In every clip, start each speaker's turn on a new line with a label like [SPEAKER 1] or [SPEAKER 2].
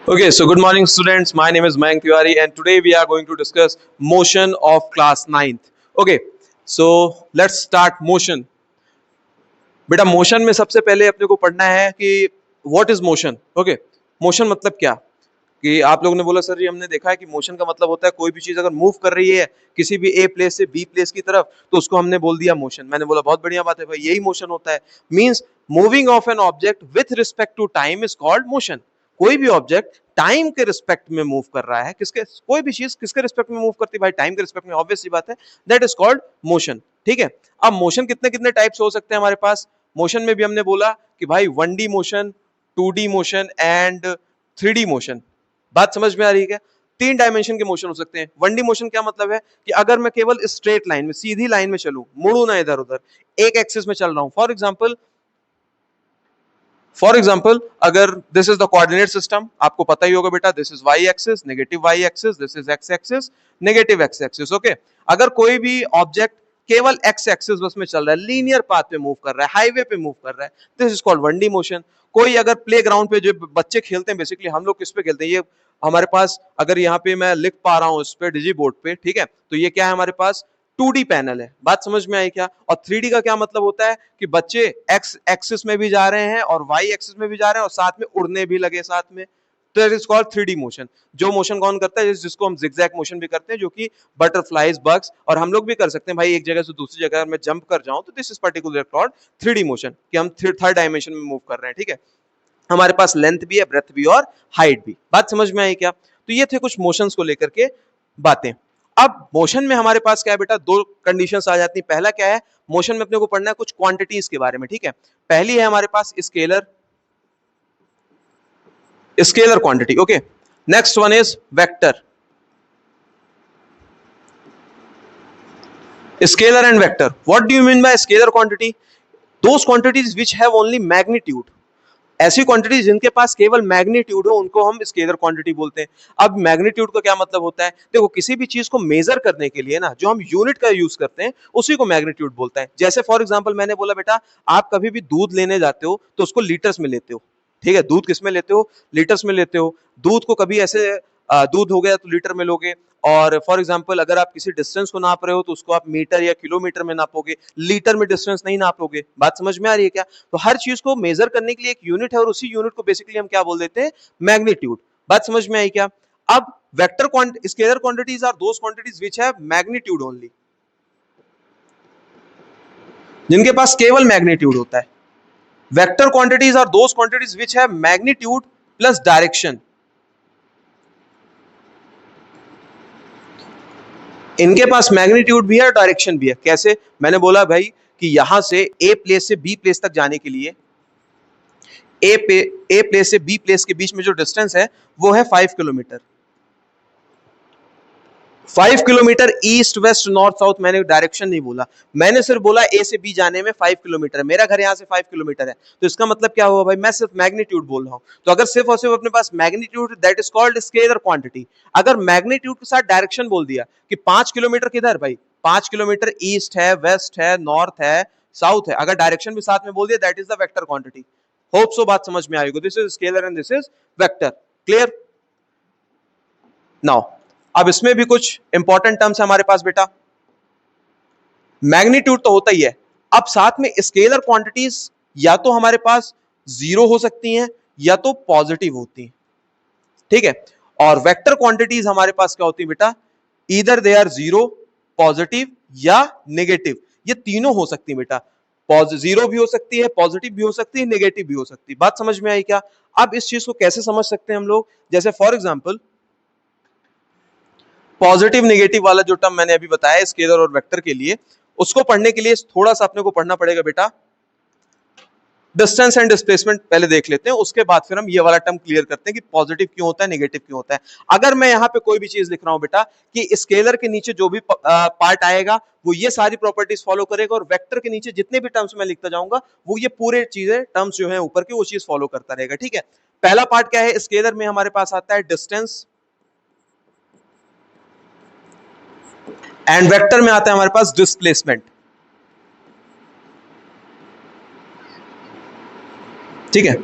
[SPEAKER 1] Okay, so good morning students. My name is Mayank Tiwari and today we are going to discuss motion of class 9th. Okay, so let's start motion. बेटा motion में सबसे पहले अपने को पढ़ना है कि what is motion. Okay, motion मतलब क्या कि आप लोगों ने बोला सर जी हमने देखा है कि मोशन का मतलब होता है कोई भी चीज अगर मूव कर रही है किसी भी ए प्लेस से बी प्लेस की तरफ तो उसको हमने बोल दिया मोशन. मैंने बोला बहुत बढ़िया बात है भाई, यही मोशन होता है. Means moving of an object with respect to time is called motion. कोई भी ऑब्जेक्ट टाइम के रिस्पेक्ट में मूव कर रहा है, किसके, कोई भी चीज किसके रिस्पेक्ट में मूव करती है भाई, टाइम के रिस्पेक्ट में, ऑब्वियस सी बात है, दैट इज कॉल्ड मोशन. ठीक है. अब मोशन कितने कितने टाइप्स हो सकते हैं हमारे पास. मोशन में भी हमने बोला कि भाई 1D motion, 2D motion and 3D motion. बात समझ में आ रही है क्या. 3 डायमेंशन के मोशन हो सकते हैं. 1D मोशन क्या मतलब है कि अगर मैं केवल स्ट्रेट लाइन में, सीधी लाइन में चलूं, मुड़ू ना इधर उधर, एक एक्सिस में चल रहा हूं. फॉर एग्जाम्पल अगर this is the coordinate system, आपको पता ही होगा बेटा, this is Y axis, negative Y axis, this is X axis, negative X axis. Okay, अगर कोई भी ऑब्जेक्ट केवल एक्स एक्सिस बस में चल रहा है, लीनियर पाथ पे मूव कर रहा है, हाईवे पे मूव कर रहा है, this is called 1D motion. कोई अगर प्ले ग्राउंड पे जो बच्चे खेलते हैं, बेसिकली हम लोग किस पे खेलते हैं, ये हमारे पास अगर यहाँ पे मैं लिख पा रहा हूँ इस पे डिजी बोर्ड पे, ठीक है, तो ये क्या है हमारे पास 2D पैनल है. बात समझ में आई क्या. और 3D का क्या मतलब होता है कि बच्चे एक्स एक्सिस में भी जा रहे हैं और वाई एक्सिस में भी जा रहे हैं और साथ में उड़ने भी लगे साथ में, तो it is called 3D motion. जो मोशन कौन करता है, जिसको हम जिगजैग मोशन भी करते हैं, जो कि बटरफ्लाइज, बग्स और हम लोग भी कर सकते हैं भाई, एक जगह से दूसरी जगह मैं जंप कर जाऊं तो this is particular called 3D motion, कि हम थर्ड डायमेंशन में मूव कर रहे हैं. ठीक है, हमारे पास लेंथ भी है, ब्रेथ भी और हाइट भी. बात समझ में आई क्या. तो ये थे कुछ मोशंस को लेकर के बातें. अब मोशन में हमारे पास क्या है बेटा, दो कंडीशंस आ जाती हैं. पहला क्या है, मोशन में अपने को पढ़ना है कुछ क्वांटिटीज के बारे में. ठीक है, पहली है हमारे पास scalar quantity. Okay, next one is vector. Scalar and vector. What do you mean by scalar quantity? Those quantities which have only magnitude. ऐसी क्वांटिटी जिनके पास केवल मैग्नीट्यूड हो उनको हम स्केलर क्वांटिटी बोलते हैं. अब मैग्नीट्यूड का क्या मतलब होता है, देखो किसी भी चीज को मेजर करने के लिए ना जो हम यूनिट का यूज करते हैं उसी को मैग्नीट्यूड बोलते हैं. जैसे फॉर एग्जांपल मैंने बोला बेटा, आप कभी भी दूध लेने जाते हो तो उसको लीटर्स में लेते हो. ठीक है, दूध किस में लेते हो, लीटर्स में लेते हो. दूध को कभी ऐसे दूध हो गया तो लीटर में लोगे. और फॉर एग्जांपल अगर आप किसी डिस्टेंस को नाप रहे हो तो उसको आप मीटर या किलोमीटर में नापोगे, लीटर में डिस्टेंस नहीं नापोगे. बात समझ में आ रही है क्या. तो हर चीज को मेजर करने के लिए एक यूनिट है और उसी यूनिट को बेसिकली हम क्या बोल देते हैं, मैग्नीट्यूड. बात समझ में आई क्या. अब vector scalar quantities are those quantities which have magnitude only, जिनके पास केवल मैग्नीट्यूड होता है. Vector quantities are those quantities which have magnitude plus direction. इनके पास मैग्नीट्यूड भी है और डायरेक्शन भी है. कैसे, मैंने बोला भाई कि यहां से ए प्लेस से बी प्लेस तक जाने के लिए ए प्लेस से बी प्लेस के बीच में जो डिस्टेंस है वो है 5 kilometre. 5 kilometre east west north south. मैंने डायरेक्शन नहीं बोला, मैंने सिर्फ बोला ए से बी जाने में 5 किलोमीटर. मेरा घर यहां से 5 किलोमीटर है, तो इसका मतलब क्या हुआ भाई, मैं सिर्फ मैग्नीट्यूड बोल रहा हूं. तो अगर सिर्फ और सिर्फ अपने पास magnitude, that is called scalar quantity. अगर मैग्नीट्यूड के साथ डायरेक्शन बोल दिया कि 5 किलोमीटर किधर भाई, 5 किलोमीटर ईस्ट है, वेस्ट है, नॉर्थ है, साउथ है, अगर डायरेक्शन भी साथ में बोल दिया, that is the vector quantity. Hope so बात समझ में आएगी. This is scalar and this is vector. Clear. Now अब इसमें भी कुछ इंपॉर्टेंट टर्म्स है हमारे पास बेटा. मैग्नीट्यूड तो होता ही है, अब साथ में स्केलर क्वांटिटीज या तो हमारे पास जीरो हो सकती हैं या तो पॉजिटिव होती हैं. ठीक है, और वेक्टर क्वांटिटीज हमारे पास क्या होती है बेटा, either they are zero, positive या नेगेटिव. ये तीनों हो सकती है बेटा. जीरो भी हो सकती है, पॉजिटिव भी हो सकती है, नेगेटिव भी हो सकती है. बात समझ में आई क्या. अब इस चीज को कैसे समझ सकते हैं हम लोग, जैसे फॉर एग्जाम्पल पॉजिटिव नेगेटिव वाला जो टर्म मैंने अभी बताया स्केलर और वेक्टर के लिए, उसको पढ़ने के लिए थोड़ा सा अपने को पढ़ना पड़ेगा बेटा. डिस्टेंस एंड डिस्प्लेसमेंट पहले देख लेते हैं, उसके बाद फिर हम ये वाला टर्म क्लियर करते हैं कि पॉजिटिव क्यों होता है, नेगेटिव क्यों होता है. अगर मैं यहाँ पे कोई भी चीज लिख रहा हूं बेटा कि स्केलर के नीचे जो भी पार्ट आएगा वो ये सारी प्रॉपर्टीज फॉलो करेगा, और वेक्टर के नीचे जितने भी टर्म्स मैं लिखता जाऊंगा वो ये पूरे चीजें टर्म्स जो है ऊपर की वो चीज फॉलो करता रहेगा. ठीक है, पहला पार्ट क्या है, स्केलर में हमारे पास आता है डिस्टेंस, एंड वेक्टर में आता है हमारे पास डिस्प्लेसमेंट. ठीक है,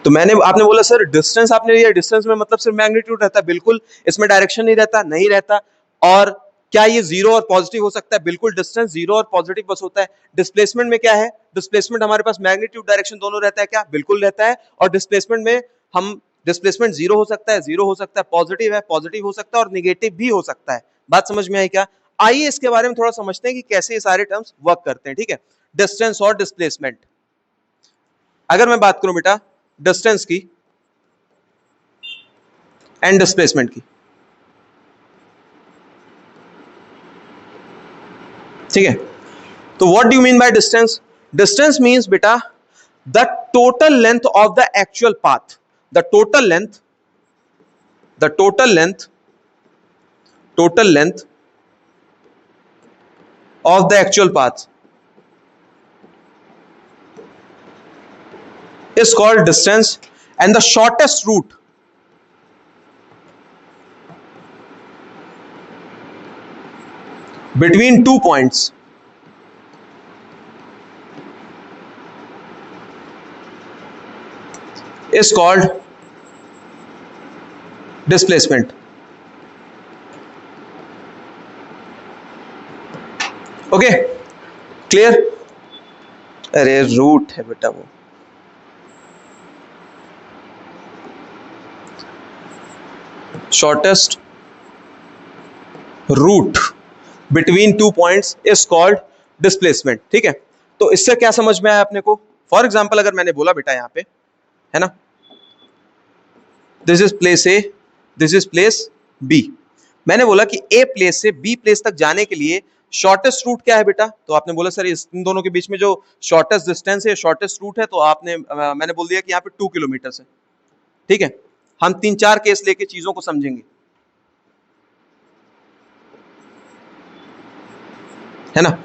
[SPEAKER 1] तो मैंने आपने बोला सर डिस्टेंस आपने लिया, डिस्टेंस में मतलब सिर्फ मैग्नीट्यूड रहता है, बिल्कुल इसमें डायरेक्शन नहीं रहता, नहीं रहता। और क्या ये जीरो और पॉजिटिव हो सकता है? बिल्कुल, डिस्टेंस जीरो और पॉजिटिव बस होता है। डिस्प्लेसमेंट में क्या है? डिस्प्लेसमेंट हमारे पास मैग्नीट्यूड डायरेक्शन दोनों रहता है क्या? बिल्कुल रहता है। और डिस्प्लेसमेंट में हम डिस्प्लेसमेंट जीरो हो सकता है, जीरो हो सकता है, पॉजिटिव है, पॉजिटिव हो सकता है और निगेटिव भी हो सकता है। बात समझ में आई क्या? आइए इसके बारे में थोड़ा समझते हैं कि कैसे ये सारे टर्म्स वर्क करते हैं। ठीक है, डिस्टेंस और डिस्प्लेसमेंट। अगर मैं बात करूं बेटा डिस्टेंस की एंड डिस्प्लेसमेंट की, ठीक है, तो what do you mean by distance? Distance means बेटा the total length of the actual path, the total length, the total length of the actual path is called distance, and the shortest route between 2 points is called displacement. Okay, clear? अरे root है बेटा वो, shortest route between 2 points is called displacement. ठीक है, तो इससे क्या समझ में आया अपने को? फॉर एग्जाम्पल अगर मैंने बोला बेटा यहां पे है ना, this is place A, this is place B, मैंने बोला कि ए प्लेस से बी प्लेस तक जाने के लिए शॉर्टेस्ट रूट क्या है बेटा? तो आपने बोला सर इन दोनों के बीच में जो शॉर्टेस्ट डिस्टेंस है, शॉर्टेस्ट रूट है, तो आपने मैंने बोल दिया कि यहाँ पे 2 किलोमीटर है। ठीक है, हम 3-4 केस लेके चीजों को समझेंगे, है ना।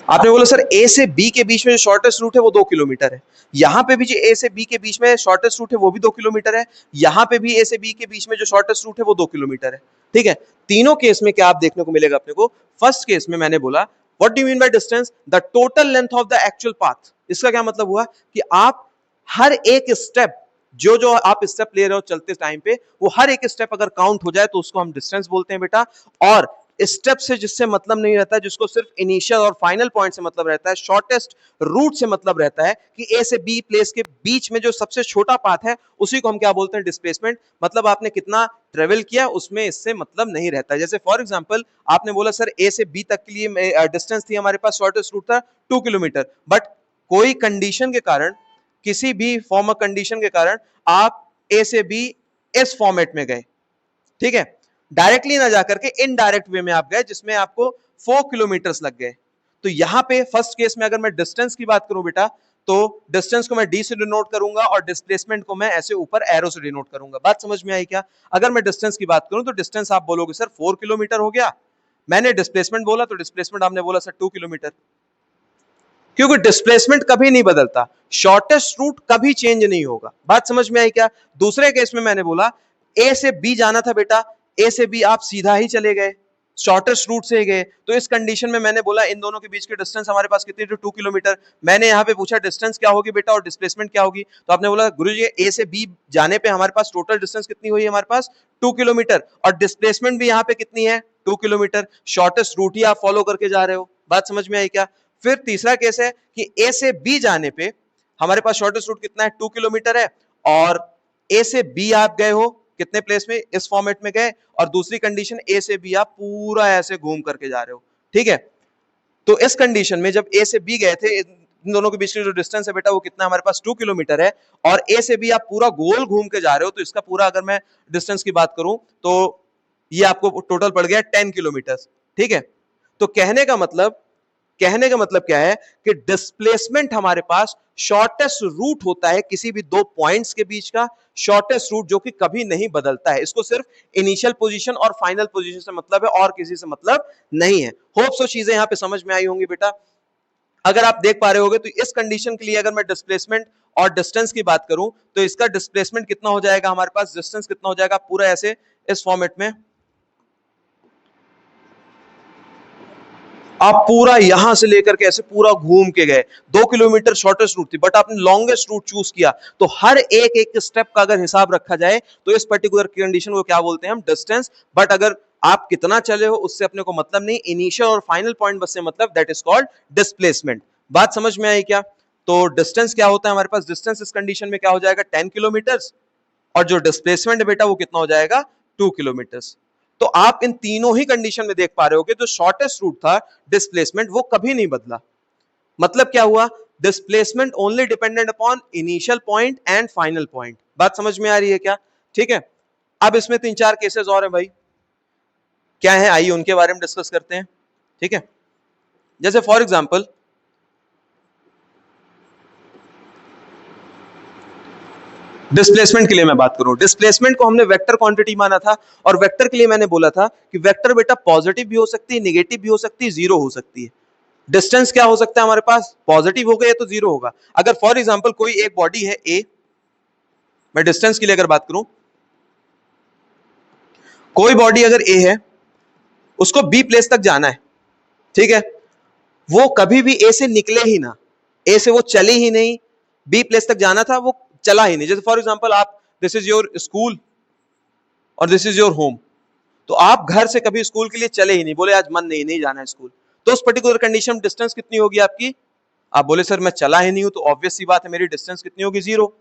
[SPEAKER 1] आपने बोला सर ए से बी के बीच में जो शॉर्टेस्ट रूट है वो 2 किलोमीटर है, यहां पे भी जो ए से बी के बीच में शॉर्टेस्ट रूट है वो भी 2 किलोमीटर है, यहां पे भी ए से बी के बीच में जो शॉर्टेस्ट रूट है वो 2 किलोमीटर है। ठीक है, तीनों केस में क्या आप देखने को मिलेगा अपने को? फर्स्ट केस में मैंने बोला what do you mean by distance? The total length of the actual path. इसका क्या मतलब हुआ कि आप हर एक स्टेप, जो जो आप स्टेप ले रहे हो चलते टाइम पे, वो हर एक स्टेप अगर काउंट हो जाए तो उसको हम डिस्टेंस बोलते हैं बेटा। और स्टेप से जिससे मतलब नहीं रहता है, जिसको सिर्फ इनिशियल और फाइनल पॉइंट से मतलब रहता है, शॉर्टेस्ट रूट से मतलब रहता है कि ए से बी प्लेस के बीच में जो सबसे छोटा पाथ है उसी को हम क्या बोलते हैं? डिस्प्लेसमेंट। मतलब आपने कितना ट्रेवल किया उसमें इससे मतलब नहीं रहता है। जैसे फॉर एग्जांपल आपने बोला सर ए से बी तक के लिए डिस्टेंस थी हमारे पास, शॉर्टेस्ट रूट था 2 किलोमीटर, बट कोई कंडीशन के कारण, किसी भी फॉर्म कंडीशन के कारण आप ए से बी इस फॉर्मेट में गए, ठीक है, डायरेक्टली ना जाकर के इनडायरेक्ट वे में आप गए जिसमें आपको 4 किलोमीटर लग गए। तो यहां पे फर्स्ट केस में अगर मैं डिस्टेंस की बात करूं बेटा, तो डिस्टेंस को मैं डी से डिनोट करूंगा और डिस्प्लेसमेंट को मैं ऐसे ऊपर एरो से डिनोट करूंगा। बात समझ में आई क्या? अगर मैं डिस्टेंस की बात करूं तो डिस्टेंस आप बोलोगे सर 4 किलोमीटर हो गया, मैंने डिस्प्लेसमेंट बोला तो डिस्प्लेसमेंट आपने बोला सर 2 किलोमीटर, क्योंकि डिस्प्लेसमेंट कभी नहीं बदलता, शॉर्टेस्ट रूट कभी चेंज नहीं होगा। बात समझ में आई क्या? दूसरे केस में मैंने बोला ए से बी जाना था बेटा, ए से बी आप सीधा ही चले गए, शॉर्टेस्ट रूट से गए, तो इस कंडीशन में मैंने बोला इन दोनों के बीच की डिस्टेंस हमारे पास कितनी थी? 2 किलोमीटर। मैंने यहाँ पे पूछा डिस्टेंस क्या होगी बेटा और डिस्प्लेसमेंट क्या होगी, तो आपने बोला गुरुजी ए से बी जाने पे हमारे पास टोटल डिस्टेंस कितनी हुई? हमारे पास 2 किलोमीटर, और डिस्प्लेसमेंट भी यहाँ पे कितनी है? 2 किलोमीटर। शॉर्टेस्ट रूट ही आप फॉलो करके जा रहे हो। बात समझ में आई क्या? फिर तीसरा केस है कि ए से बी जाने पे हमारे पास शॉर्टेस्ट रूट कितना है? 2 किलोमीटर है, और ए से बी आप गए हो कितने प्लेस में? इस फॉर्मेट में गए, और दूसरी कंडीशन ए से बी आप पूरा ऐसे घूम करके जा रहे हो, ठीक है। तो इस कंडीशन में जब ए से बी गए थे, इन दोनों के बीच की जो डिस्टेंस है बेटा वो कितना हमारे पास? 2 किलोमीटर है, और ए से बी आप पूरा गोल घूम के जा रहे हो, तो इसका पूरा अगर मैं डिस्टेंस की बात करूं तो ये आपको टोटल पड़ गया 10 किलोमीटर, ठीक है। तो कहने का मतलब क्या है कि डिस्प्लेसमेंट हमारे पास शॉर्टेस्ट रूट होता है किसी भी दो पॉइंट्स के बीच का, शॉर्टेस्ट रूट जो कि कभी नहीं बदलता है। इसको सिर्फ इनिशियल पोजीशन और फाइनल पोजीशन से मतलब है और किसी से मतलब नहीं है। होप सो चीजें यहां पे समझ में आई होंगी बेटा। अगर आप देख पा रहे होगे तो इस कंडीशन के लिए अगर मैं डिस्प्लेसमेंट और डिस्टेंस की बात करूं तो इसका डिस्प्लेसमेंट कितना हो जाएगा हमारे पास, डिस्टेंस कितना हो जाएगा, पूरा ऐसे इस फॉर्मेट में आप पूरा यहां से लेकर के ऐसे पूरा घूम के गए, 2 किलोमीटर शॉर्टेस्ट रूट थी, बट आपने लॉन्गेस्ट रूट चूज किया, तो हर एक एक स्टेप का अगर हिसाब रखा जाए तो इस पर्टिकुलर कंडीशन को क्या बोलते हैं हम, डिस्टेंस। बट अगर आप कितना चले हो उससे अपने को मतलब नहीं, इनिशियल और फाइनल पॉइंट बस से मतलब, दैट इज कॉल्ड डिस्प्लेसमेंट। बात समझ में आई क्या? तो डिस्टेंस क्या होता है हमारे पास, डिस्टेंस इस कंडीशन में क्या हो जाएगा, 10 किलोमीटर, और जो डिस्प्लेसमेंट है बेटा वो कितना हो जाएगा, 2 किलोमीटर। तो आप इन तीनों ही कंडीशन में देख पा रहे हो कि जो शॉर्टेस्ट रूट था डिस्प्लेसमेंट वो कभी नहीं बदला। मतलब क्या हुआ, displacement only dependent upon initial point and final point. बात समझ में आ रही है क्या? ठीक है, अब इसमें 3-4 केसेस और हैं भाई, क्या है आइए उनके बारे में डिस्कस करते हैं। ठीक है, जैसे फॉर एग्जांपल डिस्प्लेसमेंट के लिए मैं बात करूं, डिस्प्लेसमेंट को हमने वेक्टर क्वांटिटी माना था, और वेक्टर के लिए मैंने बोला था कि वेक्टर बेटा पॉजिटिव भी हो सकती है, नेगेटिव भी हो सकती है, जीरो हो सकती है। डिस्टेंस क्या हो सकता है हमारे पास, पॉजिटिव होगा या तो जीरो होगा। अगर फॉर एग्जांपल कोई एक बॉडी है ए, मैं डिस्टेंस के लिए अगर बात करूं, कोई बॉडी अगर ए है, उसको बी प्लेस तक जाना है, ठीक है, वो कभी भी ए से निकले ही ना, ए से वो चले ही नहीं, बी प्लेस तक जाना था वो चला ही नहीं। जैसे फॉर एग्जांपल आप, दिस इज योर स्कूल और दिस इज योर होम, तो आप घर से कभी स्कूल के लिए चले ही नहीं, बोले आज मन नहीं जाना है स्कूल, तो उस पर्टिकुलर कंडीशन में डिस्टेंस कितनी होगी आपकी, आप बोले सर मैं चला ही नहीं हूं, तो ऑब्वियस सी बात है मेरी डिस्टेंस कितनी होगी, जीरो।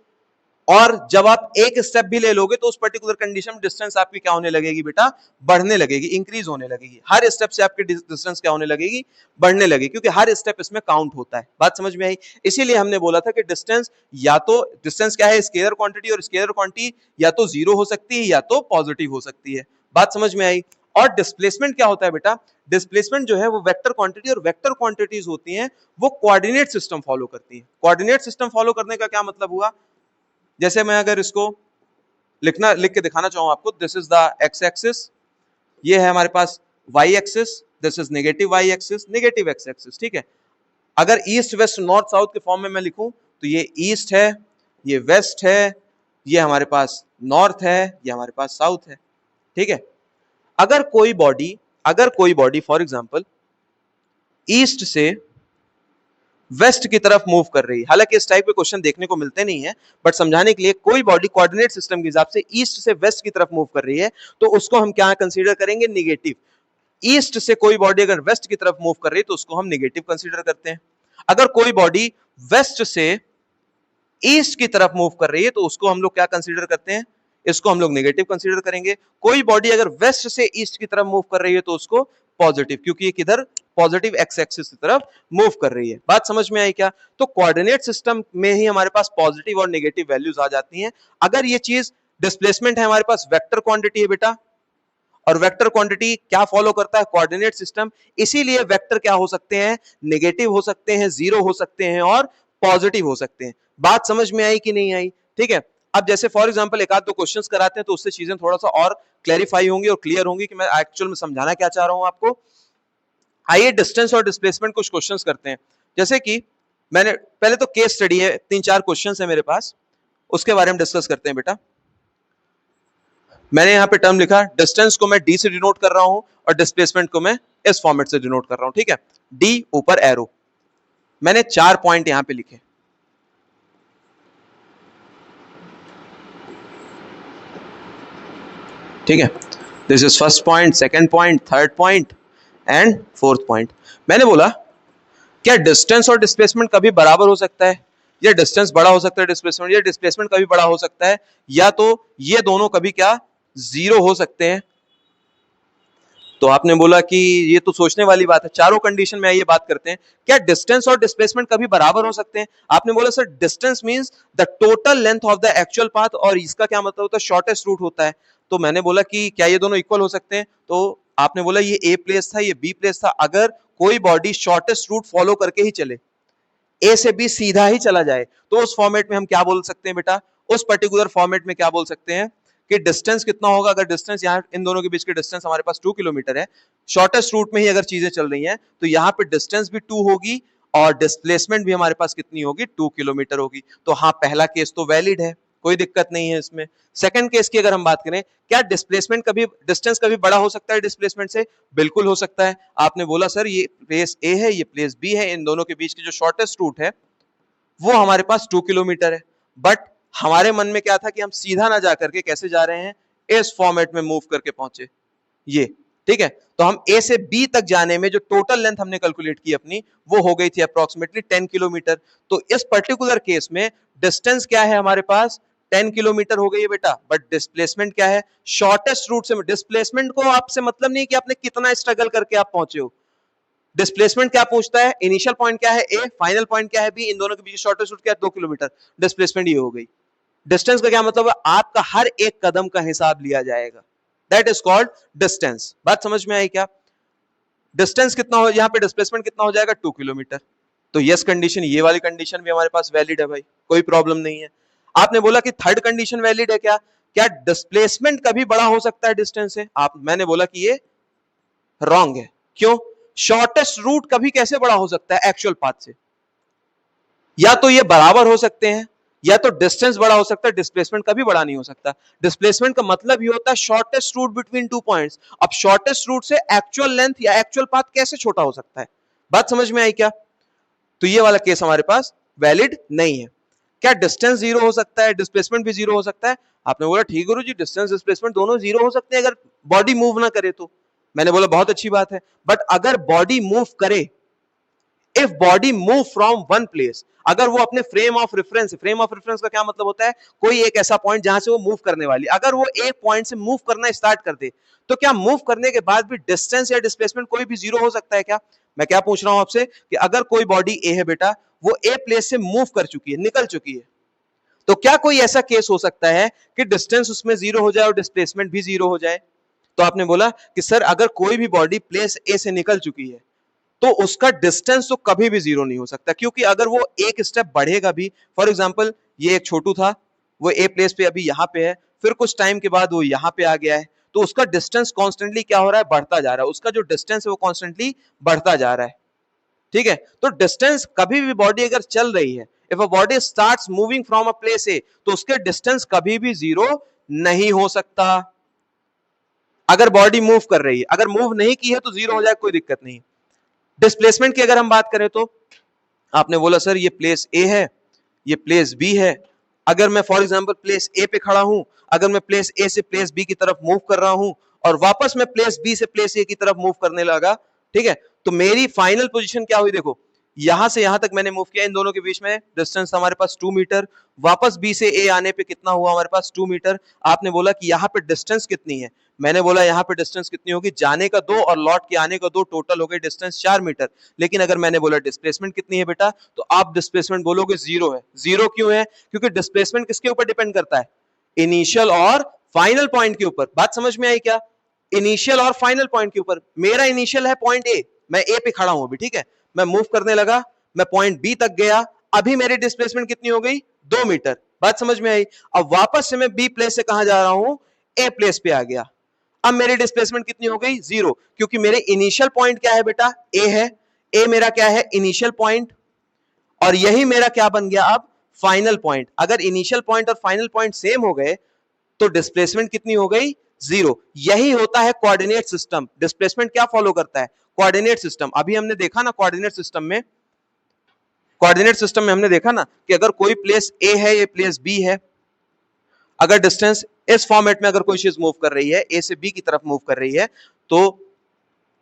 [SPEAKER 1] और जब आप एक स्टेप भी ले लोगे तो उस पर्टिकुलर कंडीशन में डिस्टेंस आपकी क्या होने लगेगी बेटा, बढ़ने लगेगी, इंक्रीज होने लगेगी, हर स्टेप से आपकी डिस्टेंस क्या होने लगेगी, बढ़ने लगेगी, क्योंकि हर स्टेप इसमें काउंट होता है। बात समझ में आई? इसीलिए हमने बोला था कि डिस्टेंस, या तो डिस्टेंस क्या है, स्केलर क्वांटिटी, और स्केलर क्वांटिटी या तो जीरो हो सकती है या तो पॉजिटिव हो सकती है। बात समझ में आई? और डिस्प्लेसमेंट क्या होता है बेटा, डिस्प्लेसमेंट जो है वो वेक्टर क्वांटिटी, और वेक्टर क्वांटिटीज होती हैं वो कोऑर्डिनेट सिस्टम फॉलो करती हैं। कोऑर्डिनेट सिस्टम फॉलो करने का क्या मतलब हुआ, जैसे मैं अगर इसको लिख के दिखाना चाहूं आपको, this is the X axis, ये है हमारे पास Y axis, this is negative Y axis, negative X axis. ठीक है, अगर ईस्ट वेस्ट नॉर्थ साउथ के फॉर्म में मैं लिखूं तो ये ईस्ट है, ये वेस्ट है, ये हमारे पास नॉर्थ है, ये हमारे पास साउथ है। ठीक है, अगर कोई बॉडी फॉर एग्जांपल ईस्ट से वेस्ट की तरफ मूव कर रही है, हालांकि इस टाइप के क्वेश्चन देखने को मिलते नहीं है, बट समझाने के लिए, कोई बॉडी कोऑर्डिनेट सिस्टम के हिसाब से ईस्ट से वेस्ट की तरफ मूव कर रही है, तो उसको हम क्या कंसीडर करेंगे, निगेटिव। ईस्ट से कोई बॉडी अगर वेस्ट की तरफ मूव कर रही है तो उसको हम निगेटिव कंसीडर करते हैं। अगर कोई बॉडी वेस्ट से ईस्ट की तरफ मूव कर रही है तो उसको हम लोग क्या कंसीडर करते हैं, इसको हम लोग नेगेटिव कंसीडर करेंगे। कोई बॉडी अगर वेस्ट से ईस्ट की तरफ मूव कर रही है तो उसको पॉजिटिव, क्योंकि ये किधर, पॉजिटिव एक्स एक्सिस की तरफ मूव कर रही है। बात समझ में आई क्या? तो कोऑर्डिनेट सिस्टम में ही हमारे पास पॉजिटिव और नेगेटिव वैल्यूज आ जाती हैं। अगर ये चीज डिस्प्लेसमेंट है, हमारे पास वेक्टर क्वांटिटी है बेटा, और वेक्टर क्वांटिटी क्या फॉलो करता है, कोऑर्डिनेट सिस्टम, इसीलिए वेक्टर क्या हो सकते हैं, नेगेटिव हो सकते हैं, जीरो हो सकते हैं और पॉजिटिव हो सकते हैं। बात समझ में आई कि नहीं आई? ठीक है, अब जैसे फॉर एग्जांपल एक आध दो क्वेश्चंस कराते हैं तो उससे चीजें थोड़ा सा और क्लैरिफाई होंगी और क्लियर होंगी कि मैं एक्चुअल में समझाना क्या चाह रहा हूं आपको। आइए डिस्टेंस और डिस्प्लेसमेंट कुछ क्वेश्चंस करते हैं। जैसे कि मैंने पहले तो केस स्टडी है, 3-4 क्वेश्चंस है मेरे पास, उसके बारे में डिस्कस करते हैं बेटा। मैंने यहां पे टर्म लिखा, डिस्टेंस को मैं डी से डिनोट कर रहा हूं और डिस्प्लेसमेंट को मैं इस फॉर्मेट से डिनोट कर रहा हूं। ठीक है, डी ऊपर एरो, मैंने 4 पॉइंट यहां पे लिखे। ठीक है, this is first point, second point, third point and fourth point. मैंने बोला क्या डिस्टेंस और डिस्प्लेसमेंट कभी बराबर हो सकता है, या डिस्टेंस बड़ा हो सकता है डिस्प्लेसमेंट, या डिस्प्लेसमेंट कभी बड़ा हो सकता है, या तो ये दोनों कभी क्या जीरो हो सकते हैं। तो आपने बोला कि ये तो सोचने वाली बात है, चारों कंडीशन में आइए बात करते हैं, क्या डिस्टेंस और डिस्प्लेसमेंट कभी बराबर हो सकते हैं? आपने बोला sir distance means the total length of the actual path, और इसका क्या मतलब होता है, शॉर्टेस्ट रूट होता है। तो मैंने बोला कि क्या ये दोनों इक्वल हो सकते हैं? तो आपने बोला ये ए प्लेस था, ये बी प्लेस था, अगर कोई बॉडी शॉर्टेस्ट रूट फॉलो करके ही चले, ए से बी सीधा ही चला जाए, तो उस फॉर्मेट में हम क्या बोल सकते हैं बेटा, उस पर्टिकुलर फॉर्मेट में क्या बोल सकते हैं कि डिस्टेंस कितना होगा, अगर डिस्टेंस यहाँ इन दोनों के बीच की डिस्टेंस हमारे पास 2 किलोमीटर है, शॉर्टेस्ट रूट में ही अगर चीजें चल रही हैं तो यहाँ पे डिस्टेंस भी 2 होगी और डिस्प्लेसमेंट भी हमारे पास कितनी होगी, 2 किलोमीटर होगी। तो हाँ, पहला केस तो वैलिड है। कोई दिक्कत नहीं है इसमें। सेकंड केस की अगर हम बात करें, क्या डिस्प्लेसमेंट कभी डिस्टेंस कभी बड़ा हो सकता है डिस्प्लेसमेंट से? बिल्कुल हो सकता है। आपने बोला सर ये प्लेस ए है, ये प्लेस बी है, इन दोनों के बीच की जो शॉर्टेस्ट रूट है वो हमारे पास 2 किलोमीटर है, बट हमारे मन में क्या था कि हम सीधा ना जाकर के कैसे जा रहे हैं, इस फॉर्मेट में मूव करके पहुंचे ये, ठीक है। तो हम ए से बी तक जाने में जो टोटल लेंथ हमने कैलकुलेट की अपनी, वो हो गई थी अप्रोक्सीमेटली 10 किलोमीटर। तो इस पर्टिकुलर केस में डिस्टेंस क्या है हमारे पास, 10 किलोमीटर हो गई है बेटा, बट डिस्प्लेसमेंट क्या है, शॉर्टेस्ट रूट से। डिस्प्लेसमेंट को आपसे मतलब नहीं कि आपने कितना स्ट्रगल करके आप पहुंचे हो। डिस्प्लेसमेंट क्या पूछता है, इनिशियल पॉइंट क्या है ए, फाइनल पॉइंट क्या है बी, इन दोनों के बीच शॉर्टेस्ट रूट क्या है 2 किलोमीटर। डिस्प्लेसमेंट ये हो गई। डिस्टेंस का क्या मतलब है, आपका हर एक कदम का हिसाब लिया जाएगा, दैट इज कॉल्ड डिस्टेंस। बात समझ में आई क्या? डिस्टेंस कितना हो, यहां पे डिस्प्लेसमेंट कितना हो जाएगा 2 किलोमीटर। तो यस कंडीशन, ये वाली कंडीशन भी हमारे पास वैलिड है भाई, कोई प्रॉब्लम नहीं है। आपने बोला कि थर्ड कंडीशन वैलिड है क्या, क्या डिस्प्लेसमेंट कभी बड़ा हो सकता है डिस्टेंस से? मैंने बोला कि ये रॉन्ग है। क्यों? शॉर्टेस्ट रूट कभी कैसे बड़ा हो सकता है एक्चुअल पाथ से? या तो ये बराबर हो सकते हैं, या तो डिस्टेंस बड़ा हो सकता है, डिस्प्लेसमेंट कभी बड़ा नहीं हो सकता। डिस्प्लेसमेंट का मतलब ये होता है shortest route between two points. अब शॉर्टेस्ट रूट से एक्चुअल लेंथ या एक्चुअल पाथ कैसे छोटा हो सकता है? बात समझ में आई क्या? तो ये वाला केस हमारे पास वैलिड नहीं है। क्या डिस्टेंस जीरो हो सकता है, डिस्प्लेसमेंट भी जीरो हो सकता है? आपने बोला ठीक गुरु जी, डिस्टेंस डिस्प्लेसमेंट दोनों जीरो हो सकते हैं अगर बॉडी मूव ना करे तो। मैंने बोला बहुत अच्छी बात है, बट अगर बॉडी मूव करे, if body move from one place, अगर वो अपने फ्रेम ऑफ रेफरेंस का क्या मतलब होता है, कोई एक ऐसा पॉइंट जहां से वो मूव करने वाली, अगर वो एक पॉइंट से मूव करना स्टार्ट कर दे, तो क्या मूव करने के बाद भी डिस्टेंस या डिस्प्लेसमेंट कोई भी जीरो हो सकता है क्या? मैं क्या पूछ रहा हूं आपसे कि अगर कोई बॉडी ए है बेटा, वो ए प्लेस से मूव कर चुकी है, निकल चुकी है, तो क्या कोई ऐसा केस हो सकता है कि डिस्टेंस उसमें जीरो हो जाए और डिस्प्लेसमेंट भी जीरो हो जाए? तो आपने बोला कि सर अगर कोई भी बॉडी प्लेस ए से निकल चुकी है तो उसका डिस्टेंस तो कभी भी जीरो नहीं हो सकता, क्योंकि अगर वो एक स्टेप बढ़ेगा भी, फॉर एग्जांपल ये एक छोटू था, वो ए प्लेस पे अभी यहां पे है, फिर कुछ टाइम के बाद वो यहां पे आ गया है, तो उसका डिस्टेंस कॉन्स्टेंटली क्या हो रहा है, बढ़ता जा रहा है, उसका जो डिस्टेंस है वो कॉन्स्टेंटली बढ़ता जा रहा है, ठीक है। तो डिस्टेंस कभी भी बॉडी अगर चल रही है, if a body starts moving from a place A, तो उसके डिस्टेंस कभी भी जीरो नहीं हो सकता। अगर बॉडी मूव कर रही है, अगर मूव नहीं की है तो जीरो हो जाए, कोई दिक्कत नहीं। डिस्प्लेसमेंट की अगर हम बात करें तो आपने बोला सर ये प्लेस ए है, ये प्लेस बी है, अगर मैं फॉर एग्जांपल प्लेस ए पे खड़ा हूं, अगर मैं प्लेस ए से प्लेस बी की तरफ मूव कर रहा हूं और वापस मैं प्लेस बी से प्लेस ए की तरफ मूव करने लगा, ठीक है, तो मेरी फाइनल पोजीशन क्या हुई, देखो यहां से यहां तक मैंने मूव किया, इन दोनों के बीच में डिस्टेंस हमारे पास 2 मीटर, वापस बी से ए आने पे कितना हुआ हमारे पास 2 मीटर। आपने बोला कि यहां पे डिस्टेंस कितनी है, मैंने बोला यहां पे डिस्टेंस कितनी होगी, जाने का 2 और लौट के आने का 2, टोटल हो गई डिस्टेंस 4 मीटर। लेकिन अगर मैंने बोला डिस्प्लेसमेंट कितनी है बेटा, तो आप डिस्प्लेसमेंट बोलोगे जीरो है। जीरो क्यों है? क्योंकि डिस्प्लेसमेंट किसके ऊपर डिपेंड करता है, इनिशियल और फाइनल पॉइंट के ऊपर। बात समझ में आई क्या? इनिशियल और फाइनल पॉइंट के ऊपर। मेरा इनिशियल है पॉइंट ए, मैं ए पे खड़ा हूं अभी, ठीक है, मैं मूव करने लगा, मैं पॉइंट बी तक गया, अभी मेरी डिस्प्लेसमेंट कितनी हो गई, 2 मीटर। बात समझ में आई? अब वापस से मैं बी प्लेस से कहां जा रहा हूं, ए प्लेस पे आ गया, अब मेरी डिस्प्लेसमेंट कितनी हो गई, जीरो, क्योंकि मेरे इनिशियल पॉइंट क्या है बेटा, ए है, ए मेरा क्या है, इनिशियल पॉइंट, और यही मेरा क्या बन गया अब, फाइनल पॉइंट। अगर इनिशियल पॉइंट और फाइनल पॉइंट सेम हो गए तो डिस्प्लेसमेंट कितनी हो गई, जीरो। यही होता है कोऑर्डिनेट सिस्टम। डिस्प्लेसमेंट क्या फॉलो करता है, कोऑर्डिनेट सिस्टम। अभी हमने देखा ना कोऑर्डिनेट सिस्टम में हमने देखा ना कि अगर कोई प्लेस ए है, ये प्लेस बी है, अगर डिस्टेंस इस फॉर्मेट में अगर कोई चीज मूव कर रही है, ए से बी की तरफ मूव कर रही है, तो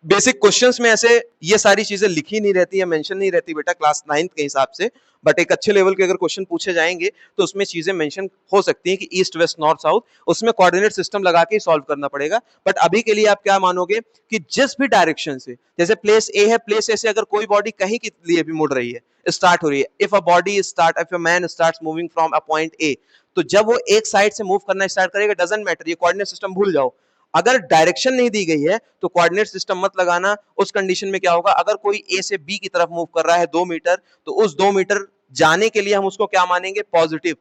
[SPEAKER 1] बेसिक क्वेश्चंस में ऐसे ये सारी चीजें लिखी नहीं रहती है, मेंशन नहीं रहती बेटा क्लास 9th के हिसाब से, बट एक अच्छे लेवल के अगर क्वेश्चन पूछे जाएंगे तो उसमें चीजें मेंशन हो सकती हैं कि ईस्ट वेस्ट नॉर्थ साउथ, उसमें कोऑर्डिनेट सिस्टम लगा के सॉल्व करना पड़ेगा। बट अभी के लिए आप क्या मानोगे कि जिस भी डायरेक्शन से, जैसे प्लेस ए है, प्लेस ए से अगर कोई बॉडी कहीं के लिए भी मुड़ रही है, स्टार्ट हो रही है, if a man starts moving from a point A, तो जब वो एक साइड से मूव करना स्टार्ट करेगा, डजंट मैटर, ये कोऑर्डिनेट सिस्टम भूल जाओ। अगर डायरेक्शन नहीं दी गई है तो कोऑर्डिनेट सिस्टम मत लगाना। उस कंडीशन में क्या होगा, अगर कोई ए से बी की तरफ मूव कर रहा है 2 मीटर, तो उस 2 मीटर जाने के लिए हम उसको क्या मानेंगे, पॉजिटिव,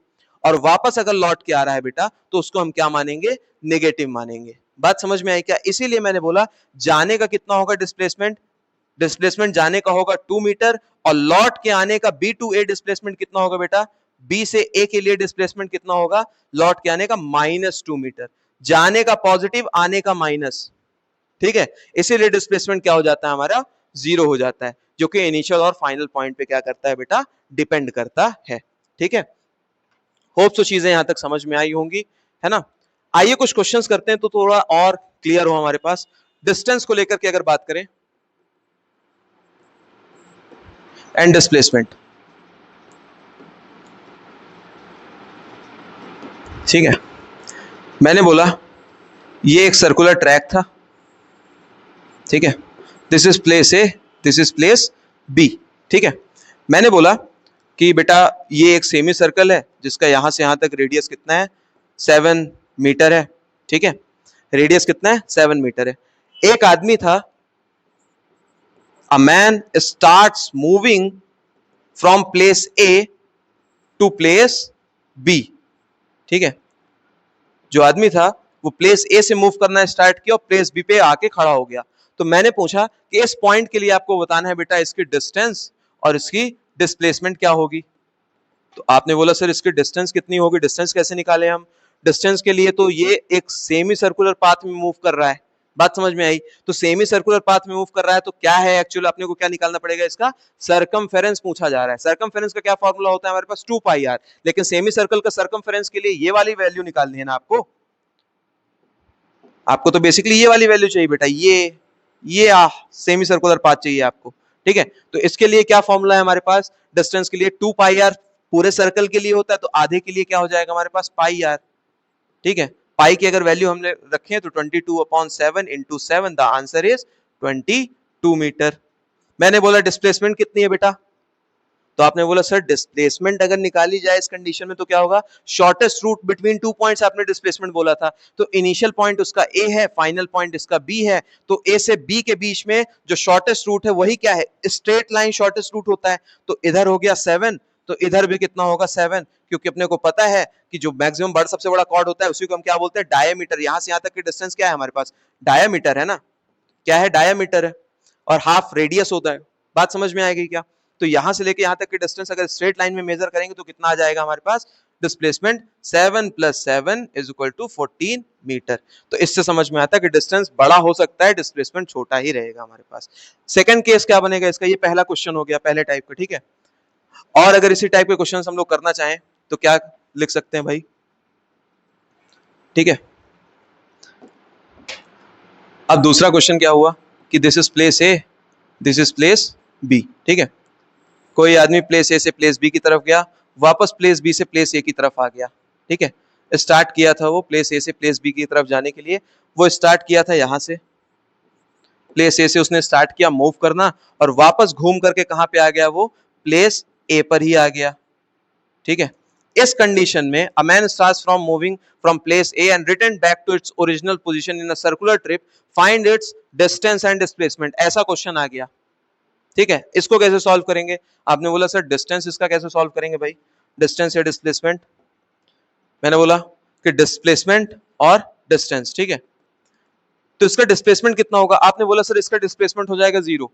[SPEAKER 1] और वापस अगर लौट के आ रहा है बेटा तो उसको हम क्या मानेंगे, नेगेटिव मानेंगे। बात समझ में आई क्या? इसीलिए मैंने बोला जाने का कितना होगा डिस्प्लेसमेंट जाने का होगा 2 मीटर, और लौट के आने का बी टू ए डिस्प्लेसमेंट कितना होगा बेटा, बी से ए के लिए डिस्प्लेसमेंट कितना होगा, लौट के आने का -2 मीटर, जाने का पॉजिटिव, आने का माइनस, ठीक है। इसीलिए डिस्प्लेसमेंट क्या हो जाता है हमारा, 0 हो जाता है, जो कि इनिशियल और फाइनल पॉइंट पे क्या करता है बेटा, डिपेंड करता है, ठीक है। होप सो चीजें यहां तक समझ में आई होंगी, है ना। आइए कुछ क्वेश्चंस करते हैं तो थोड़ा और क्लियर हो हमारे पास। डिस्टेंस को लेकर के अगर बात करें एंड डिस्प्लेसमेंट, ठीक है। मैंने बोला ये एक सर्कुलर ट्रैक था, ठीक है। This is place A, this is place B, ठीक है। मैंने बोला कि बेटा ये एक सेमी सर्कल है जिसका यहां से यहां तक रेडियस कितना है, 7 मीटर है, ठीक है। रेडियस कितना है, 7 मीटर है। एक आदमी था, a man starts moving from place A to place B, ठीक है। जो आदमी था वो प्लेस ए से मूव करना स्टार्ट किया और प्लेस बी पे आके खड़ा हो गया। तो मैंने पूछा कि इस पॉइंट के लिए आपको बताना है बेटा इसकी डिस्टेंस और इसकी डिस्प्लेसमेंट क्या होगी। तो आपने बोला सर इसकी डिस्टेंस कितनी होगी, डिस्टेंस कैसे निकालें हम। डिस्टेंस के लिए तो ये एक सेमी सर्कुलर पाथ में मूव कर रहा है, बात समझ में आई। तो सेमी सर्कुलर पाथ में मूव कर रहा है तो क्या है एक्चुअली अपने को क्या निकालना पड़ेगा, इसका सरकमफेरेंस पूछा जा रहा है। सरकमफेरेंस का क्या फॉर्मूला होता है हमारे पास, 2 पाई आर, लेकिन सेमी सर्कल का सरकमफेरेंस के लिए ये वाली वैल्यू निकालनी है ना आपको। आपको तो बेसिकली ये वाली वैल्यू चाहिए बेटा, ये सेमी सर्कुलर पाथ चाहिए आपको, ठीक है। तो इसके लिए क्या फॉर्मूला है हमारे पास, डिस्टेंस के लिए 2 पाई आर पूरे सर्कल के लिए होता है, तो आधे के लिए क्या हो जाएगा हमारे पास, पाई आर, ठीक है। पाई की अगर वैल्यू हमने रखे तो 22/7 into 7, the answer is 22 metre. मैंने बोला डिस्प्लेसमेंट कितनी है बेटा, तो आपने बोला सर डिस्प्लेसमेंट अगर निकाली जाए इस कंडीशन में तो क्या होगा, शॉर्टेस्ट रूट बिटवीन 2 पॉइंट्स आपने डिस्प्लेसमेंट बोला था। तो इनिशियल पॉइंट उसका ए है, फाइनल पॉइंट इसका बी है, तो ए से बी के बीच में जो शॉर्टेस्ट रूट है वही क्या है, स्ट्रेट लाइन शॉर्टेस्ट रूट होता है। तो इधर हो गया 7, तो इधर भी कितना होगा 7, क्योंकि अपने को पता है कि जो मैक्सिमम बड़ा सबसे बड़ा कॉर्ड होता है उसी को हम क्या बोलते हैं, डायमीटर। यहां से यहां तक की डिस्टेंस क्या है हमारे पास, डायमीटर है ना, क्या है, डायमीटर है, और हाफ रेडियस होता है। बात समझ में आएगी क्या। तो यहां से लेके यहां तक की डिस्टेंस अगर स्ट्रेट लाइन में मेजर करेंगे तो कितना आ जाएगा हमारे पास, डिस्प्लेसमेंट 7 + 7 = 14 मीटर। तो इससे समझ में आता है कि डिस्टेंस बड़ा हो सकता है, डिस्प्लेसमेंट छोटा ही रहेगा हमारे पास। सेकंड केस क्या बनेगा इसका, ये पहला क्वेश्चन हो गया पहले टाइप का, ठीक है। और अगर इसी टाइप के क्वेश्चन हम लोग करना चाहें तो क्या लिख सकते हैं भाई, ठीक है। अब दूसरा क्वेश्चन क्या हुआ कि this is place A, this is place B, ठीक है। कोई आदमी प्लेस ए से प्लेस बी की तरफ गया, वापस प्लेस बी से प्लेस ए की तरफ आ गया, ठीक है। स्टार्ट किया था वो प्लेस ए से प्लेस बी की तरफ जाने के लिए, वो स्टार्ट किया था यहां से, प्लेस ए से उसने स्टार्ट किया मूव करना और वापस घूम करके कहां पे आ गया, वो प्लेस ए पर ही आ गया, ठीक है। इस कंडीशन में a man starts from moving from place A and return back to its original position in a circular trip, find its distance and displacement, ऐसा क्वेश्चन आ गया, ठीक है। इसको कैसे सॉल्व करेंगे, आपने बोला सर डिस्टेंस इसका कैसे सॉल्व करेंगे भाई, डिस्टेंस या डिस्प्लेसमेंट। मैंने बोला कि डिस्प्लेसमेंट और डिस्टेंस, ठीक है। तो इसका डिस्प्लेसमेंट कितना होगा, आपने बोला सर इसका डिस्प्लेसमेंट हो जाएगा 0,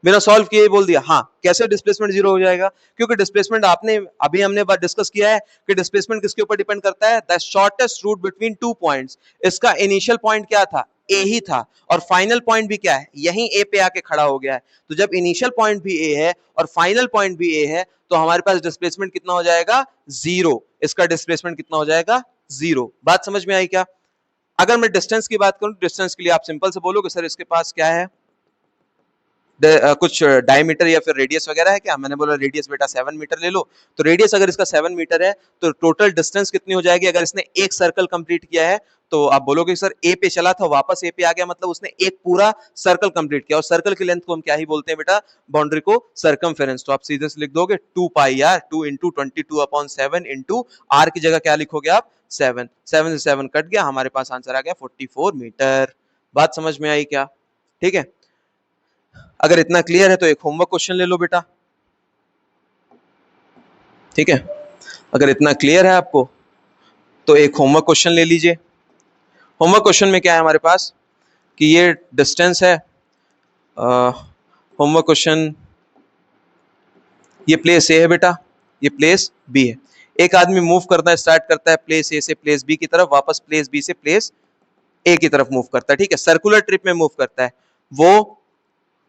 [SPEAKER 1] बिना सॉल्व किए बोल दिया। हाँ, कैसे डिस्प्लेसमेंट 0 हो जाएगा, क्योंकि डिस्प्लेसमेंट आपने अभी हमने डिस्कस किया है कि डिस्प्लेसमेंट किसके ऊपर डिपेंड करता है, the shortest route between 2 points. इसका इनिशियल पॉइंट क्या था, ए ही था, और फाइनल पॉइंट भी क्या है, यहीं ए पे आके खड़ा हो गया है। तो जब इनिशियल पॉइंट भी ए है और फाइनल पॉइंट भी ए है तो हमारे पास डिस्प्लेसमेंट कितना हो जाएगा, 0। इसका डिस्प्लेसमेंट कितना हो जाएगा, 0। बात समझ में आई क्या। अगर मैं डिस्टेंस की बात करूं, डिस्टेंस के लिए आप सिंपल से बोलोगे सर इसके पास क्या है, कुछ डायमीटर या फिर रेडियस वगैरह है क्या, मैंने बोला रेडियस बेटा 7 मीटर ले लो। तो रेडियस अगर इसका 7 मीटर है तो टोटल डिस्टेंस कितनी हो जाएगी, अगर इसने एक सर्कल कंप्लीट किया है तो आप बोलोगे सर ए पे चला था वापस ए पे आ गया, मतलब उसने एक पूरा सर्कल कंप्लीट किया, और सर्कल की लेंथ को हम क्या ही बोलते हैं बेटा, बाउंड्री को सरकमफेरेंस। तो आप सीधे से लिख दोगे 2 पाई आर, 2 × 22/7 इंटू आर की जगह क्या लिखोगे आप, 7, 7 से 7 कट गया, हमारे पास आंसर आ गया 44 मीटर। बात समझ में आई क्या, ठीक है। अगर इतना क्लियर है तो एक होमवर्क क्वेश्चन ले लो बेटा, ठीक है। अगर इतना क्लियर है आपको तो एक होमवर्क क्वेश्चन ले लीजिए। होमवर्क क्वेश्चन में क्या है हमारे पास कि ये डिस्टेंस है, होमवर्क क्वेश्चन, ये प्लेस ए है बेटा, ये प्लेस बी है। एक आदमी मूव करना स्टार्ट करता है प्लेस ए से प्लेस बी की तरफ, वापस प्लेस बी से प्लेस ए की तरफ मूव करता है, ठीक है, सर्कुलर ट्रिप में मूव करता है, वो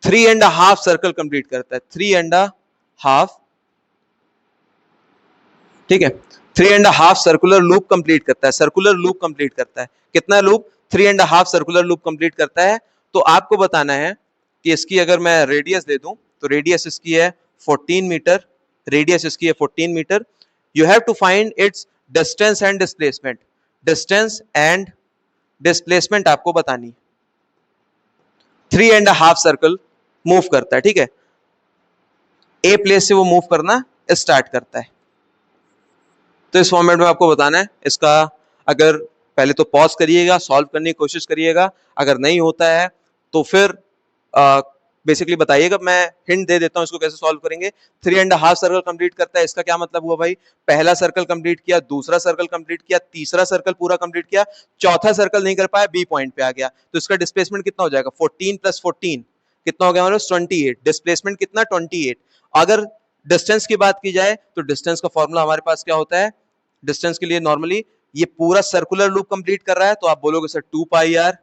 [SPEAKER 1] 3.5 सर्कल कंप्लीट करता है, 3.5, ठीक है, 3.5 सर्कुलर लूप कंप्लीट करता है, सर्कुलर लूप कंप्लीट करता है, कितना लूप, 3.5 सर्कुलर लूप कंप्लीट करता है। तो आपको बताना है कि इसकी अगर मैं रेडियस दे दूं, तो रेडियस इसकी है 14 मीटर, रेडियस इसकी है 14 metre. You have to find its distance and displacement, distance and displacement आपको बतानी। 3.5 सर्कल मूव करता है, ठीक है, ए प्लेस से वो मूव करना स्टार्ट करता है। तो इस फॉर्मेट में आपको बताना है इसका, अगर पहले तो पॉज करिएगा, सॉल्व करने की कोशिश करिएगा, अगर नहीं होता है तो फिर बेसिकली बताइएगा, मैं हिंट दे देता हूं इसको कैसे सॉल्व करेंगे। 3.5 सर्कल कंप्लीट करता है, इसका क्या मतलब हुआ भाई, पहला सर्कल कंप्लीट किया, दूसरा सर्कल कंप्लीट किया, तीसरा सर्कल पूरा कंप्लीट किया, चौथा सर्कल नहीं कर पाया, बी पॉइंट पे आ गया, तो इसका डिस्प्लेसमेंट कितना हो जाएगा, 14 + 14 कितना हो गया हमारे 28, डिस्प्लेसमेंट कितना 28। अगर डिस्टेंस की बात की जाए तो डिस्टेंस का फॉर्मूला हमारे पास क्या होता है, डिस्टेंस के लिए नॉर्मली ये पूरा सर्कुलर लूप कंप्लीट कर रहा है तो आप बोलोगे सर 2πr,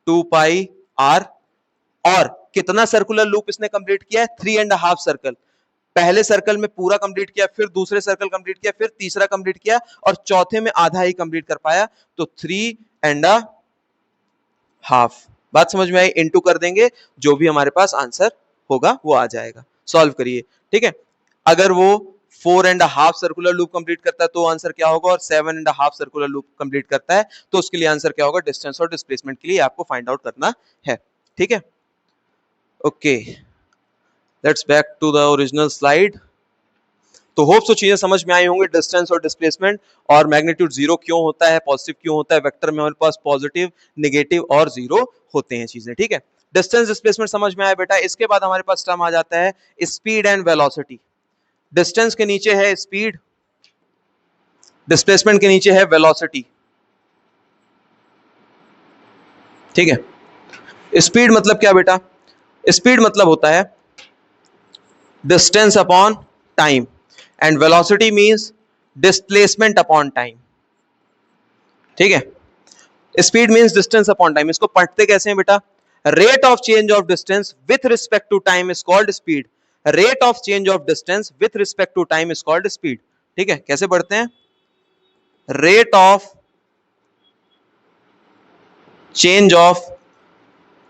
[SPEAKER 1] 2πr, और कितना सर्कुलर लूप इसने कंप्लीट किया है, 3.5 सर्कल, पहले सर्कल में पूरा कंप्लीट किया, फिर दूसरे सर्कल कंप्लीट किया, फिर तीसरा कंप्लीट किया, और चौथे में आधा ही कंप्लीट कर पाया, तो 3.5, बात समझ में आई, इनटू कर देंगे, जो भी हमारे पास आंसर होगा वो आ जाएगा, सॉल्व करिए, ठीक है। अगर वो 4.5 सर्कुलर लूप कंप्लीट करता है तो आंसर क्या होगा, और 7.5 सर्कुलर लूप कंप्लीट करता है तो उसके लिए आंसर क्या होगा, डिस्टेंस और डिस्प्लेसमेंट के लिए आपको फाइंड आउट करना है, ठीक है। Okay, let's back to the original slide. तो होप सो चीजें समझ में आई होंगी, डिस्टेंस और डिस्प्लेसमेंट, और मैग्नीट्यूड जीरो क्यों होता है, पॉजिटिव क्यों होता है, वेक्टर में हमारे पास पॉजिटिव, नेगेटिव और जीरो होते हैं चीजें, ठीक है। डिस्टेंस डिस्प्लेसमेंट समझ में आया बेटा। इसके बाद हमारे पास टर्म आ जाता है स्पीड एंड वेलोसिटी। डिस्टेंस के नीचे है स्पीड, डिस्प्लेसमेंट के नीचे है वेलोसिटी, ठीक है। स्पीड मतलब क्या बेटा, स्पीड मतलब होता है distance upon time, and velocity means displacement upon time, ठीक है। Speed means distance upon time. इसको पढ़ते कैसे हैं बेटा, rate of change of distance with respect to time is called speed, rate of change of distance with respect to time is called speed, ठीक है। कैसे पढ़ते हैं, rate of change of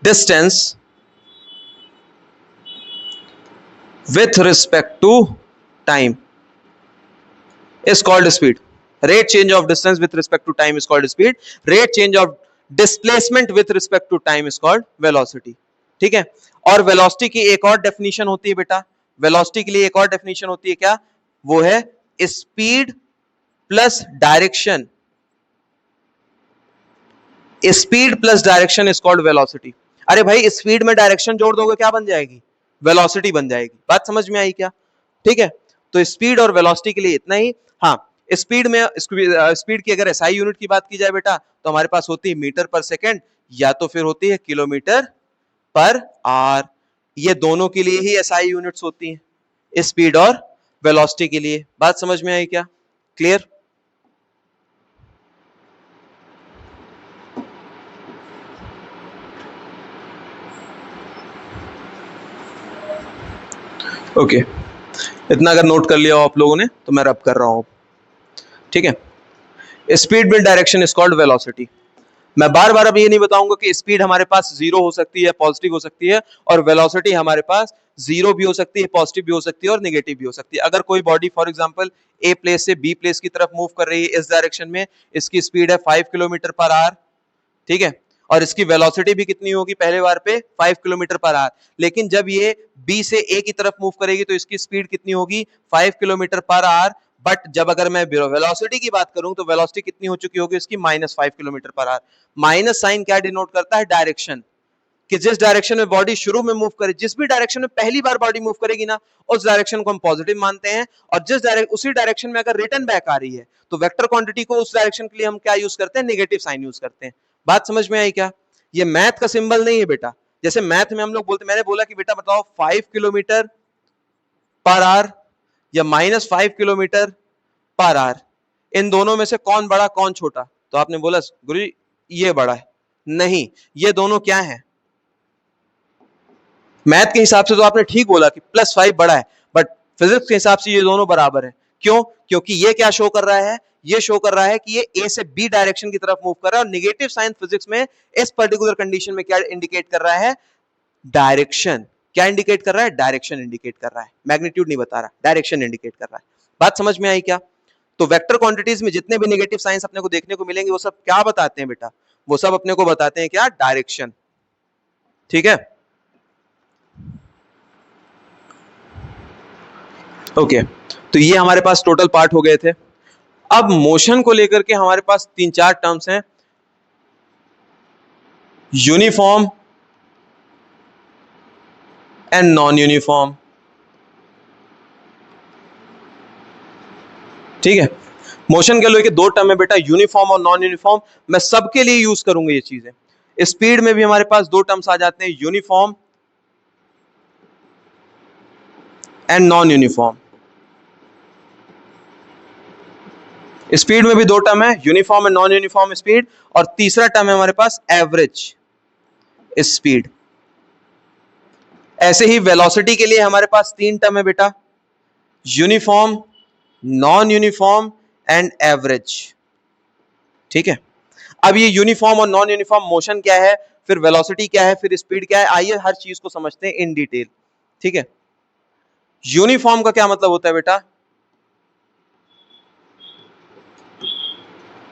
[SPEAKER 1] distance with respect to time is called speed, rate change of distance with respect to time is called speed, rate change of displacement with respect to time is called velocity, ठीक है। और velocity की एक और definition होती है बेटा, velocity के लिए एक और डेफिनेशन होती है, क्या वो है, speed plus direction, speed plus direction is called velocity. अरे भाई स्पीड में डायरेक्शन जोड़ दोगे क्या बन जाएगी, वेलोसिटी बन जाएगी, बात समझ में आई क्या, ठीक है। तो स्पीड और वेलोसिटी के लिए इतना ही। हाँ, स्पीड में स्पीड की अगर एसआई यूनिट की बात की जाए बेटा तो हमारे पास होती है मीटर पर सेकेंड, या तो फिर होती है किलोमीटर पर आवर, ये दोनों के लिए ही एसआई यूनिट्स होती हैं, स्पीड और वेलोसिटी के लिए। बात समझ में आई क्या, क्लियर। ओके, इतना अगर नोट कर लिया हो आप लोगों ने तो मैं रब कर रहा हूं, ठीक है। Speed with direction is called velocity. मैं बार बार अब ये नहीं बताऊंगा कि स्पीड हमारे पास जीरो हो सकती है, पॉजिटिव हो सकती है, और वेलोसिटी हमारे पास जीरो भी हो सकती है, पॉजिटिव भी हो सकती है और नेगेटिव भी हो सकती है। अगर कोई body for example A place से बी प्लेस की तरफ मूव कर रही है इस डायरेक्शन में, इसकी स्पीड है 5 किलोमीटर पर आवर, ठीक है, और इसकी वेलोसिटी भी कितनी होगी पहले बार पे 5 किलोमीटर पर आवर, लेकिन जब ये बी से ए की तरफ मूव करेगी तो इसकी स्पीड कितनी होगी 5 किलोमीटर पर आवर, बट जब अगर मैं वेलोसिटी की बात करूं तो वेलोसिटी कितनी हो चुकी होगी इसकी -5 kilometre per hour. Minus sign क्या डिनोट करता है, डायरेक्शन, कि जिस डायरेक्शन में बॉडी शुरू में मूव करे, जिस भी डायरेक्शन में पहली बार बॉडी मूव करेगी ना उस डायरेक्शन को हम पॉजिटिव मानते हैं, और जिस उसी डायरेक्शन में अगर रिटर्न बैक आ रही है तो वेक्टर क्वांटिटी को उस डायरेक्शन के लिए हम क्या यूज करते हैं, नेगेटिव साइन यूज करते हैं। बात समझ में आई क्या, ये मैथ का सिंबल नहीं है बेटा। जैसे मैथ में हम लोग बोलते, मैंने बोला कि बेटा बताओ 5 किलोमीटर पर आवर या -5 किलोमीटर पर आवर, इन दोनों में से कौन बड़ा कौन छोटा? तो आपने बोला गुरुजी ये बड़ा है। नहीं, ये दोनों क्या है? मैथ के हिसाब से तो आपने ठीक बोला कि +5 बड़ा है, बट फिजिक्स के हिसाब से ये दोनों बराबर है। क्यों? क्योंकि ये क्या शो कर रहा है? ये शो कर रहा है कि ये ए से बी डायरेक्शन की तरफ मूव कर रहा है, और नेगेटिव साइन फिजिक्स में इस पर्टिकुलर कंडीशन में क्या इंडिकेट कर रहा है? डायरेक्शन। क्या इंडिकेट कर रहा है? डायरेक्शन इंडिकेट कर रहा है, मैग्नीट्यूड नहीं बता रहा, डायरेक्शन इंडिकेट कर रहा है। बात समझ में आई क्या? तो वेक्टर क्वांटिटीज में जितने भी नेगेटिव साइंस अपने को देखने को मिलेंगे वो सब क्या बताते हैं बेटा? वो सब अपने को बताते हैं क्या? डायरेक्शन। ठीक है, ओके। तो ये हमारे पास टोटल पार्ट हो गए थे। अब मोशन को लेकर के हमारे पास 3-4 टर्म्स हैं, यूनिफॉर्म एंड नॉन यूनिफॉर्म। ठीक है, मोशन के लेके 2 टर्म है बेटा, यूनिफॉर्म और नॉन यूनिफॉर्म। मैं सबके लिए यूज करूंगा ये चीजें। स्पीड में भी हमारे पास 2 टर्म्स आ जाते हैं, uniform and non uniform. Speed में भी 2 टर्म है, uniform and non uniform speed, और तीसरा टर्म है हमारे पास एवरेज स्पीड। ऐसे ही वेलोसिटी के लिए हमारे पास 3 टर्म है बेटा, uniform, non uniform and average. ठीक है, अब ये यूनिफॉर्म और नॉन यूनिफॉर्म मोशन क्या है, फिर वेलोसिटी क्या है, फिर स्पीड क्या है, आइए हर चीज को समझते हैं इन डिटेल। ठीक है, यूनिफॉर्म का क्या मतलब होता है बेटा?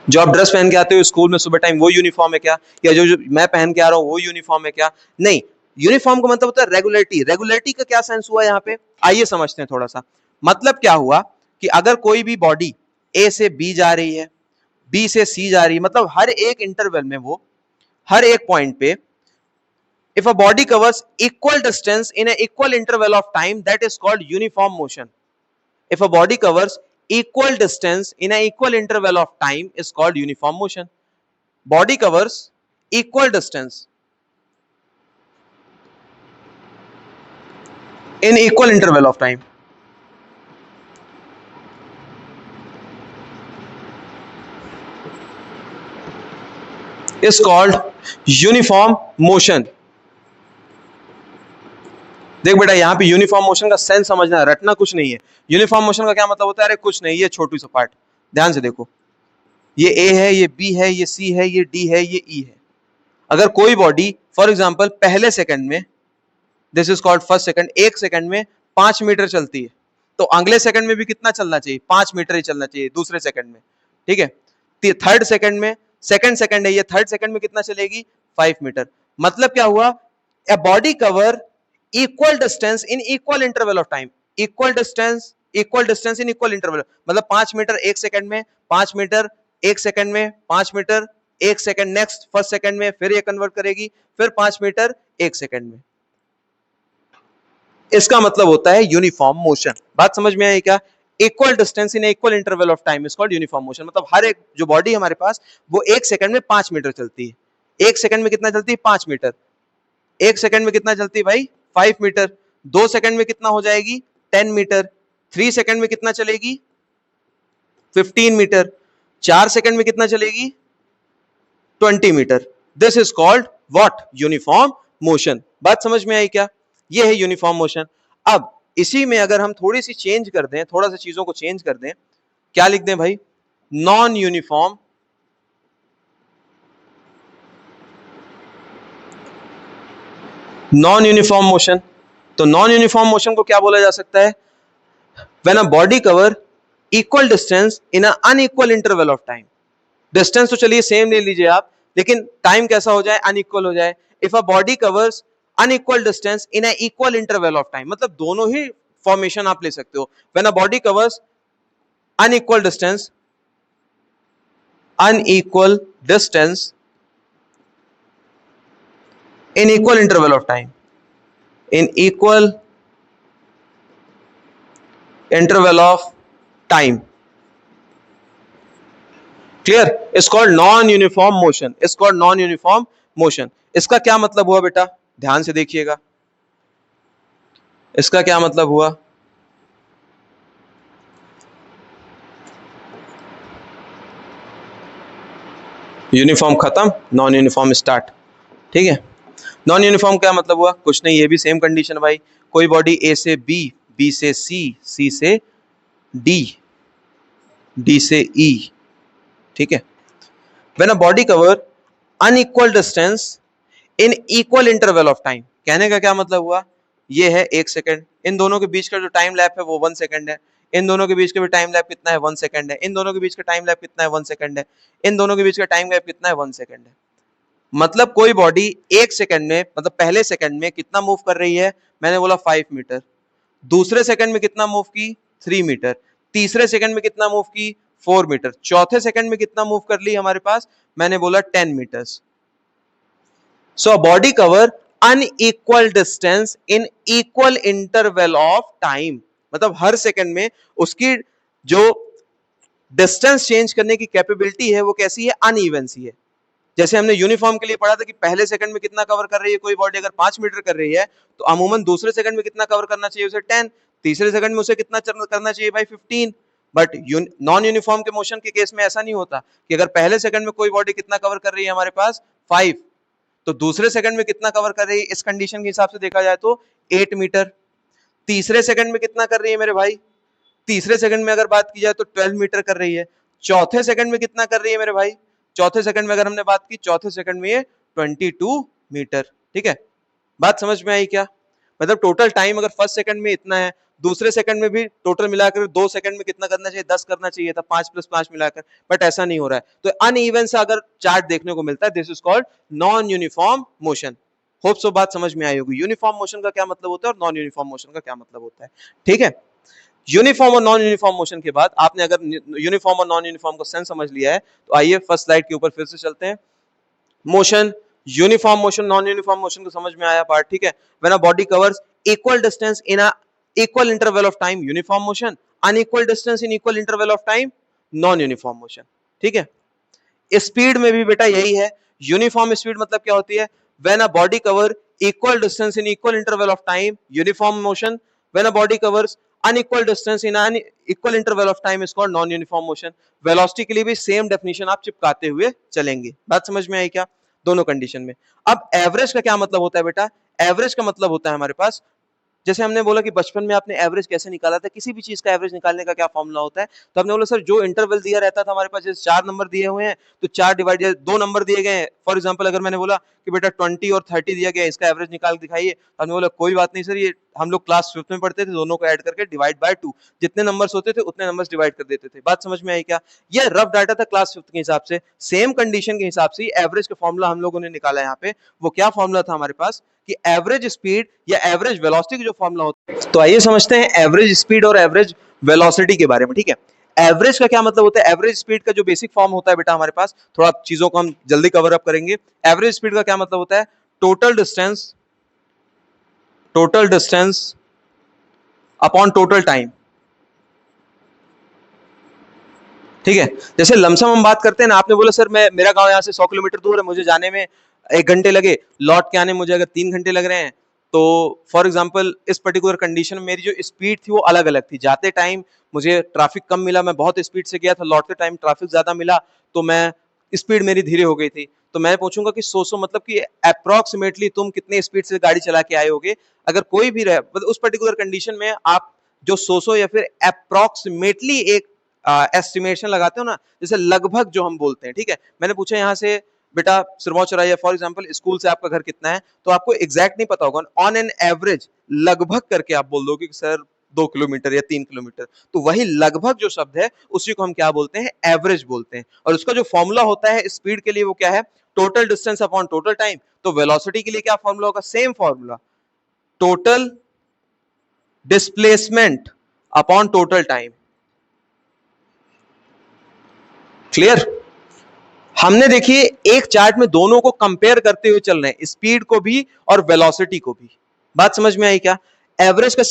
[SPEAKER 1] जो आप ड्रेस पहन के आते हो स्कूल में सुबह टाइम, वो यूनिफॉर्म है क्या? या जो मैं पहन के आ रहा हूं वो यूनिफॉर्म है क्या? नहीं, यूनिफॉर्म का मतलब होता है रेगुलरिटी। रेगुलरिटी का क्या सेंस हुआ यहाँ पे, आइए समझते हैं थोड़ा सा। मतलब क्या हुआ कि अगर कोई भी बॉडी ए से बी जा रही है, बी से सी जा रही है, मतलब हर एक इंटरवल में, वो हर एक पॉइंट पे, if a body covers equal distance in an equal interval of time, that is called uniform motion. If a body covers equal distance in an equal interval of time is called uniform motion. Body covers equal distance in equal interval of time is called uniform motion. देख बेटा, यहाँ पे uniform motion का sense समझना, रटना कुछ नहीं है। यूनिफॉर्म मोशन का क्या मतलब होता है? अरे कुछ नहीं, ये छोटू सा पार्ट, ध्यान से देखो, ये ए है, ये बी है, ये सी है, ये डी है, ये ई है। अगर कोई बॉडी फॉर एग्जांपल पहले सेकंड में, this is called first second, 1 second में 5 मीटर चलती है, तो अगले सेकंड में भी कितना चलना चाहिए? 5 मीटर ही चलना चाहिए दूसरे सेकंड में। ठीक है, थर्ड सेकंड में, सेकंड सेकंड है ये, थर्ड सेकंड में कितना चलेगी? 5 मीटर। मतलब क्या हुआ? A body cover equal distance in equal interval of time. Equal distance in equal interval, मतलब 5 मीटर 1 सेकंड में, 5 मीटर 1 सेकंड में, 5 metre 1 second next first second में, फिर ये कन्वर्ट करेगी, फिर 5 मीटर 1 सेकंड में। इसका मतलब होता है यूनिफॉर्म मोशन। बात समझ में आई क्या? Equal distance in equal interval of time is called uniform motion. मतलब हर एक जो बॉडी हमारे पास, वो 1 सेकंड में 5 मीटर चलती है। 1 सेकंड में कितना चलती है? 5 मीटर। 1 सेकंड में कितना चलती है भाई? 5 मीटर। 2 सेकंड में कितना हो जाएगी? 10 मीटर। 3 सेकंड में कितना चलेगी? 15 मीटर। 4 सेकंड में कितना चलेगी? 20 metre. This is called what? Uniform motion. बात समझ में आई क्या? ये है यूनिफॉर्म मोशन। अब इसी में अगर हम थोड़ी सी चेंज कर दें, थोड़ा सा चीजों को चेंज कर दें, क्या लिख दें भाई? Non uniform motion. तो नॉन यूनिफॉर्म मोशन को क्या बोला जा सकता है? When a body cover equal distance in a unequal interval of time. Distance तो चलिए सेम ले लीजिए आप, लेकिन टाइम कैसा हो जाए? अनइक्वल हो जाए। If a body covers unequal distance in a equal interval of time, मतलब दोनों ही फॉर्मेशन आप ले सकते हो। When a body covers unequal distance in equal interval of time, in equal interval of time, clear, is called non uniform motion, is called non uniform motion. इसका क्या मतलब हुआ बेटा? ध्यान से देखिएगा, इसका क्या मतलब हुआ? यूनिफॉर्म खत्म, नॉन यूनिफॉर्म स्टार्ट। ठीक है, नॉन यूनिफॉर्म क्या मतलब हुआ? कुछ नहीं, ये भी सेम कंडीशन है भाई। कोई बॉडी ए से बी, बी से सी, सी से डी, डी से ई। ठीक है, when a body cover unequal distance in equal interval of time. कहने का क्या मतलब हुआ? ये है 1 सेकंड, इन दोनों के बीच का जो टाइम लैप है वो 1 सेकंड है, इन दोनों के बीच का भी टाइम लैप कितना है? 1 सेकंड है, इन दोनों के बीच का टाइम लैप कितना है? 1 सेकंड है, इन दोनों के बीच का टाइम लैप कितना है? 1 सेकंड है। मतलब कोई बॉडी 1 सेकंड में, मतलब पहले सेकंड में कितना मूव कर रही है? मैंने बोला 5 मीटर। दूसरे सेकंड में कितना मूव की? 3 मीटर। तीसरे सेकंड में कितना मूव की? 4 मीटर। चौथे सेकंड में कितना मूव कर ली हमारे पास? मैंने बोला 10 metres. So a body cover unequal distance in equal interval of time। मतलब हर सेकंड में उसकी जो डिस्टेंस चेंज करने की कैपेबिलिटी है वो कैसी है? अनइवन सी है। जैसे हमने यूनिफॉर्म के लिए पढ़ा था कि पहले सेकंड में कितना कवर कर रही है कोई बॉडी, अगर 5 मीटर कर रही है तो अमूमन दूसरे सेकंड में कितना कवर करना चाहिए उसे? 10। तीसरे सेकंड में उसे कितना करना चाहिए भाई? 15। बट नॉन यूनिफॉर्म के मोशन के केस में ऐसा नहीं होता कि अगर पहले सेकंड में कोई बॉडी कितना कवर कर रही है हमारे पास? 5, तो दूसरे सेकंड में कितना कवर कर रही है? इस कंडीशन के हिसाब से देखा जाए तो 8 मीटर। तीसरे सेकंड में कितना कर रही है मेरे भाई? तीसरे सेकंड में अगर बात की जाए तो 12 मीटर कर रही है। चौथे सेकंड में कितना कर रही है मेरे भाई? चौथे सेकंड में अगर हमने बात की, चौथे सेकंड में ये 22 मीटर। ठीक है, बात समझ में आई क्या? मतलब टोटल टाइम अगर फर्स्ट सेकंड में इतना है, दूसरे सेकंड में भी टोटल मिलाकर 2 सेकंड में कितना करना चाहिए? 10 करना चाहिए था, 5 + 5 मिलाकर, बट ऐसा नहीं हो रहा है। तो अनइवन सा अगर चार्ट देखने को मिलता है, this is called non uniform motion. Hope so बात समझ में आई होगी। यूनिफॉर्म मोशन का क्या मतलब होता है और नॉन यूनिफॉर्म मोशन का क्या मतलब होता है। ठीक है, यूनिफॉर्म और नॉन यूनिफॉर्म मोशन के बाद आपने अगर यूनिफॉर्म और नॉन यूनिफॉर्म का सेंस समझ लिया है तो आइए फर्स्ट स्लाइड के ऊपर फिर से चलते हैं। Motion, uniform motion, non uniform motion को समझ में आया पार्ट। ठीक है, when a body covers equal distance in a equal interval of time, uniform motion. Unequal distance in equal interval of time, non uniform motion. ठीक है, speed में भी बेटा यही है। यूनिफॉर्म स्पीड मतलब क्या होती है? When a body cover equal distance in equal interval of time, uniform motion. When a body covers unequal distance in unequal interval of time is called non uniform motion. Velocity के लिए भी same definition आप चिपकाते हुए चलेंगे। बात समझ में आई क्या? दोनों कंडीशन में। अब एवरेज का क्या मतलब होता है बेटा? एवरेज का मतलब होता है हमारे पास, जैसे हमने बोला कि बचपन में आपने एवरेज कैसे निकाला था, किसी भी चीज का एवरेज निकालने का क्या फॉर्मूला होता है? तो हमने बोला सर जो इंटरवल दिया रहता था हमारे पास, जैसे 4 नंबर दिए हुए हैं तो 4 डिवाइड 2 नंबर दिए गए हैं। फॉर एग्जांपल अगर मैंने बोला कि बेटा 20 और 30 दिया गया है, इसका एवरेज निकाल के दिखाइए, तो हमने बोला कोई बात नहीं सर, ये हम लोग क्लास 5th में पढ़ते थे, दोनों को ऐड करके डिवाइड बाय 2, जितने नंबर्स होते थे उतने नंबर्स डिवाइड कर देते थे। बात समझ में आई क्या? ये रफ डाटा था क्लास 5th के हिसाब से। सेम कंडीशन के हिसाब से एवरेज का फॉर्मूला हम लोगों ने निकाला यहाँ पे। वो क्या फॉर्मूला था हमारे पास कि एवरेज स्पीड या एवरेज वेलोसिटी का जो फॉर्मूला होता है। तो आइए समझते हैं एवरेज स्पीड और एवरेज वेलोसिटी के बारे में। ठीक है, एवरेज का क्या मतलब होता है? एवरेज स्पीड का जो बेसिक फॉर्म होता है बेटा हमारे पास, थोड़ा चीजों को हम जल्दी कवर अप करेंगे। एवरेज स्पीड का क्या मतलब होता है? Total distance upon total time. ठीक है, जैसे लमसम हम बात करते हैं ना, आपने बोला सर मैं, मेरा गांव यहाँ से 100 किलोमीटर दूर है, मुझे जाने में 1 घंटे लगे, लौट के आने मुझे अगर 3 घंटे लग रहे हैं, तो फॉर एग्जाम्पल इस पर्टिकुलर कंडीशन में मेरी जो स्पीड थी वो अलग अलग थी। जाते टाइम मुझे ट्रैफिक कम मिला, मैं बहुत स्पीड से गया था, लौटते टाइम ट्रैफिक ज्यादा मिला तो मैं स्पीड मेरी धीरे हो गई थी। तो मैं पूछूंगा कि सो मतलब कि अप्रोक्सीमेटली तुम कितने स्पीड से गाड़ी चला के आए होगे? अगर कोई भी रहे मतलब उस पर्टिकुलर कंडीशन में आप जो सो या फिर अप्रोक्सीमेटली एक एस्टिमेशन लगाते हो ना, जैसे लगभग जो हम बोलते हैं। ठीक है, मैंने पूछा यहाँ से बेटा सिरमौर चौराहा फॉर एग्जांपल स्कूल से आपका घर कितना है, तो आपको एग्जैक्ट नहीं पता होगा, ऑन एन एवरेज लगभग करके आप बोल दोगे कि सर 2 किलोमीटर या 3 किलोमीटर। तो वही लगभग जो शब्द है उसी को हम क्या बोलते हैं? एवरेज बोलते हैं। और उसका जो फॉर्मूला होता है स्पीड के लिए वो क्या है? Total distance upon total time. तो वेलोसिटी के लिए क्या फॉर्मूला होगा? Same formula, total displacement upon total time. Clear? हमने देखिए एक चार्ट में दोनों को कंपेयर करते हुए चल रहे हैं, स्पीड को भी और वेलोसिटी को भी। बात समझ में आई क्या? एवरेज का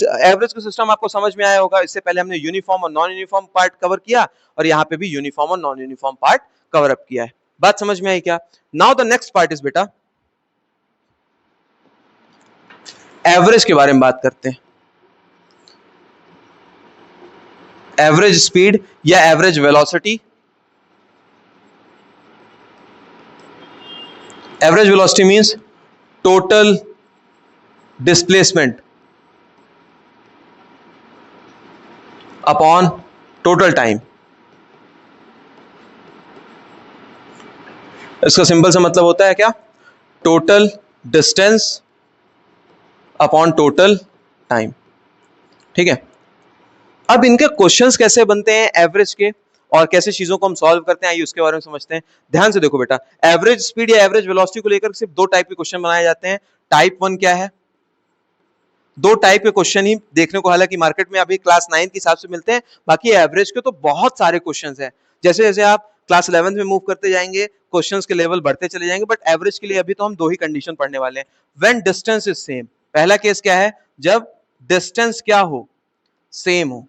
[SPEAKER 1] सिस्टम आपको समझ में आया होगा। इससे पहले हमने यूनिफॉर्म और नॉन यूनिफॉर्म पार्ट कवर किया और यहाँ पे भी यूनिफॉर्म और non uniform part cover up किया है। बात समझ में आई क्या? Now the next part is बेटा एवरेज के बारे में बात करते हैं। एवरेज स्पीड या average velocity. Average velocity means total displacement upon total time. इसका सिंपल सा मतलब होता है क्या, total distance upon total time. ठीक है, अब इनके क्वेश्चंस कैसे बनते हैं एवरेज के, और कैसे चीजों को हम सॉल्व करते हैं, आइए उसके बारे में समझते हैं। ध्यान से देखो बेटा, एवरेज स्पीड या एवरेज वेलोसिटी को लेकर सिर्फ दो टाइप के क्वेश्चन बनाए जाते हैं। टाइप 1 क्या है, दो टाइप के क्वेश्चन ही देखने को हालांकि मार्केट में अभी क्लास 9 के हिसाब से मिलते हैं, बाकी एवरेज के तो बहुत सारे क्वेश्चंस हैं। जैसे जैसे आप क्लास 11 में मूव करते जाएंगे क्वेश्चंस के लेवल बढ़ते चले जाएंगे, बट एवरेज के लिए अभी तो हम दो ही कंडीशन पढ़ने वाले हैं। व्हेन डिस्टेंस इज सेम, पहला केस क्या है, जब डिस्टेंस क्या हो, सेम हो।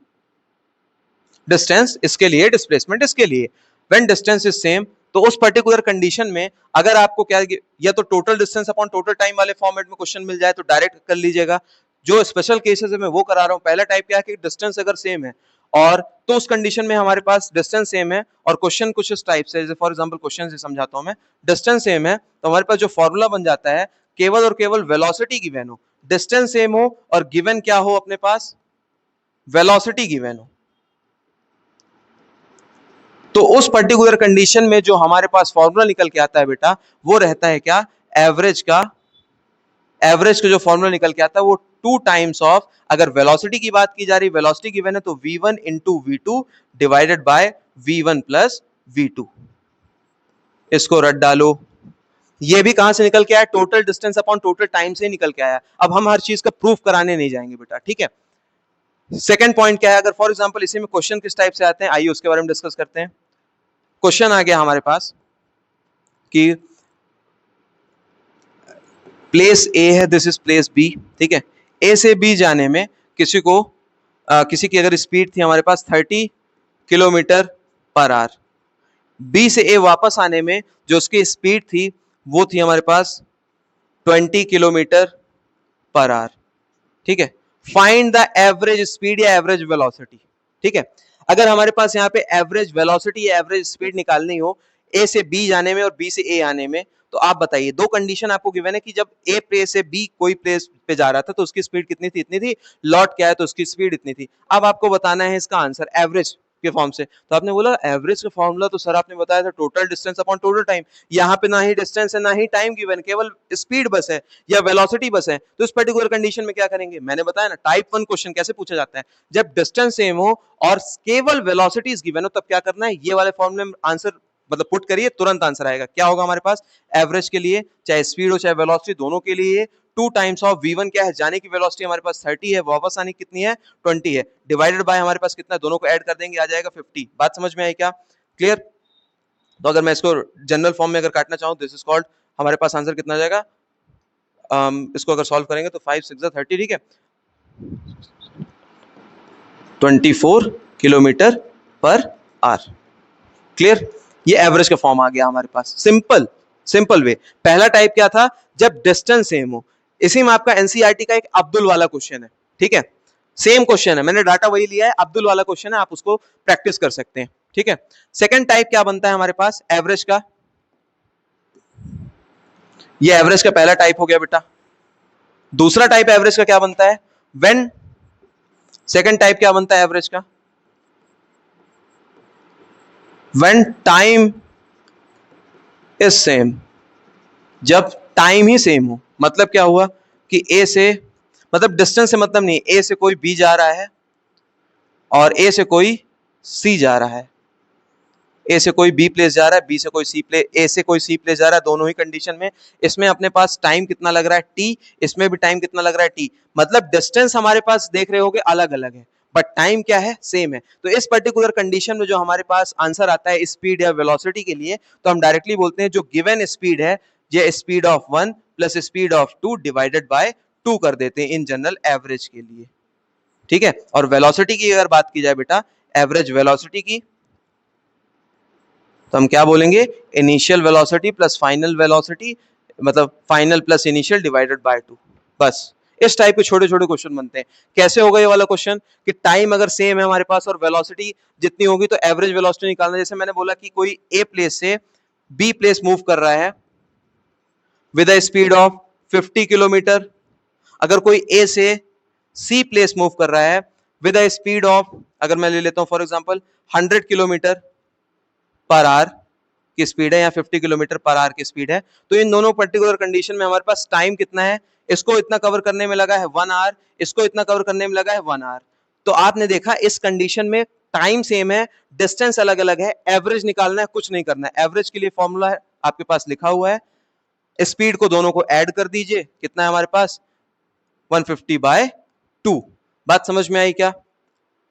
[SPEAKER 1] डिस्टेंस इसके लिए, डिस्प्लेसमेंट इसके लिए। व्हेन डिस्टेंस इज सेम, तो उस पर्टिकुलर कंडीशन में अगर आपको क्या, या तो total distance upon total time वाले फॉर्मेट में क्वेश्चन मिल जाए तो डायरेक्ट कर लीजिएगा। जो स्पेशल केसेस है मैं वो करा रहा हूं। पहला टाइप क्या है कि डिस्टेंस अगर सेम है, और तो उस कंडीशन में हमारे पास डिस्टेंस सेम है और क्वेश्चन कुछ इस टाइप से, जैसे फॉर एग्जांपल क्वेश्चन से समझाता हूं मैं। डिस्टेंस सेम है तो हमारे पास जो फॉर्मूला बन जाता है, केवल और केवल वेलोसिटी गिवन हो, डिस्टेंस सेम हो और गिवन क्या हो अपने पास, वेलोसिटी गिवन हो, तो उस पर्टिकुलर कंडीशन में जो हमारे पास फॉर्मूला निकल के आता है बेटा, वो रहता है क्या, एवरेज का। एवरेज का जो फॉर्मूला निकल के आता है वो 2 टाइम्स ऑफ, अगर वेलोसिटी की बात की जा रही, वेलोसिटी गिवन है तो v1 into v2 divided by v1 plus v2। इसको रट डालो, ये भी कहां से निकल के आया, total distance upon total time से निकल के आया। अब हम हर चीज का प्रूफ कराने नहीं जाएंगे बेटा, ठीक है। सेकंड पॉइंट क्या है, अगर फॉर एग्जांपल इसी में क्वेश्चन किस टाइप से आते हैं, आइए उसके बारे में डिस्कस करते हैं। क्वेश्चन आ गया हमारे पास कि प्लेस ए है, दिस इज प्लेस बी, ठीक है। ए से बी जाने में किसी को किसी की अगर स्पीड थी हमारे पास 30 किलोमीटर पर आवर, बी से ए वापस आने में जो उसकी स्पीड थी वो थी हमारे पास 20 किलोमीटर पर आवर, ठीक है। फाइंड द एवरेज स्पीड या एवरेज वेलोसिटी, ठीक है। अगर हमारे पास यहाँ पे एवरेज वेलोसिटी या एवरेज स्पीड निकालनी हो ए से बी जाने में और बी से ए आने में, तो आप बताइए, दो कंडीशन आपको गिवन है कि जब ए प्लेस से बी कोई प्लेस पे जा रहा था तो उसकी स्पीड कितनी थी, इतनी थी, लौट के आया तो उसकी स्पीड इतनी थी। अब आपको बताना है इसका आंसर एवरेज के फॉर्म से। तो आपने बोला एवरेज का फॉर्मूला तो सर आपने बताया था total distance upon total time, यहाँ पे ना ही डिस्टेंस है ना ही टाइम गिवन, केवल स्पीड बस है या वेलोसिटी बस है। तो इस पर्टिकुलर कंडीशन में क्या करेंगे, मैंने बताया ना टाइप 1 क्वेश्चन कैसे पूछा जाता है, जब डिस्टेंस सेम हो और केवल वेलोसिटी गिवन हो तब क्या करना है, ये वाले फॉर्मूले में आंसर मतलब पुट करिए, तुरंत आंसर आएगा। क्या होगा हमारे पास, एवरेज के लिए चाहे स्पीड हो चाहे वेलोसिटी दोनों के लिए 2 टाइम्स ऑफ v1 क्या है, जाने की वेलोसिटी हमारे पास 30 है, वापस आने की कितनी है 20 है, डिवाइडेड बाय हमारे पास कितना, दोनों को ऐड कर देंगे आ जाएगा 50। बात समझ में आई क्या, क्लियर। तो अगर मैं इसको जनरल फॉर्म में अगर काटना चाहूं, दिस इज कॉल्ड, हमारे पास आंसर कितना आ जाएगा, इसको अगर सॉल्व करेंगे तो 5 6 30, ठीक है, 24 किलोमीटर पर आवर, क्लियर। ये एवरेज का फॉर्म आ गया हमारे पास, सिंपल सिंपल वे। पहला टाइप क्या था, जब डिस्टेंस सेम हो। इसी में आपका एनसीईआरटी का एक अब्दुल वाला क्वेश्चन है, ठीक है, सेम क्वेश्चन है, मैंने डाटा वही लिया है, अब्दुल वाला क्वेश्चन है, आप उसको प्रैक्टिस कर सकते हैं, ठीक है। सेकंड टाइप क्या बनता है हमारे पास एवरेज का, ये एवरेज का पहला टाइप हो गया बेटा। दूसरा टाइप एवरेज का क्या बनता है, व्हेन, सेकंड टाइप क्या बनता है एवरेज का, व्हेन टाइम इज सेम, जब टाइम ही सेम हो। मतलब क्या हुआ कि ए से, मतलब डिस्टेंस से मतलब नहीं, ए से कोई बी जा रहा है और ए से कोई सी जा रहा है, ए से कोई बी प्लेस जा रहा है, बी से कोई सी प्लेस, ए से कोई सी प्लेस जा रहा है, दोनों ही कंडीशन में इसमें अपने पास टाइम कितना लग रहा है टी, इसमें भी टाइम कितना लग रहा है टी, मतलब डिस्टेंस हमारे पास देख रहे होगे अलग अलग है बट टाइम क्या है, सेम है। तो इस पर्टिकुलर कंडीशन में जो हमारे पास आंसर आता है स्पीड या वेलोसिटी के लिए, तो हम डायरेक्टली बोलते हैं जो गिवन स्पीड है, ये speed of 1 plus speed of 2 divided by 2 कर देते हैं इन जनरल एवरेज के लिए, ठीक है। और वेलोसिटी की अगर बात की जाए बेटा, एवरेज वेलोसिटी की, तो हम क्या बोलेंगे, initial velocity plus final velocity, मतलब final plus initial divided by 2। बस इस टाइप के छोटे छोटे क्वेश्चन बनते हैं। कैसे होगा ये वाला क्वेश्चन कि टाइम अगर सेम है हमारे पास और वेलोसिटी जितनी होगी तो एवरेज वेलोसिटी निकालना। जैसे मैंने बोला कि कोई ए प्लेस से बी प्लेस मूव कर रहा है with a speed of 50 kilometre. अगर कोई ए से सी प्लेस मूव कर रहा है विद अ स्पीड ऑफ, अगर मैं ले लेता हूं for example 100 kilometre per our की स्पीड है या 50 किलोमीटर पर आवर की स्पीड है, तो इन दोनों पर्टिकुलर कंडीशन में हमारे पास टाइम कितना है, इसको इतना कवर करने में लगा है 1 आवर, इसको इतना कवर करने में लगा है 1 आवर। तो आपने देखा इस कंडीशन में टाइम सेम है, डिस्टेंस अलग अलग है, एवरेज निकालना है, कुछ नहीं करना है। एवरेज के लिए फॉर्मूला है आपके पास लिखा हुआ है, स्पीड को दोनों को ऐड कर दीजिए, कितना है हमारे पास 150/2। बात समझ में आई क्या?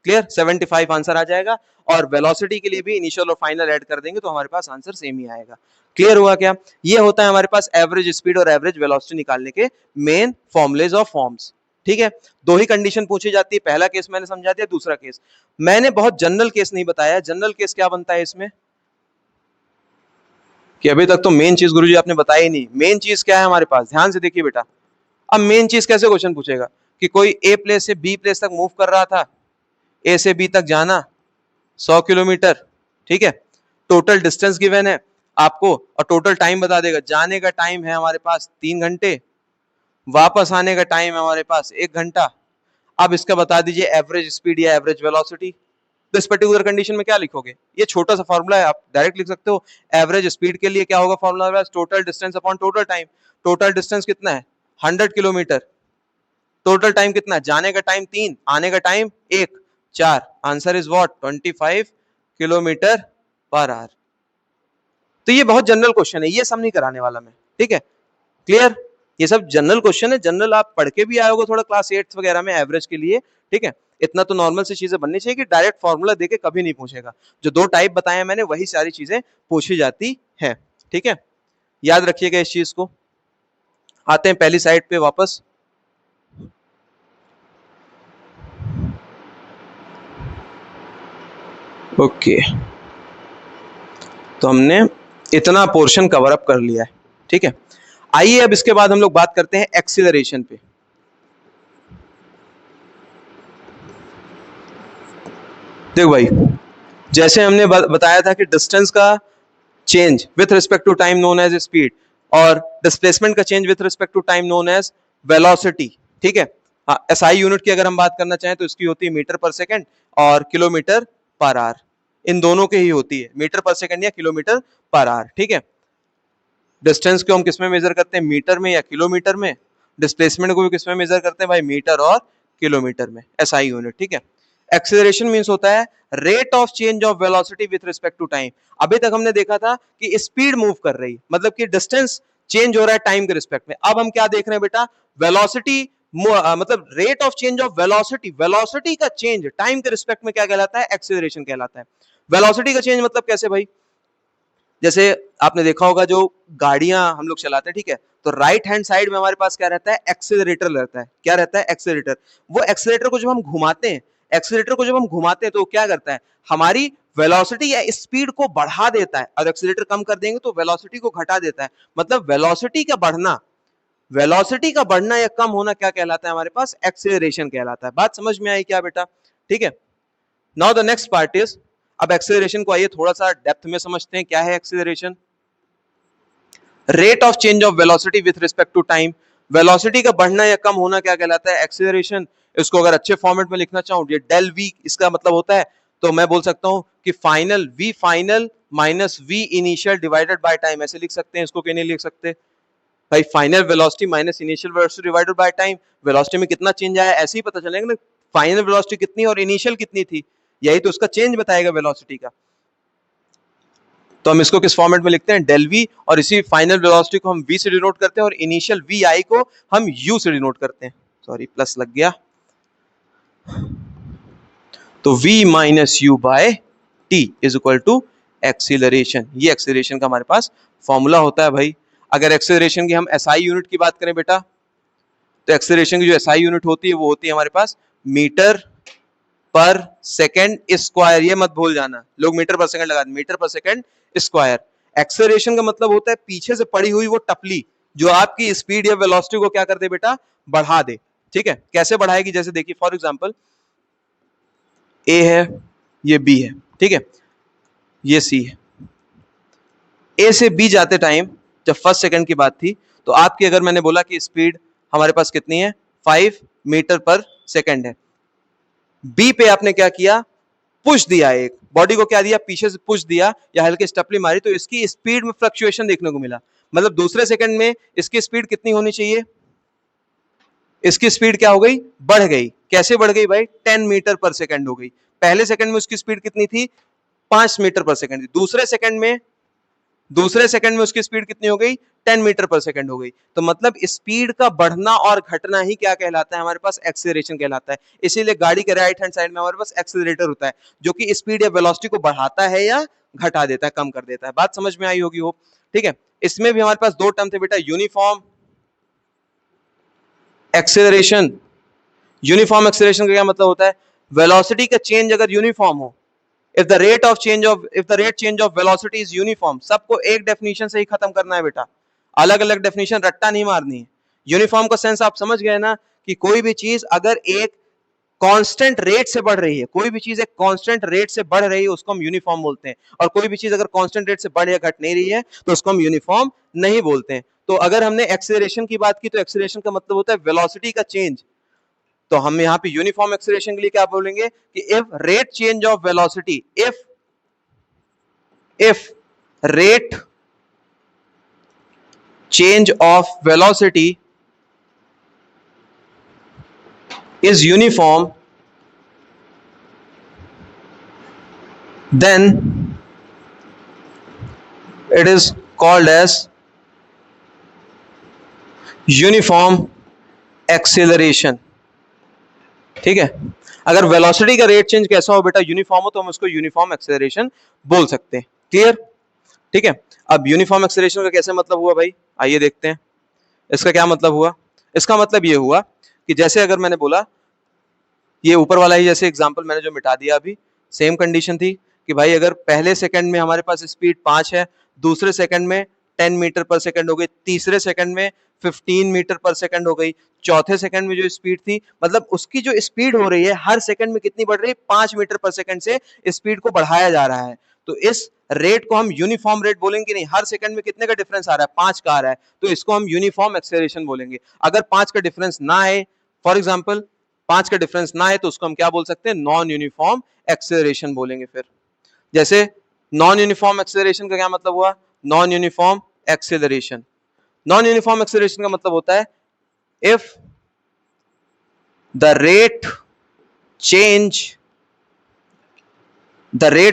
[SPEAKER 1] क्लियर? 75 आंसर आ जाएगा। और वेलोसिटी के लिए भी इनिशियल और फाइनल ऐड कर देंगे तो हमारे पास आंसर सेम ही आएगा। क्लियर हुआ क्या? ये होता है हमारे पास एवरेज स्पीड और एवरेज वेलोसिटी निकालने के मेन फॉर्मुलेज ऑफ फॉर्म्स। ठीक है, दो ही कंडीशन पूछी जाती है, पहला केस मैंने समझा दिया, दूसरा केस मैंने बहुत जनरल केस नहीं बताया। जनरल केस क्या बनता है इसमें कि अभी तक तो मेन चीज गुरुजी आपने बताई ही नहीं। मेन चीज क्या है हमारे पास, ध्यान से देखिए बेटा। अब मेन चीज कैसे क्वेश्चन पूछेगा कि कोई ए प्लेस से बी प्लेस तक मूव कर रहा था, ए से बी तक जाना 100 किलोमीटर, ठीक है, टोटल डिस्टेंस गिवन है आपको और टोटल टाइम बता देगा। जाने का टाइम है हमारे पास 3 घंटे, वापस आने का टाइम है हमारे पास 1 घंटा। अब इसका बता दीजिए एवरेज स्पीड या एवरेज वेलोसिटी। तो इस पर्टिकुलर कंडीशन में क्या लिखोगे, ये छोटा सा फॉर्मूला है, आप डायरेक्ट लिख सकते हो। एवरेज स्पीड के लिए क्या होगा formula, total distance upon total time. Total distance कितना है 100 किलोमीटर, टोटल टाइम कितना है, जाने का टाइम 3, आने का time 1, 4, answer is what 25 kilometre per our. तो ये बहुत जनरल क्वेश्चन है, ये सब नहीं कराने वाला मैं, ठीक है, क्लियर? ये सब जनरल क्वेश्चन है, जनरल आप पढ़ के भी आए होगे थोड़ा क्लास 8 वगैरह में एवरेज के लिए, ठीक है। इतना तो नॉर्मल सी चीजें बननी चाहिए कि डायरेक्ट फॉर्मूला देके कभी नहीं पूछेगा। जो दो टाइप बताए मैंने वही सारी चीजें पूछी जाती है, ठीक है, याद रखिएगा इस चीज को। आते हैं पहली साइड पे वापस। ओके, तो हमने इतना पोर्शन कवर अप कर लिया है, ठीक है। आइए अब इसके बाद हम लोग बात करते हैं एक्सीलरेशन पे। देखो भाई, जैसे हमने बताया था कि डिस्टेंस का change with respect to time known as speed और डिस्प्लेसमेंट का change with respect to time known as velocity, ठीक है। एसआई यूनिट की अगर हम बात करना चाहें तो इसकी होती है मीटर पर सेकंड और किलोमीटर पर आवर, इन दोनों के ही होती है, मीटर पर सेकंड या किलोमीटर पर आवर, ठीक है। डिस्टेंस को हम किस में मेजर करते हैं, मीटर में या किलोमीटर में। डिस्प्लेसमेंट को भी किस में मेजर करते हैं भाई, मीटर और किलोमीटर में, एसआई यूनिट, ठीक है। एक्सेलरेशन मींस होता है rate of change of velocity with respect to time. अभी तक हमने देखा था कि स्पीड मूव कर रही, मतलब कि डिस्टेंस चेंज हो रहा है टाइम के रिस्पेक्ट में। अब हम क्या देख रहे हैं बेटा, वेलोसिटी, मतलब rate of change of velocity, velocity का चेंज टाइम के रिस्पेक्ट में क्या कहलाता है, एक्सेलरेशन कहलाता है। वेलोसिटी का चेंज मतलब कैसे भाई, जैसे आपने देखा होगा जो गाड़ियां हम लोग चलाते हैं, ठीक है, तो राइट हैंड साइड में हमारे पास क्या रहता है, एक्सेलरेटर रहता है। क्या रहता है, एक्सेलरेटर। वो एक्सेलरेटर को जब हम घुमाते हैं, एक्सेलरेटर को जब हम घुमाते हैं तो क्या करता है, हमारी वेलोसिटी या स्पीड को बढ़ा देता है, और एक्सेलरेटर कम कर देंगे तो वेलोसिटी को घटा देता है। मतलब वेलोसिटी का बढ़ना, वेलोसिटी का बढ़ना या कम होना क्या कहलाता है हमारे पास, एक्सेलरेशन कहलाता है। बात समझ में आई क्या बेटा, ठीक है। Now the next part is, अब एक्सेलरेशन को आइए थोड़ा सा डेप्थ में समझते हैं। क्या है acceleration, rate of change of velocity with respect to time. Velocity का बढ़ना या कम होना क्या कहलाता है, एक्सेलरेशन। इसको अगर अच्छे फॉर्मेट में लिखना चाहूं, ये डेल वी इसका मतलब होता है, तो मैं बोल सकता हूं कि final V final minus V initial divided by time, ऐसे लिख सकते हैं इसको, कि नहीं लिख सकते भाई, final velocity minus initial velocity divided by time. Velocity में कितना चेंज आया ऐसे ही पता चलेगा ना, फाइनल वेलोसिटी कितनी और इनिशियल कितनी थी, यही तो उसका चेंज बताएगा वेलोसिटी का। तो हम इसको किस फॉर्मेट में लिखते हैं, डेल वी, और इसी फाइनल वेलोसिटी को हम वी से डिनोट करते हैं और इनिशियल वी आई को हम यू से डिनोट करते हैं। सॉरी प्लस लग गया, तो v minus U by T is equal to acceleration. ये एक्सीलरेशन का हमारे पास फॉर्मूला होता है भाई। अगर एक्सीलरेशन की हम एसआई यूनिट की बात करें बेटा, तो एक्सीलरेशन की जो एसआई यूनिट होती है वो होती है हमारे पास मीटर पर सेकेंड स्क्वायर। ये मत भूल जाना, लोग मीटर पर सेकंड लगा, मीटर पर सेकंड स्क्वायर। एक्सेलरेशन का मतलब होता है पीछे से पड़ी हुई वो टपली जो आपकी स्पीड या वेलोसिटी को क्या कर दे बेटा, बढ़ा दे, ठीक है। कैसे बढ़ाएगी, जैसे देखिए फॉर एग्जांपल ए है, ये बी है, ठीक है, ये सी है। ए से बी जाते टाइम जब फर्स्ट सेकंड की बात थी, तो आपकी अगर मैंने बोला कि स्पीड हमारे पास कितनी है 5 मीटर पर सेकंड है, बी पे आपने क्या किया, पुश दिया, एक बॉडी को क्या दिया, पीछे से पुश दिया या हल्के स्टपली मारी, तो इसकी स्पीड में फ्लक्चुएशन देखने को मिला। मतलब दूसरे सेकंड में इसकी स्पीड कितनी होनी चाहिए, इसकी स्पीड क्या हो गई, बढ़ गई। कैसे बढ़ गई भाई, 10 मीटर पर सेकंड हो गई। पहले सेकंड में उसकी स्पीड कितनी थी, 5 मीटर पर सेकंड थी। दूसरे सेकंड में उसकी स्पीड कितनी हो गई, 10 मीटर पर सेकंड हो गई। तो मतलब स्पीड का बढ़ना और घटना ही क्या कहलाता है, हमारे पास एक्सीलरेशन कहलाता है। इसीलिए गाड़ी के राइट हैंड साइड में हमारे पास एक्सीलरेटर होता है, जो कि स्पीड या वेलोसिटी को बढ़ाता है या घटा देता है, कम कर देता है। बात समझ में आई होगी वो, ठीक है। इसमें भी हमारे पास दो टर्म थे बेटा, यूनिफॉर्म एक्सेलरेशन। यूनिफॉर्म एक्सेलरेशन का क्या मतलब होता है, वेलोसिटी का चेंज अगर यूनिफॉर्म हो, if the rate change of velocity is uniform, सबको एक डेफिनेशन से ही खत्म करना है बेटा, अलग अलग डेफिनेशन रट्टा नहीं मारनी है। यूनिफॉर्म का सेंस आप समझ गए ना, कि कोई भी चीज अगर एक कांस्टेंट रेट से बढ़ रही है, कोई भी चीज एक कांस्टेंट रेट से बढ़ रही है उसको हम यूनिफॉर्म बोलते हैं, और कोई भी चीज अगर कांस्टेंट रेट से बढ़ या घट नहीं रही है तो उसको हम यूनिफॉर्म नहीं बोलते हैं। तो अगर हमने एक्सेलरेशन की बात की, तो एक्सेलरेशन का मतलब होता है वेलोसिटी का चेंज। तो हम यहाँ पे यूनिफॉर्म एक्सेलरेशन के लिए क्या बोलेंगे कि if rate change of velocity, if rate change of velocity is uniform, then it is called as uniform acceleration। ठीक है, अगर वेलोसिटी का रेट चेंज कैसा हो बेटा, यूनिफॉर्म हो, तो हम उसको यूनिफॉर्म एक्सेलरेशन बोल सकते हैं। क्लियर, ठीक है। अब यूनिफॉर्म एक्सेलरेशन का कैसे मतलब हुआ भाई, आइए देखते हैं। इसका क्या मतलब हुआ, इसका मतलब ये हुआ कि जैसे अगर मैंने बोला ये ऊपर वाला ही, जैसे एग्जांपल मैंने जो मिटा दिया अभी, सेम कंडीशन थी कि भाई अगर पहले सेकंड में हमारे पास स्पीड 5 है, दूसरे सेकंड में 10 मीटर पर सेकंड हो गई, तीसरे सेकंड में 15 मीटर पर सेकंड हो गई, चौथे सेकंड में जो स्पीड थी, मतलब उसकी जो स्पीड हो रही है हर सेकंड में कितनी बढ़ रही है, 5 मीटर पर सेकंड से स्पीड को बढ़ाया जा रहा है। तो इस रेट को हम यूनिफॉर्म रेट बोलेंगे नहीं, हर सेकंड में कितने का डिफरेंस आ रहा है, 5 का आ रहा है, तो इसको हम यूनिफॉर्म एक्सेलरेशन बोलेंगे। अगर 5 का डिफरेंस ना आए, फॉर एग्जाम्पल 5 का डिफरेंस ना है, तो उसको हम क्या बोल सकते हैं, नॉन यूनिफॉर्म एक्सेलरेशन बोलेंगे। फिर जैसे नॉन यूनिफॉर्म एक्सेलरेशन का क्या मतलब हुआ, non uniform acceleration, non uniform acceleration का मतलब होता है if the rate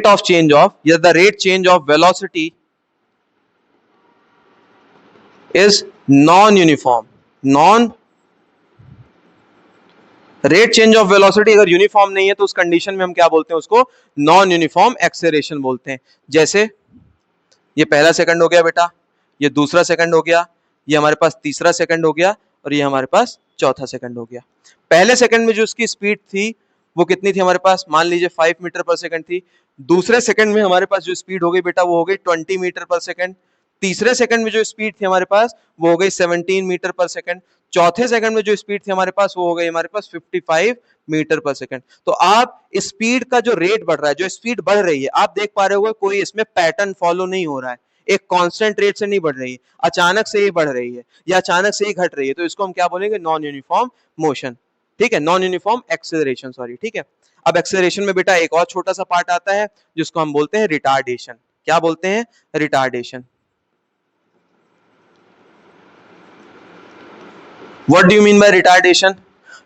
[SPEAKER 1] of change of या the rate change of velocity is non uniform. Non rate change of velocity अगर यूनिफॉर्म नहीं है, तो उस कंडीशन में हम क्या बोलते हैं, उसको नॉन यूनिफॉर्म एक्सेलरेशन बोलते हैं। जैसे ये पहला सेकंड हो गया बेटा, ये दूसरा सेकंड हो गया, ये हमारे पास तीसरा सेकंड हो गया, और ये हमारे पास चौथा सेकंड हो गया। पहले सेकंड में जो उसकी स्पीड थी वो कितनी थी हमारे पास, मान लीजिए 5 मीटर पर सेकंड थी। दूसरे सेकंड में हमारे पास जो स्पीड हो गई बेटा वो हो गई 20 मीटर पर सेकंड। तीसरे सेकंड में जो स्पीड थी हमारे पास वो हो गई 17 मीटर पर सेकंड। चौथे सेकंड में जो स्पीड थी हमारे पास वो हो गई हमारे पास 55 मीटर पर सेकंड। तो आप स्पीड का जो रेट बढ़ रहा है, जो स्पीड बढ़ रही है, आप देख पा रहे हो कोई इसमें पैटर्न फॉलो नहीं हो रहा है, एक कांस्टेंट रेट से नहीं बढ़ रही है, अचानक से ही बढ़ रही है या अचानक से ही घट रही है, तो इसको हम क्या बोलेंगे, नॉन यूनिफॉर्म मोशन। ठीक है, नॉन यूनिफॉर्म एक्सेलरेशन, सॉरी। ठीक है, अब एक्सेलरेशन में बेटा एक और छोटा सा पार्ट आता है जिसको हम बोलते हैं रिटार्डेशन। क्या बोलते हैं, retardation. What do you mean bye retardation?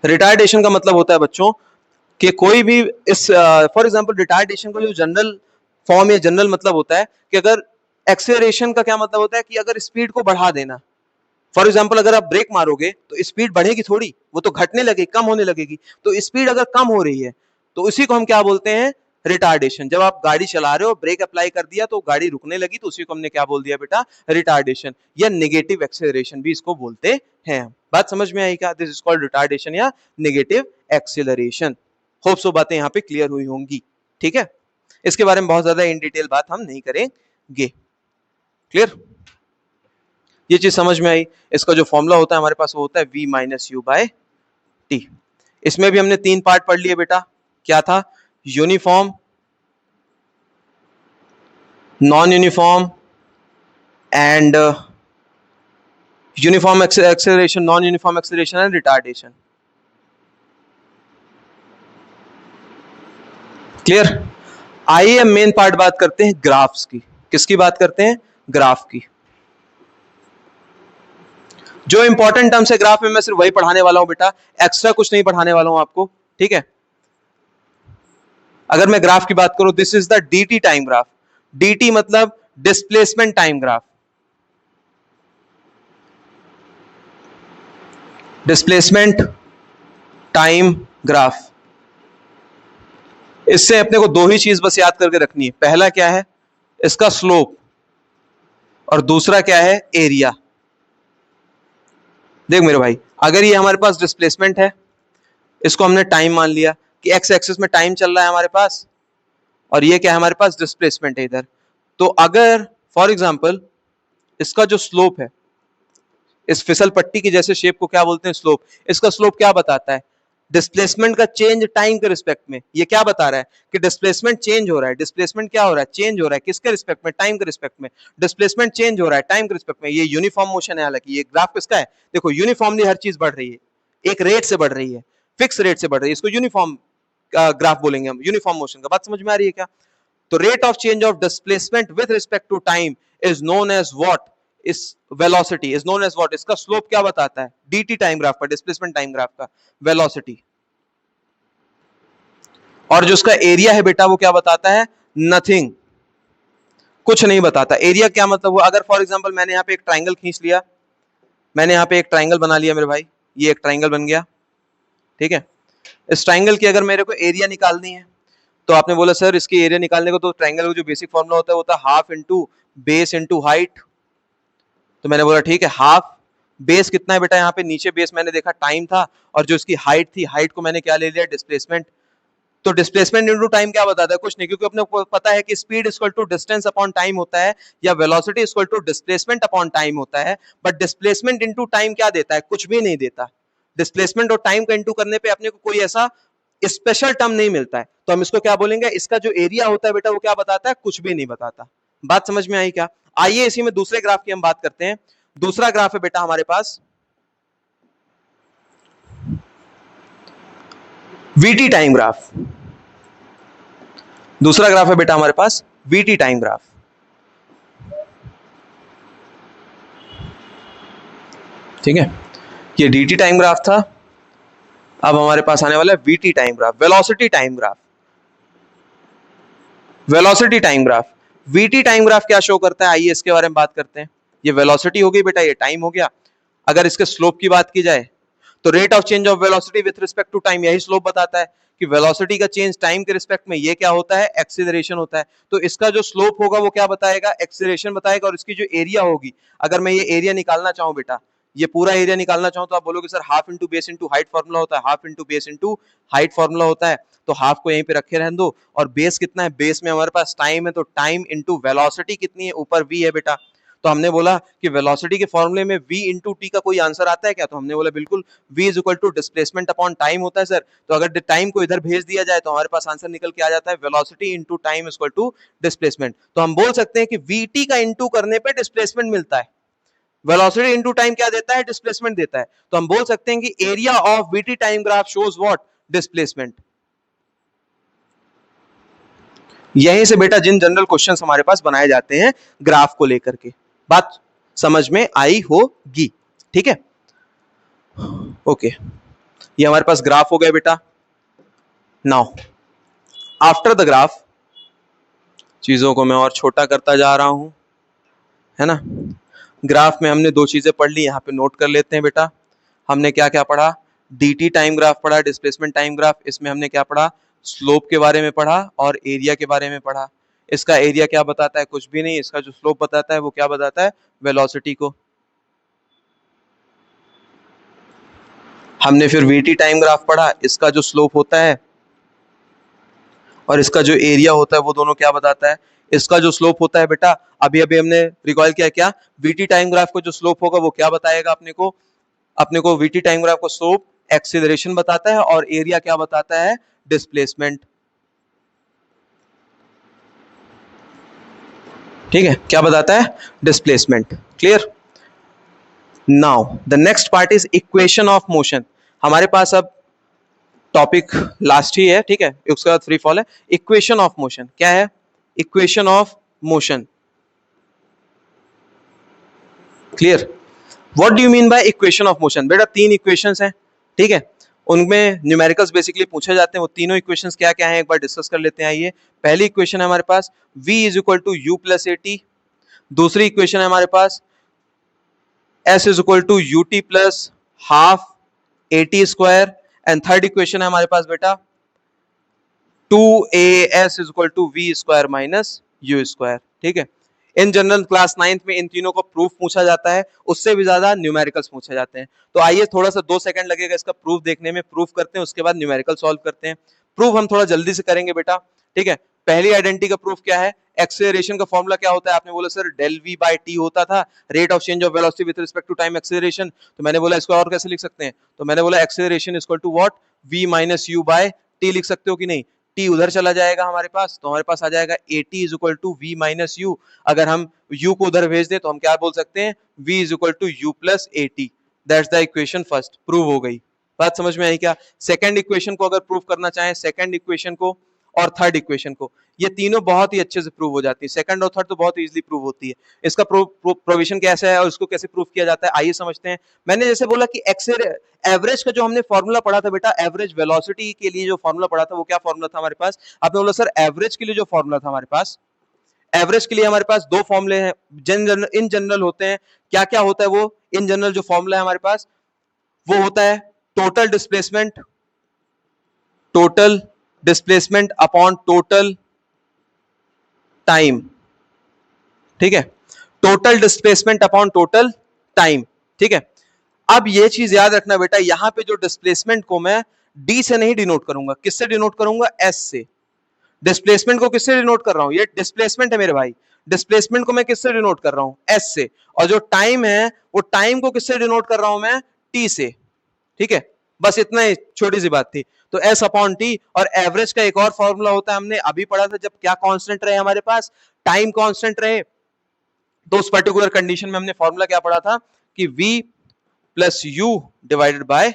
[SPEAKER 1] Retardation का मतलब होता है बच्चों कि कोई भी इस फॉर एग्जांपल रिटार्डेशन का जो जनरल फॉर्म या जनरल मतलब होता है कि अगर एक्सेलरेशन का क्या मतलब होता है कि अगर स्पीड को बढ़ा देना। फॉर एग्जाम्पल अगर आप ब्रेक मारोगे तो स्पीड बढ़ेगी थोड़ी, वो तो घटने लगेगी, कम होने लगेगी। तो स्पीड अगर कम हो रही है तो उसी को हम क्या बोलते हैं, रिटार्डेशन। जब आप गाड़ी चला रहे हो, ब्रेक अप्लाई कर दिया तो गाड़ी रुकने लगी, तो उसी को हमने क्या बोल दिया बेटा, रिटार्डेशन या नेगेटिव एक्सेलरेशन भी इसको बोलते हैं। बात समझ में आई क्या? दिस इज कॉल्ड रिटार्डेशन या नेगेटिव एक्सेलरेशन। होप सो बातें यहाँ पे क्लियर हुई होंगी। ठीक है, इसके बारे में बहुत ज्यादा इन डिटेल बात हम नहीं करेंगे। क्लियर, ये चीज समझ में आई। इसका जो फॉर्मूला होता है हमारे पास वो होता है v minus U by T. इसमें भी हमने 3 पार्ट पढ़ लिए बेटा। क्या था, uniform, non uniform and uniform acceleration, non uniform acceleration and retardation. Clear? आइए हम मेन पार्ट बात करते हैं ग्राफ्स की। किसकी बात करते हैं? ग्राफ की। जो इंपॉर्टेंट टर्म्स है ग्राफ में मैं सिर्फ वही पढ़ाने वाला हूं बेटा, एक्स्ट्रा कुछ नहीं पढ़ाने वाला हूं आपको, ठीक है? अगर मैं ग्राफ की बात करूं, this is the DT time graph. DT मतलब displacement time graph. Displacement time graph. इससे अपने को दो ही चीज बस याद करके रखनी है। पहला क्या है? इसका स्लोप, और दूसरा क्या है? एरिया। देख मेरे भाई, अगर ये हमारे पास डिस्प्लेसमेंट है, इसको हमने टाइम मान लिया कि एक्स एक्सिस में टाइम चल रहा है हमारे पास, और ये क्या है हमारे पास? डिस्प्लेसमेंट है इधर। तो अगर फॉर एग्जांपल इसका जो स्लोप है, इस फिसल पट्टी की जैसे शेप को क्या बोलते हैं? स्लोप। इसका स्लोप क्या बताता है? डिस्प्लेसमेंट का चेंज टाइम के रिस्पेक्ट में। ये क्या बता रहा है? कि डिस्प्लेसमेंट चेंज हो रहा है। डिस्प्लेसमेंट क्या हो रहा है? चेंज हो रहा है। किसके रिस्पेक्ट में? टाइम के रिस्पेक्ट में। डिस्प्लेसमेंट चेंज हो रहा है टाइम के रिस्पेक्ट में। ये यूनिफॉर्म मोशन है। हालांकि ये ग्राफ किसका है? देखो, यूनिफॉर्मली हर चीज बढ़ रही है, एक रेट से बढ़ रही है, फिक्स रेट से बढ़ रही है। इसको यूनिफॉर्म ग्राफ बोलेंगे हम, यूनिफॉर्म मोशन का। बात समझ में आ रही है क्या? तो rate of change of displacement with respect to time is known as what? इस velocity is known as what? इसका स्लोप क्या बताता है? डीटी टाइम ग्राफ का, डिस्प्लेसमेंट टाइम ग्राफ का वेलोसिटी। और जो उसका एरिया है बेटा, वो क्या बताता है? नथिंग, कुछ नहीं बताता। एरिया क्या मतलब? वो अगर फॉर एग्जांपल मैंने यहाँ पे एक ट्राइंगल खींच लिया, मैंने यहाँ पे एक ट्राइंगल बना लिया मेरे भाई, ये एक ट्राइंगल बन गया, ठीक है? इस ट्राइंगल की अगर मेरे को एरिया निकालनी है, तो आपने बोला सर इसकी एरिया निकालने को तो ट्राइंगल का जो बेसिक फॉर्मूला होता है वो होता है half into base into height. तो मैंने बोला ठीक है, हाफ बेस कितना है बेटा? यहाँ पे नीचे बेस मैंने देखा टाइम था, और जो इसकी हाइट थी, हाइट को मैंने क्या ले लिया? डिस्प्लेसमेंट। तो डिस्प्लेसमेंट इनटू टाइम क्या बताता है? कुछ नहीं, क्योंकि अपने को पता है कि speed equal to distance upon time होता है, या velocity equal to displacement upon time होता है। बट डिस्प्लेसमेंट इनटू टाइम क्या देता है? कुछ भी नहीं देता। डिस्प्लेसमेंट और टाइम का इनटू करने पे अपने को कोई ऐसा स्पेशल टर्म नहीं मिलता है। तो हम इसको क्या बोलेंगे? इसका जो एरिया होता है बेटा, वो क्या बताता है? कुछ भी नहीं बताता। बात समझ में आई क्या? आइए इसी में दूसरे ग्राफ की हम बात करते हैं। दूसरा ग्राफ है बेटा हमारे पास वीटी टाइम ग्राफ। दूसरा ग्राफ है बेटा हमारे पास वीटी टाइम ग्राफ। ठीक है, ये डीटी टाइम ग्राफ था। अब हमारे पास आने वाला है VT time graph, velocity time graph. Velocity time graph, VT time graph क्या शो करता है? आइए इसके बारे में बात करते हैं। ये वेलोसिटी हो गई बेटा, ये टाइम हो गया। अगर इसके स्लोप की बात की जाए, तो rate of change of velocity with respect to time, यही स्लोप बताता है कि वेलोसिटी का चेंज टाइम के रिस्पेक्ट में ये क्या होता है? एक्सीलरेशन होता है। तो इसका जो स्लोप होगा वो क्या बताएगा? एक्सीलरेशन बताएगा। और इसकी जो एरिया होगी, अगर मैं ये एरिया निकालना चाहूं बेटा, ये पूरा एरिया निकालना चाहूं, तो आप बोलोगे sir half into base into height formula होता है, half into base into height formula होता है। तो हाफ को यहीं पे रखे रहने दो। और बेस कितना है? बेस में हमारे पास टाइम है, तो टाइम इंटू वेलोसिटी कितनी है? ऊपर v है बेटा। तो हमने बोला कि वेलोसिटी के फॉर्मूले में v इंटू टी का कोई आंसर आता है क्या? तो हमने बोला बिल्कुल, v is equal to displacement upon time होता है सर। तो अगर टाइम को इधर भेज दिया जाए तो हमारे पास आंसर निकल के आ जाता है velocity into time equal to displacement. तो हम बोल सकते हैं कि vt का इंटू करने पे डिस्प्लेसमेंट मिलता है, वेलोसिटी इंटू टाइम क्या देता है? डिस्प्लेसमेंट देता है। तो हम बोल सकते हैं कि area of VT time graph shows what? Displacement. यहीं से बेटा जिन जनरल क्वेश्चंस हमारे पास बनाए जाते हैं ग्राफ को लेकर के, बात समझ में आई होगी? ठीक है, ओके। ये हमारे पास ग्राफ हो गया बेटा। नाउ आफ्टर द ग्राफ, चीजों को मैं और छोटा करता जा रहा हूं, है ना? ग्राफ में हमने दो चीजें पढ़ ली, यहां पे नोट कर लेते हैं बेटा। हमने क्या क्या पढ़ा? dt टाइम ग्राफ पढ़ा, डिस्प्लेसमेंट टाइम ग्राफ। इसमें हमने क्या पढ़ा? स्लोप के बारे में पढ़ा और एरिया के बारे में पढ़ा। इसका एरिया क्या बताता है? कुछ भी नहीं। इसका जो स्लोप बताता है वो क्या बताता है? वेलोसिटी को। हमने फिर वीटी टाइम ग्राफ पढ़ा, इसका जो स्लोप होता है और इसका जो एरिया होता है वो दोनों क्या बताता है? इसका जो स्लोप होता है बेटा, अभी अभी हमने रिकॉल किया क्या? वीटी टाइम ग्राफ को जो स्लोप होगा वो क्या बताएगा अपने को? अपने को वीटी टाइम ग्राफ को स्लोप एक्सीलरेशन बताता है, और एरिया क्या बताता है? डिस्प्लेसमेंट। ठीक है, क्या बताता है? Displacement. Clear? Now the next part is equation of motion. हमारे पास अब टॉपिक लास्ट ही है, ठीक है, उसके बाद फ्री फॉल है। इक्वेशन ऑफ मोशन क्या है? Equation of motion, clear? What do you mean by equation of motion? बेटा तीन इक्वेशंस हैं, ठीक है, उनमें न्यूमेरिकल्स बेसिकली पूछे जाते हैं। वो तीनों इक्वेशंस क्या क्या हैं एक बार डिस्कस कर लेते हैं। आइए, पहली इक्वेशन है हमारे पास v is equal to you plus A T. दूसरी इक्वेशन है हमारे पास s is equal to U T plus half A T square. And third equation है हमारे पास बेटा 2as is equal to V square minus you square, ठीक है। इन जनरल क्लास 9th में इन तीनों को प्रूफ पूछा जाता है, उससे भी ज्यादा न्यूमेरिकल्स पूछे जाते हैं। तो आइए थोड़ा सा 2 सेकंड लगेगा इसका प्रूफ देखने में, प्रूफ करते हैं, उसके बाद न्यूमेरिकल सॉल्व करते हैं। प्रूफ हम थोड़ा जल्दी से करेंगे बेटा, ठीक है। पहली आइडेंटिटी का प्रूफ क्या है? एक्सेलरेशन का फॉर्मूला क्या होता है? आपने बोला sir del V by T होता था, rate of change of velocity with respect to time acceleration. तो मैंने बोला इसको और कैसे लिख सकते हैं? तो मैंने बोला acceleration equal to what? V minus U by T लिख सकते हो कि नहीं? टी उधर चला जाएगा हमारे पास, तो हमारे पास आ जाएगा A T is equal to V minus U. अगर हम u को उधर भेज दे तो हम क्या बोल सकते हैं? v is equal to you plus A T. That's the equation first, prove हो गई। बात समझ में आई क्या? सेकंड इक्वेशन को अगर प्रूव करना चाहें, सेकंड इक्वेशन को और थर्ड इक्वेशन को, ये तीनों बहुत ही अच्छे से प्रूव हो जाती है। सेकंड और थर्ड तो बहुत इजीली प्रूव होती है। इसका प्रोविजन कैसा है और इसको कैसे प्रूव किया जाता है, आइए समझते हैं। मैंने जैसे बोला कि एवरेज का जो हमने फॉर्मूला पढ़ा था बेटा, एवरेज वेलोसिटी के लिए जो फॉर्मूला पढ़ा था वो क्या फॉर्मूला था हमारे पास? आपने बोला सर एवरेज के लिए जो फॉर्मूला था हमारे पास, एवरेज के लिए हमारे पास दो फॉर्मूले हैं, इन जनरल होते हैं। क्या क्या होता है वो इन जनरल जो फॉर्मूला है हमारे पास? वो होता है total displacement upon total time, ठीक है, total displacement upon total time, ठीक है। अब ये चीज याद रखना बेटा, यहां पे जो डिस्प्लेसमेंट को मैं डी से नहीं डिनोट करूंगा, किससे डिनोट करूंगा? एस से। डिस्प्लेसमेंट को किससे डिनोट कर रहा हूं? ये डिस्प्लेसमेंट है मेरे भाई, डिस्प्लेसमेंट को मैं किससे डिनोट कर रहा हूं? एस से। और जो टाइम है वो टाइम को किससे डिनोट कर रहा हूं मैं? टी से, ठीक है। बस इतना ही, छोटी सी बात थी। तो एस अपॉन टी। और एवरेज का एक और फॉर्मूला होता है, हमने अभी पढ़ा था, जब क्या कांस्टेंट रहे हमारे पास? टाइम कांस्टेंट रहे, तो उस पर्टिकुलर कंडीशन में हमने फॉर्मूला क्या पढ़ा था कि v plus you divided by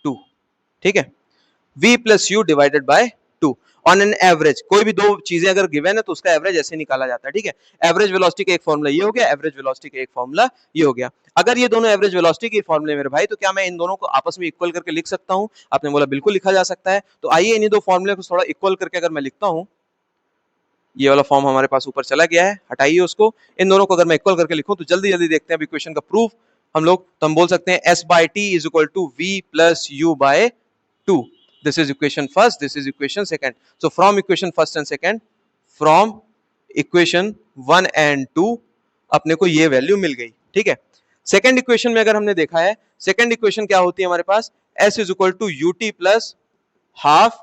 [SPEAKER 1] 2, ठीक है, v plus you divided by 2 on an average. कोई भी दो चीजें अगर गिवन है तो उसका एवरेज ऐसे निकाला जाता है, ठीक है। एवरेज वेलोसिटी का एक फॉर्मूला ये हो गया, एवरेज वेलोसिटी का एक फॉर्मूला ये हो गया। अगर ये दोनों एवरेज वेलोसिटी के फॉर्मूले मेरे भाई, तो क्या मैं इन दोनों को आपस में इक्वल करके लिख सकता हूं? आपने बोला बिल्कुल लिखा जा सकता है। तो आइए इन्हीं दो फॉर्मूले को थोड़ा इक्वल करके अगर मैं लिखता हूं, ये वाला फॉर्म हमारे पास ऊपर चला गया है, हटाइए उसको। इन दोनों को अगर मैं इक्वल करके लिखूं तो जल्दी जल्दी देखते हैं इक्वेशन का प्रूफ हम लोग। तो हम बोल सकते हैं s by T is equal to V plus U by 2। This is equation first, this is equation second. So from equation first and second, from equation 1 and 2 अपने को ये वैल्यू मिल गई, ठीक है। सेकंड इक्वेशन में अगर हमने देखा है, सेकंड इक्वेशन क्या होती है हमारे पास? s is equal to U T plus half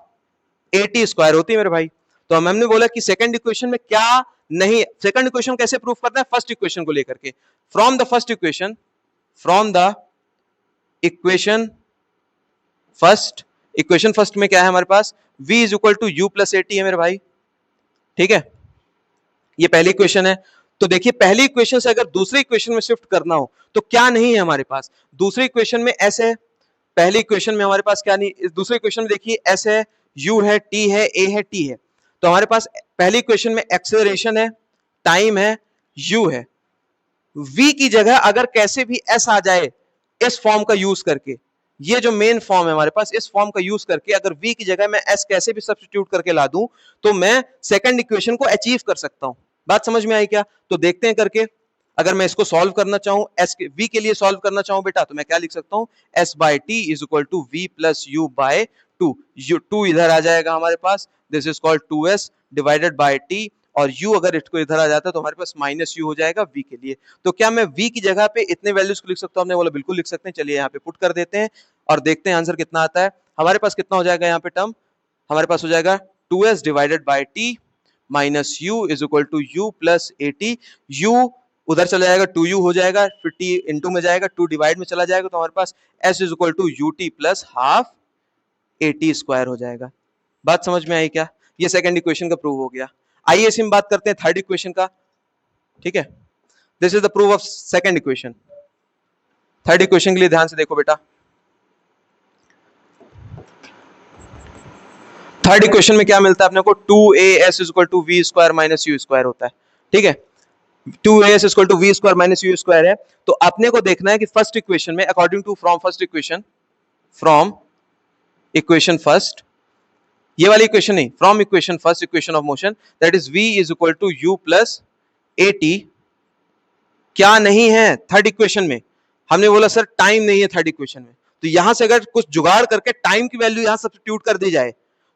[SPEAKER 1] A T square होती है मेरे भाई। तो हमने बोला कि सेकंड इक्वेशन में क्या नहीं, सेकंड इक्वेशन कैसे प्रूफ करना है? फर्स्ट इक्वेशन को लेकर के, from the first equation, from the equation first, equation first में क्या है हमारे पास? v is equal to you plus A T है मेरे भाई, ठीक है। ये पहली इक्वेशन है। तो देखिए पहली इक्वेशन से अगर दूसरी इक्वेशन में शिफ्ट करना हो तो क्या नहीं है हमारे पास? दूसरी इक्वेशन में s है, पहली इक्वेशन में हमारे पास क्या नहीं, इस दूसरी इक्वेशन में देखिए s है, u है, t है, a है, t है। तो हमारे पास पहली इक्वेशन में एक्सेलरेशन है, टाइम है, u है। v की जगह अगर कैसे भी s आ जाए इस फॉर्म का यूज करके, ये जो मेन फॉर्म है हमारे पास, इस फॉर्म का यूज करके अगर v की जगह मैं s कैसे भी सब्स्टिट्यूट करके ला दूं तो मैं सेकंड इक्वेशन को अचीव कर सकता हूं। बात समझ में आई क्या? तो देखते हैं करके। अगर मैं इसको सॉल्व करना चाहूं, s के v के लिए सॉल्व करना चाहूं बेटा, तो मैं क्या लिख सकता हूं? s by T is equal to v plus U by 2। 2 इधर आ जाएगा हमारे पास, this is called 2s divided by t। और u अगर इसको इधर आ जाता है तो हमारे पास माइनस यू हो जाएगा v के लिए। तो क्या मैं v की जगह पे इतने वैल्यूज को लिख सकता हूं? हमने बोला बिल्कुल लिख सकते हैं। चलिए यहाँ पे पुट कर देते हैं और देखते हैं आंसर कितना आता है हमारे पास। कितना हो जाएगा यहाँ पे टर्म? हमारे पास हो जाएगा 2s divided by t minus U is equal to you plus A T. U उधर चला जाएगा, 2u हो जाएगा, फिर t इंटू में जाएगा, 2 डिवाइड में चला जाएगा, तो हमारे पास s is equal to U T plus half A T square हो जाएगा। बात समझ में आई क्या? ये सेकंड इक्वेशन का प्रूव हो गया। आइए इसी में बात करते हैं थर्ड इक्वेशन का, ठीक है। This is the proof of second equation. Third equation के लिए ध्यान से देखो बेटा, थर्ड इक्वेशन में क्या मिलता है अपने को, 2as equal to V square minus you square होता है, ठीक है। 2as equal to V square minus you square है, तो अपने को देखना है कि फर्स्ट इक्वेशन में according to from first equation, from equation first, ये वाली इक्वेशन नहीं, from equation first, equation of motion, that is v is equal to u plus at, क्या नहीं है थर्ड इक्वेशन में, हमने बोला सर टाइम नहीं है थर्ड इक्वेशन में, तो यहां से अगर कुछ जुगाड़ करके टाइम की वैल्यू यहां सब्स्टिट्यूट कर दी जाए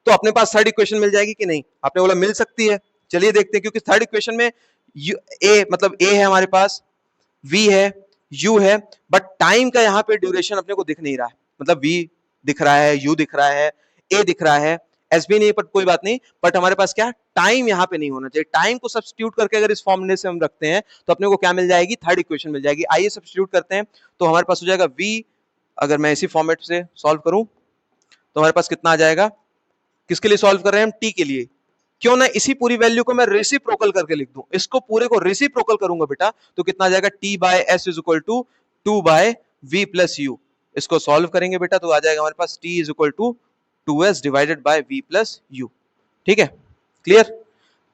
[SPEAKER 1] तो अपने पास थर्ड इक्वेशन मिल जाएगी कि नहीं, आपने बोला मिल सकती है, चलिए देखते हैं, क्योंकि थर्ड इक्वेशन में ए मतलब ए है हमारे पास, v है, u है, बट टाइम का यहाँ पे ड्यूरेशन अपने को दिख नहीं रहा है, मतलब v दिख रहा है, u दिख रहा है, a दिख रहा है, एस भी नहीं, पर कोई बात नहीं, बट हमारे पास क्या टाइम यहाँ पे नहीं होना चाहिए, टाइम को सब्स्टिट्यूट करके अगर इस फॉर्मूले से हम रखते हैं तो अपने को क्या मिल जाएगी, थर्ड इक्वेशन मिल जाएगी। आइए सब्स्टिट्यूट करते हैं, तो हमारे पास हो जाएगा v, अगर मैं इसी फॉर्मेट से सॉल्व करूं तो हमारे पास कितना आ जाएगा, किसके लिए सॉल्व कर रहे हैं हम, t के लिए, क्यों ना इसी पूरी वैल्यू को मैं रेसिप्रोकल करके लिख दूं, इसको पूरे को रेसिप्रोकल करूंगा बेटा, तो कितना आ जाएगा, t by S is equal to 2 by v plus U, इसको सॉल्व करेंगे बेटा तो आ जाएगा हमारे पास t is equal to 2s divided by v plus U, ठीक है, क्लियर।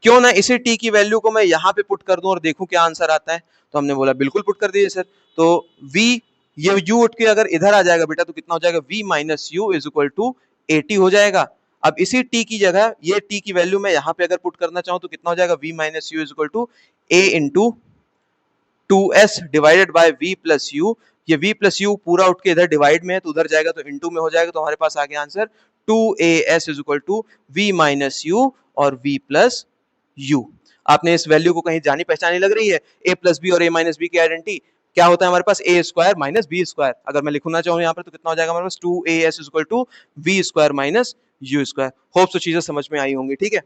[SPEAKER 1] क्यों ना इसी t की वैल्यू को मैं यहां पे पुट कर दूं और देखूं क्या आंसर आता है, तो हमने बोला बिल्कुल पुट कर दीजिए सर, तो v, ये u उठ के अगर इधर आ जाएगा बेटा तो कितना हो जाएगा, v minus U is equal to 80 हो जाएगा। अब इसी t की जगह ये t की वैल्यू मैं यहां पे अगर पुट करना चाहूं तो कितना हो जाएगा, v minus U is equal to a into 2s divided by v plus U, ये v प्लस यू पूरा उठ के इधर डिवाइड में है तो उधर जाएगा तो इनटू में हो जाएगा, तो हमारे पास आ गया answer 2as is equal to v minus U और v प्लस यू। आपने इस वैल्यू को कहीं जानी पहचानी लग रही है, a प्लस बी और a माइनस बी की आइडेंटिटी क्या होता है हमारे पास, a square minus B square, अगर मैं लिखना चाहूँ यहाँ पर तो कितना हो जाएगा हमारे पास 2as is equal to v square minus you square. Hope so चीजें समझ में आई होंगी, ठीक है।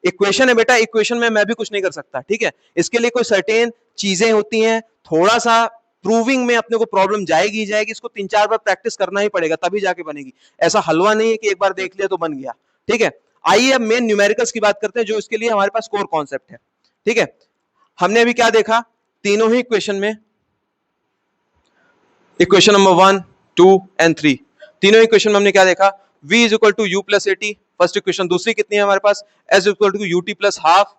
[SPEAKER 1] इक्वेशन है बेटा, इक्वेशन में मैं भी कुछ नहीं कर सकता, ठीक है, इसके लिए कोई सर्टेन चीजें होती हैं, थोड़ा सा प्रूविंग में अपने को प्रॉब्लम जाएगी जाएगी, इसको 3-4 बार प्रैक्टिस करना ही पड़ेगा तभी जाके बनेगी, ऐसा हलवा नहीं है कि एक बार देख लिया तो बन गया, ठीक है। आइए अब मेन न्यूमेरिकल्स की बात करते हैं जो इसके लिए हमारे पास कोर कॉन्सेप्ट है, ठीक है। हमने अभी क्या देखा, तीनों ही इक्वेशन में, इक्वेशन नंबर 1, 2 एंड 3, तीनों इक्वेशन में हमने क्या देखा, v is equal to you plus A T, first equation, दूसरी कितनी है हमारे पास, s equal to UT plus half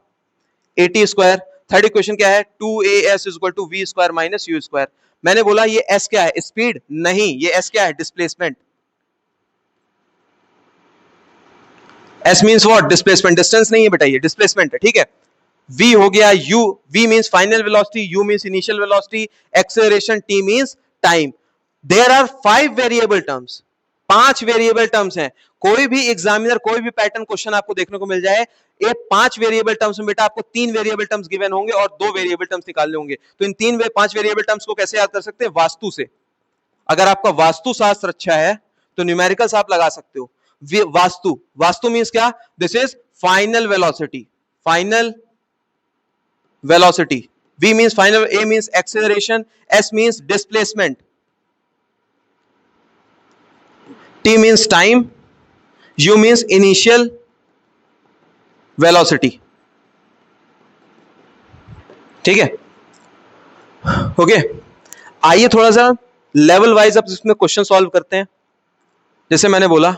[SPEAKER 1] eighty square, third equation क्या है, 2as is equal to v square minus you square. मैंने बोला ये s क्या है, स्पीड नहीं, ये s क्या है, displacement, s means what, displacement, distance नहीं है बेटा, ये डिस्प्लेसमेंट है, ठीक है। v हो गया u, v means final velocity, u means initial velocity, acceleration, t means time. There are 5 variable terms, 5 variable terms हैं, कोई भी एग्जामिनर कोई भी पैटर्न क्वेश्चन आपको देखने को मिल जाए, ये 5 वेरिएबल टर्म्स में बेटा आपको 3 वेरिएबल टर्म्स गिवन होंगे और 2 वेरिएबल टर्म्स निकालने होंगे, तो इन 5 वेरिएबल टर्म्स को कैसे याद कर सकते हैं, वास्तु से, अगर आपका वास्तु शास्त्र अच्छा है तो न्यूमेरिकल्स आप लगा सकते हो। वास्तु, वास्तु मींस क्या, this is final velocity, final velocity, v means final, a means acceleration, s means displacement, t means time, u means initial velocity, ठीक है, ओके। आइए थोड़ा सा लेवल वाइज अब इसमें क्वेश्चन सॉल्व करते हैं। जैसे मैंने बोला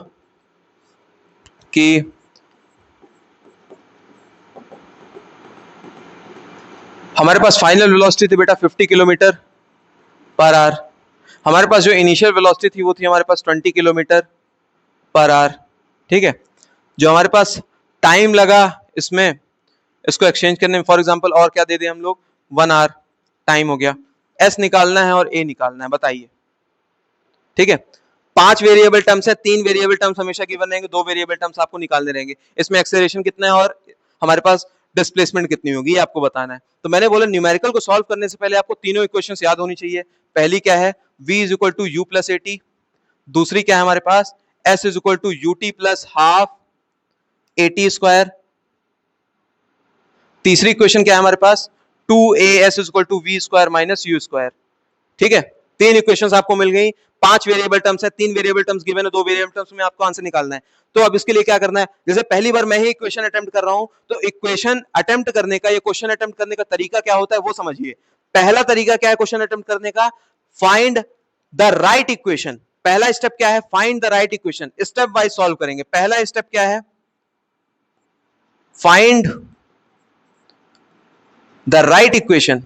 [SPEAKER 1] कि हमारे पास फाइनल वेलोसिटी थी बेटा 50 किलोमीटर पर आवर, हमारे पास जो इनिशियल वेलोसिटी थी वो थी हमारे पास 20 किलोमीटर पर आवर, ठीक है। जो हमारे पास टाइम लगा इसमें, इसको एक्सचेंज करने में, फॉर एग्जांपल और क्या दे दें हम लोग, 1 आवर टाइम हो गया, एस निकालना है और ए निकालना है, बताइए, ठीक है। 5 वेरिएबल टर्म्स है, 3 वेरिएबल टर्म्स हमेशा गिवन रहेंगे, 2 वेरिएबल टर्म्स आपको निकालने रहेंगे, इसमें एक्सेलरेशन कितना है और हमारे पास डिस्प्लेसमेंट कितनी होगी आपको बताना है। तो मैंने बोला न्यूमेरिकल को सॉल्व करने से पहले आपको तीनों इक्वेशंस याद होनी चाहिए। पहली क्या है, v is equal to you plus a t, दूसरी क्या है हमारे पास, s is equal to UT plus half eighty square, तीसरी इक्वेशन क्या है हमारे पास, 2as is equal to v square minus you square, ठीक है। 3 इक्वेशंस आपको मिल गई, 5 वेरिएबल टर्म्स है, 3 वेरिएबल टर्म्स गिवन है, 2 वेरिएबल टर्म्स में आपको आंसर निकालना है। तो अब इसके लिए क्या करना है, जैसे पहली बार मैं ही इक्वेशन अटेम्प्ट कर रहा हूं तो इक्वेशन अटेम्प्ट करने का, ये क्वेश्चन अटेम्प्ट करने का तरीका क्या होता है वो समझिए। पहला तरीका क्या है क्वेश्चन अटेम्प्ट करने का, फाइंड द राइट इक्वेशन। पहला स्टेप क्या है, find the right equation. Step wise solve करेंगे। पहला स्टेप क्या है, फाइंड द राइट इक्वेशन।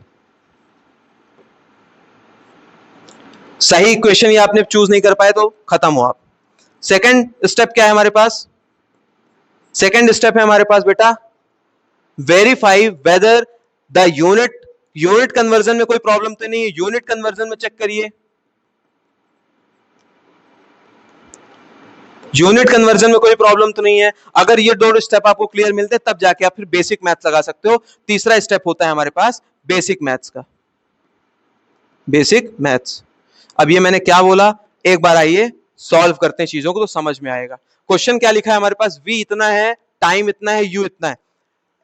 [SPEAKER 1] सही इक्वेशन ये आपने चूज नहीं कर पाए तो खत्म हो आप। सेकंड स्टेप क्या है हमारे पास, सेकंड स्टेप है हमारे पास बेटा, verify whether the unit conversion में कोई प्रॉब्लम तो नहीं है। यूनिट कन्वर्जन में चेक करिए, यूनिट कन्वर्जन में कोई प्रॉब्लम तो नहीं है। अगर ये दो स्टेप आपको क्लियर मिलते हैं तब जाके आप फिर बेसिक मैथ्स लगा सकते हो। तीसरा स्टेप होता है हमारे पास बेसिक मैथ्स का, बेसिक मैथ्स। अब ये मैंने क्या बोला, एक बार आइए सॉल्व करते हैं चीजों को तो समझ में आएगा। क्वेश्चन क्या लिखा है हमारे पास, v इतना है, टाइम इतना है, u इतना है,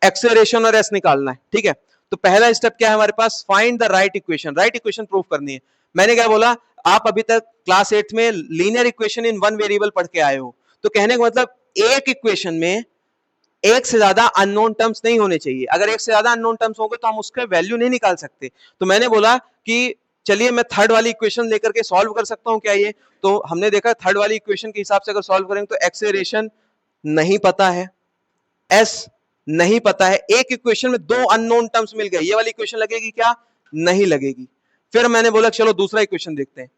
[SPEAKER 1] एक्सेलरेशन और s निकालना है। ठीक है, तो पहला स्टेप क्या है हमारे पास, find the right equation. Right equation prove करनी है। मैंने क्या बोला, आप अभी तक क्लास 8 में linear equation in one variable पढ़ के आए हो, तो कहने का मतलब एक इक्वेशन में एक से ज्यादा अननोन टर्म्स नहीं होने चाहिए। अगर एक से ज्यादा अननोन टर्म्स होंगे तो हम उसका वैल्यू नहीं निकाल सकते। तो मैंने बोला कि चलिए मैं थर्ड वाली इक्वेशन लेकर के सॉल्व कर सकता हूं क्या ये, तो हमने देखा थर्ड वाली इक्वेशन के हिसाब से अगर सॉल्व करेंगे तो एक्सेलरेशन नहीं पता है, एस नहीं पता है, एक इक्वेशन में दो अननोन टर्म्स मिल गए, ये वाली इक्वेशन लगेगी क्या, नहीं लगेगी। फिर मैंने बोला चलो दूसरा इक्वेशन देखते हैं,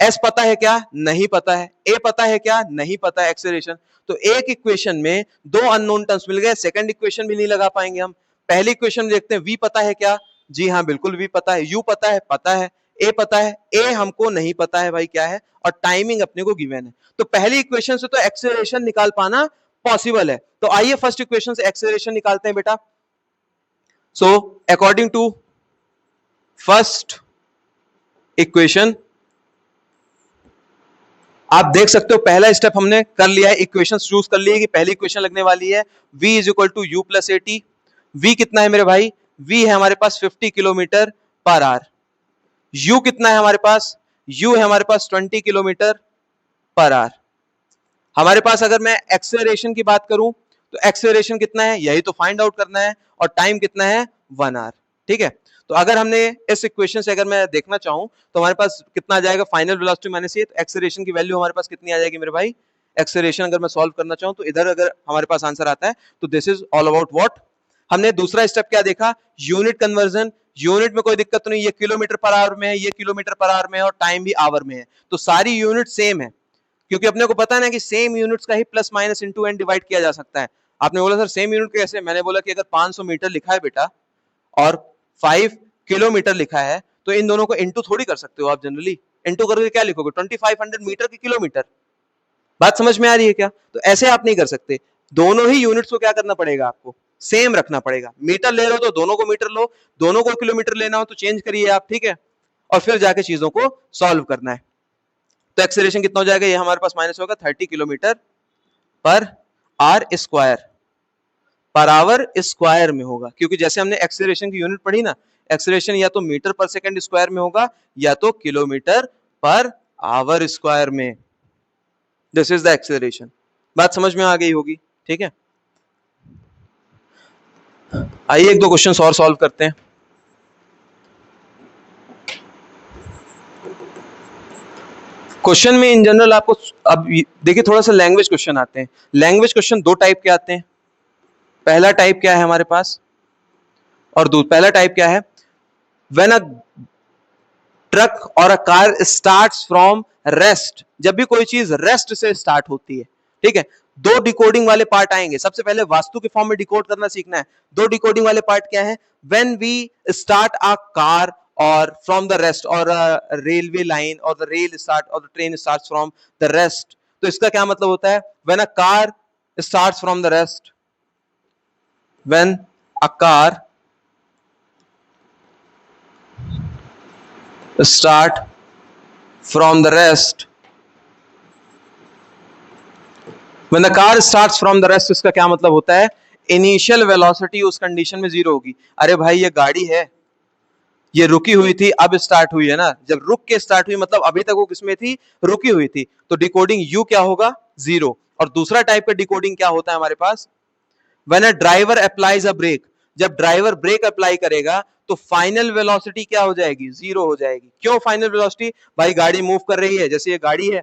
[SPEAKER 1] एस पता है क्या, नहीं पता है, ए पता है क्या, नहीं पता है, एक्सेलरेशन। तो एक इक्वेशन में दो अननोन टर्म्स मिल गए, सेकंड इक्वेशन भी नहीं लगा पाएंगे हम। पहली इक्वेशन देखते हैं, वी पता है क्या, जी हाँ बिल्कुल वी पता है, यू पता है, ए पता है, ए हमको नहीं पता है भाई क्या है, और टाइमिंग अपने को गिवन है। तो पहली इक्वेशन से तो एक्सेलरेशन निकाल पाना पॉसिबल है। तो आइए फर्स्ट इक्वेशन से एक्सेलरेशन निकालते हैं बेटा। So according to first equation आप देख सकते हो पहला स्टेप हमने कर लिया है, इक्वेशन चूज कर ली है कि पहली इक्वेशन लगने वाली है v is equal to you plus A t. v कितना है मेरे भाई, v है हमारे पास 50 किलोमीटर पर आवर। u कितना है हमारे पास, u है हमारे पास 20 किलोमीटर पर आवर। हमारे पास अगर मैं एक्सेलरेशन की बात करूं तो एक्सेलरेशन कितना है, यही तो फाइंड आउट करना है, और टाइम कितना है 1 आवर। ठीक है, तो अगर हमने इस इक्वेशन से अगर मैं देखना चाहूं तो हमारे पास कितना आ जाएगा, फाइनल वेलोसिटी माइनस ये, तो एक्सेलरेशन की वैल्यू हमारे पास कितनी आ जाएगी मेरे भाई। एक्सेलरेशन अगर मैं सॉल्व करना चाहूं तो इधर अगर हमारे पास आंसर आता है तो this is all about what. हमने दूसरा स्टेप क्या देखा, यूनिट कन्वर्जन। यूनिट में कोई दिक्कत तो नहीं, ये किलोमीटर पर आवर में है, ये किलोमीटर पर आवर में है, और टाइम भी आवर में है, तो सारी यूनिट सेम है, क्योंकि अपने को पता है ना कि सेम यूनिट्स का ही plus minus into N divide किया जा सकता है। आपने बोला सर सेम यूनिट कैसे, मैंने बोला कि अगर 500 मीटर लिखा है बेटा और 5 किलोमीटर लिखा है तो इन दोनों को इनटू थोड़ी कर सकते हो आप। जनरली इनटू करके क्या लिखोगे, 2500 मीटर की किलोमीटर। बात समझ में आ रही है क्या, तो ऐसे आप नहीं कर सकते, दोनों ही यूनिट्स को क्या करना पड़ेगा, आपको सेम रखना पड़ेगा। मीटर ले रहे हो तो दोनों को मीटर लो, दोनों को किलोमीटर लेना हो तो चेंज करिए आप। ठीक है, और फिर जाके चीजों को सॉल्व करना है। तो एक्सेलरेशन कितना हो जाएगा, ये हमारे पास माइनस होगा 30 kilometre per r square, per hour square में होगा, क्योंकि जैसे हमने एक्सेलरेशन की यूनिट पढ़ी ना, एक्सेलरेशन या तो मीटर पर सेकंड स्क्वायर में होगा या तो किलोमीटर पर आवर स्क्वायर में। This is the acceleration. बात समझ में आ गई होगी। ठीक है, आइए एक दो क्वेश्चन और सॉल्व करते हैं। क्वेश्चन में इन जनरल आपको अब देखिए थोड़ा सा लैंग्वेज क्वेश्चन आते हैं। लैंग्वेज क्वेश्चन दो टाइप के आते हैं। पहला टाइप क्या है हमारे पास, और पहला टाइप क्या है, व्हेन अ ट्रक और अ कार स्टार्ट्स फ्रॉम रेस्ट। जब भी कोई चीज रेस्ट से स्टार्ट होती है, ठीक है, दो डिकोडिंग वाले पार्ट आएंगे। सबसे पहले वास्तु के फॉर्म में डिकोड करना सीखना है। दो डिकोडिंग वाले पार्ट क्या है, when we start a car और फ्रॉम द रेस्ट, और रेलवे लाइन और द रेल स्टार्ट और the train starts from the rest. तो इसका क्या मतलब होता है, when a car starts from the rest, when a car start from the rest, when the car starts from the rest, इसका क्या मतलब होता है, इनिशियल वेलोसिटी उस कंडीशन में जीरो होगी। अरे भाई ये गाड़ी है, ये रुकी हुई थी, अब स्टार्ट हुई है ना, जब रुक के स्टार्ट हुई मतलब अभी तक वो किसमें थी, रुकी हुई थी, तो डिकोडिंग यू क्या होगा, जीरो। और दूसरा टाइप का डिकोडिंग क्या होता है हमारे पास, when a driver applies a brake. जब ड्राइवर ब्रेक अप्लाई करेगा तो फाइनल वेलोसिटी क्या हो जाएगी, जीरो हो जाएगी। क्यों फाइनल वेलोसिटी? भाई गाड़ी मूव कर रही है, जैसे ये गाड़ी है,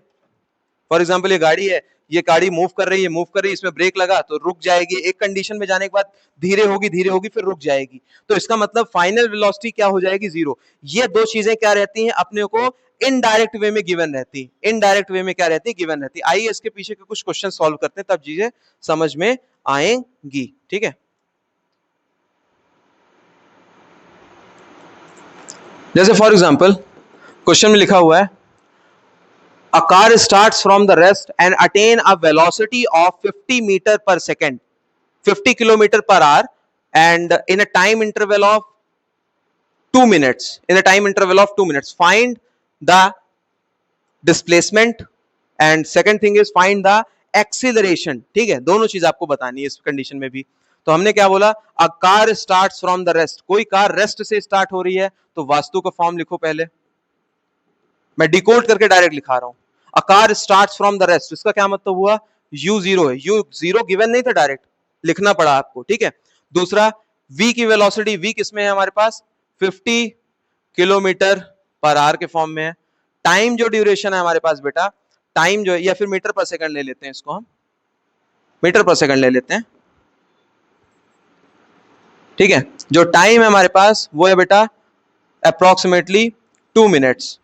[SPEAKER 1] फॉर एग्जाम्पल ये गाड़ी है, ये गाड़ी मूव कर रही है, मूव कर रही है, इसमें ब्रेक लगा तो रुक जाएगी, एक कंडीशन में जाने के बाद धीरे होगी फिर रुक जाएगी। तो इसका मतलब फाइनल वेलोसिटी क्या हो जाएगी, जीरो। ये दो चीजें क्या रहती हैं अपने को इनडायरेक्ट वे में गिवन रहती, इनडायरेक्ट वे में क्या रहती, गिवन रहती। आइए इसके पीछे के कुछ क्वेश्चन सॉल्व करते हैं, तब चीजें समझ में आएंगी। ठीक है, जैसे फॉर एग्जाम्पल क्वेश्चन में लिखा हुआ है, a car starts from the rest and attain a velocity of 50 meter per second, 50 kilometer per hour, and in a time interval of 2 minutes, in a time interval of 2 minutes, find the displacement and second thing is find the acceleration। ठीक है, दोनों चीज आपको बतानी है इस condition में भी। तो हमने क्या बोला, a car starts from the rest, कोई कार रेस्ट से स्टार्ट हो रही है तो वास्तु का फॉर्म लिखो पहले, मैं डिकोड करके डायरेक्ट लिखा रहा हूं। अ car starts from the rest, इसका क्या मतलब हुआ, u जीरो है, u जीरो गिवन नहीं था, डायरेक्ट लिखना पड़ा आपको। ठीक है, दूसरा v की वेलोसिटी, v किसमें है हमारे पास, 50 किलोमीटर पर आवर के फॉर्म में है। टाइम जो ड्यूरेशन है हमारे पास बेटा, टाइम जो है, या फिर मीटर पर सेकंड ले लेते हैं, इसको हम मीटर पर सेकंड ले लेते हैं। ठीक है, जो टाइम है हमारे पास वो है बेटा अप्रोक्सीमेटली 2 मिनट्स।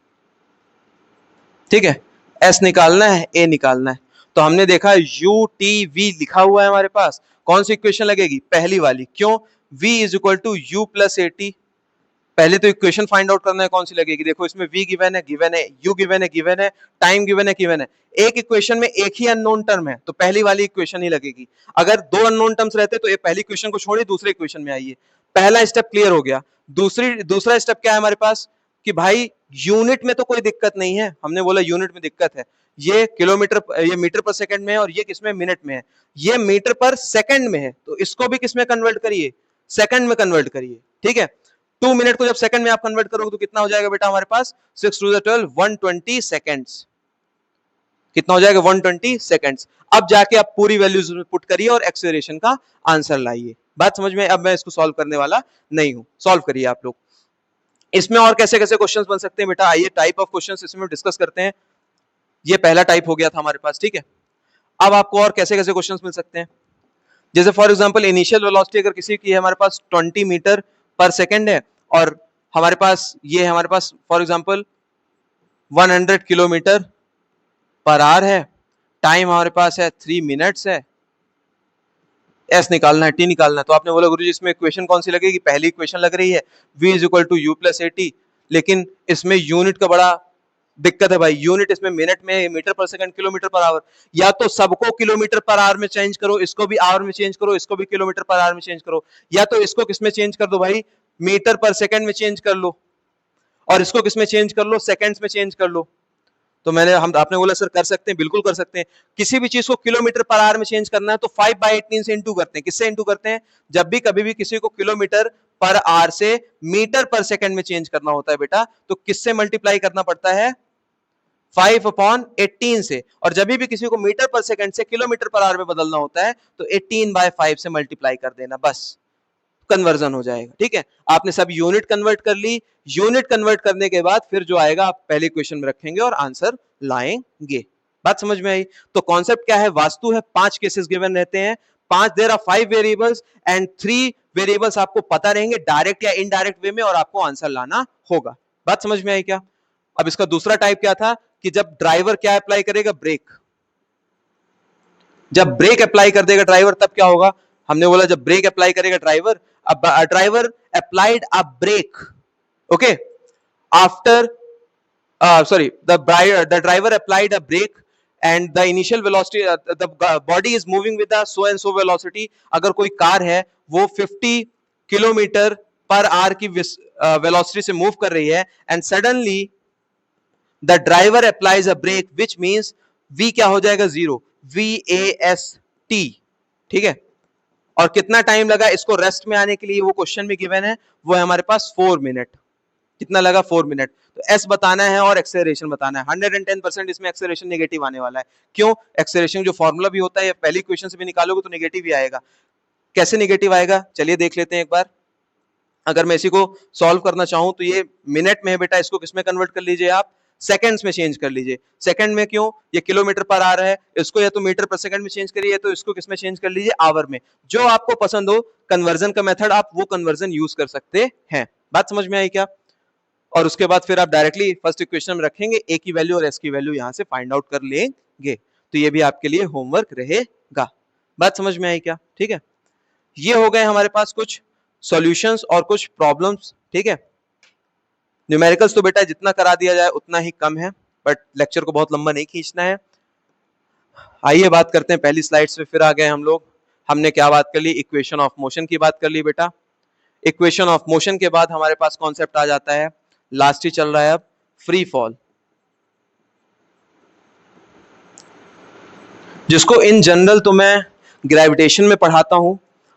[SPEAKER 1] ठीक है, एस निकालना है, ए निकालना है। तो हमने देखा यू टी वी लिखा हुआ है हमारे पास, कौन सी इक्वेशन लगेगी, पहली वाली। क्यों, v is equal to you plus A t. पहले तो इक्वेशन फाइंड आउट करना है, कौन सी लगेगी, देखो इसमें v गिवन है, u गिवन है, टाइम गिवन है। एक इक्वेशन में एक ही अननोन टर्म है तो पहली वाली इक्वेशन ही लगेगी। अगर दो अननोन टर्म्स रहते तो ये पहली इक्वेशन को छोड़िए, दूसरे इक्वेशन में आइए। पहला स्टेप क्लियर हो गया। दूसरा स्टेप क्या है हमारे पास कि भाई यूनिट में तो कोई दिक्कत नहीं है, हमने बोला यूनिट में दिक्कत है, ये किलोमीटर, ये मीटर पर सेकंड में है और ये किसमें, मिनट में है। ये मीटर पर सेकंड में है तो इसको भी किसमें कन्वर्ट करिए, सेकंड में कन्वर्ट करिए। ठीक है, 2 मिनट को जब सेकंड में आप कन्वर्ट करोगे तो कितना हो जाएगा बेटा हमारे पास, 6 टू द 12 120 सेकंड्स। कितना हो जाएगा, 120 सेकंड्स। अब जाके आप पूरी वैल्यूज पुट करिए और एक्सेलरेशन का आंसर लाइए। बात समझ में? अब मैं इसको सॉल्व करने वाला नहीं हूं, सॉल्व करिए आप लोग। इसमें और कैसे कैसे क्वेश्चंस बन सकते हैं बेटा, आइए टाइप ऑफ क्वेश्चंस इसमें डिस्कस करते हैं। ये पहला टाइप हो गया था हमारे पास। ठीक है, अब आपको और कैसे कैसे क्वेश्चंस मिल सकते हैं, जैसे फॉर एग्जांपल इनिशियल वेलोसिटी अगर किसी की है हमारे पास 20 मीटर पर सेकंड है और हमारे पास ये हमारे पास for example 100 kilometre per hour है, टाइम हमारे पास है 3 मिनट्स है, एस निकालना है, टी निकालना है। तो आपने बोला गुरुजी इसमें इक्वेशन कौन सी लगेगी, पहली इक्वेशन लग रही है v is equal to you plus A t, लेकिन इसमें यूनिट का बड़ा दिक्कत है भाई, यूनिट इसमें मिनट में, मीटर पर सेकंड, किलोमीटर पर आवर। या तो सबको किलोमीटर पर आवर में चेंज करो, इसको भी आवर में चेंज करो, इसको भी किलोमीटर पर आवर में चेंज करो, या तो इसको किसमें चेंज कर दो भाई, मीटर पर सेकंड में चेंज कर लो, और इसको किसमें चेंज कर लो, सेकंड्स में चेंज कर लो। तो आपने बोला सर कर सकते हैं, बिल्कुल कर सकते हैं। किसी भी चीज को किलोमीटर पर आवर में चेंज करना है तो 5/18 से इंटू करते हैं। किससे इंटू करते हैं, जब भी कभी भी किसी को किलोमीटर पर आवर से मीटर पर सेकंड में चेंज करना होता है बेटा, तो किससे मल्टीप्लाई करना पड़ता है, 5/18 से। और जब भी किसी को मीटर पर सेकंड से किलोमीटर पर आवर में बदलना होता है तो 18/5 से मल्टीप्लाई कर देना, बस कन्वर्जन हो जाएगा। ठीक है, आपने सब यूनिट कन्वर्ट कर ली। यूनिट कन्वर्ट करने के बाद फिर जो आएगा आप पहले क्वेश्चन में रखेंगे और आंसर लाएंगे। बात समझ में आई? तो कॉन्सेप्ट क्या है, वास्तु है, 5 केसेस गिवन रहते हैं, 5 there are 5 variables and 3 variables आपको पता रहेंगे डायरेक्ट या इनडायरेक्ट वे में, और आपको आंसर लाना होगा। बात समझ में आई क्या? अब इसका दूसरा टाइप क्या था कि जब ड्राइवर क्या अप्लाई करेगा, ब्रेक। जब ब्रेक अप्लाई कर देगा ड्राइवर तब क्या होगा, हमने बोला जब ब्रेक अप्लाई करेगा ड्राइवर, अब driver applied a brake, okay, after the driver applied a brake and the initial velocity, the body is moving with a so and so velocity। अगर कोई कार है वो 50 किलोमीटर पर आवर की velocity से move कर रही है and suddenly the driver applies a brake which means v क्या हो जाएगा, जीरो, VAST। ठीक है, और कितना टाइम लगा इसको रेस्ट में आने के लिए, वो क्वेश्चन में गिवन है, वो है हमारे पास 4 मिनट। कितना लगा, 4 मिनट। तो एस बताना है और एक्सेलरेशन बताना है। 110% इसमें एक्सेलरेशन नेगेटिव आने वाला है। क्यों, एक्सेलरेशन जो फॉर्मूला भी होता है पहली क्वेश्चन से भी निकालोगे तो नेगेटिव ही आएगा। कैसे नेगेटिव आएगा चलिए देख लेते हैं एक बार। अगर मैं इसी को सॉल्व करना चाहूं तो ये मिनट में है बेटा, इसको किसमें कन्वर्ट कर लीजिए आप, सेकंड्स में चेंज कर लीजिए। सेकंड में क्यों, ये किलोमीटर पर आ रहा है, इसको या तो मीटर पर सेकंड में चेंज करिए, तो इसको किसमें चेंज कर लीजिए, आवर में। जो आपको पसंद हो कन्वर्जन का मेथड, आप वो कन्वर्जन यूज कर सकते हैं। बात समझ में आई क्या? और उसके बाद फिर आप डायरेक्टली फर्स्ट इक्वेशन में रखेंगे, ए की वैल्यू और एस की वैल्यू यहां से फाइंड आउट कर लेंगे। तो ये भी आपके लिए होमवर्क रहेगा। बात समझ में आई क्या? ठीक है, ये हो गए हमारे पास कुछ सॉल्यूशंस और कुछ प्रॉब्लम्स। ठीक है, न्यूमेरिकल्स तो बेटा जितना करा दिया जाए उतना ही कम है, बट लेक्चर को बहुत लंबा नहीं खींचना है। आइए बात करते हैं पहली स्लाइड्स पे, फिर आ गए हम लोग। हमने क्या बात कर ली, इक्वेशन ऑफ मोशन की बात कर ली बेटा। इक्वेशन ऑफ मोशन के बाद हमारे पास कॉन्सेप्ट आ जाता है, लास्ट ही चल रहा है अब, फ्री फॉल, जिसको इन जनरल तो मैं ग्रेविटेशन में पढ़ाता हूं,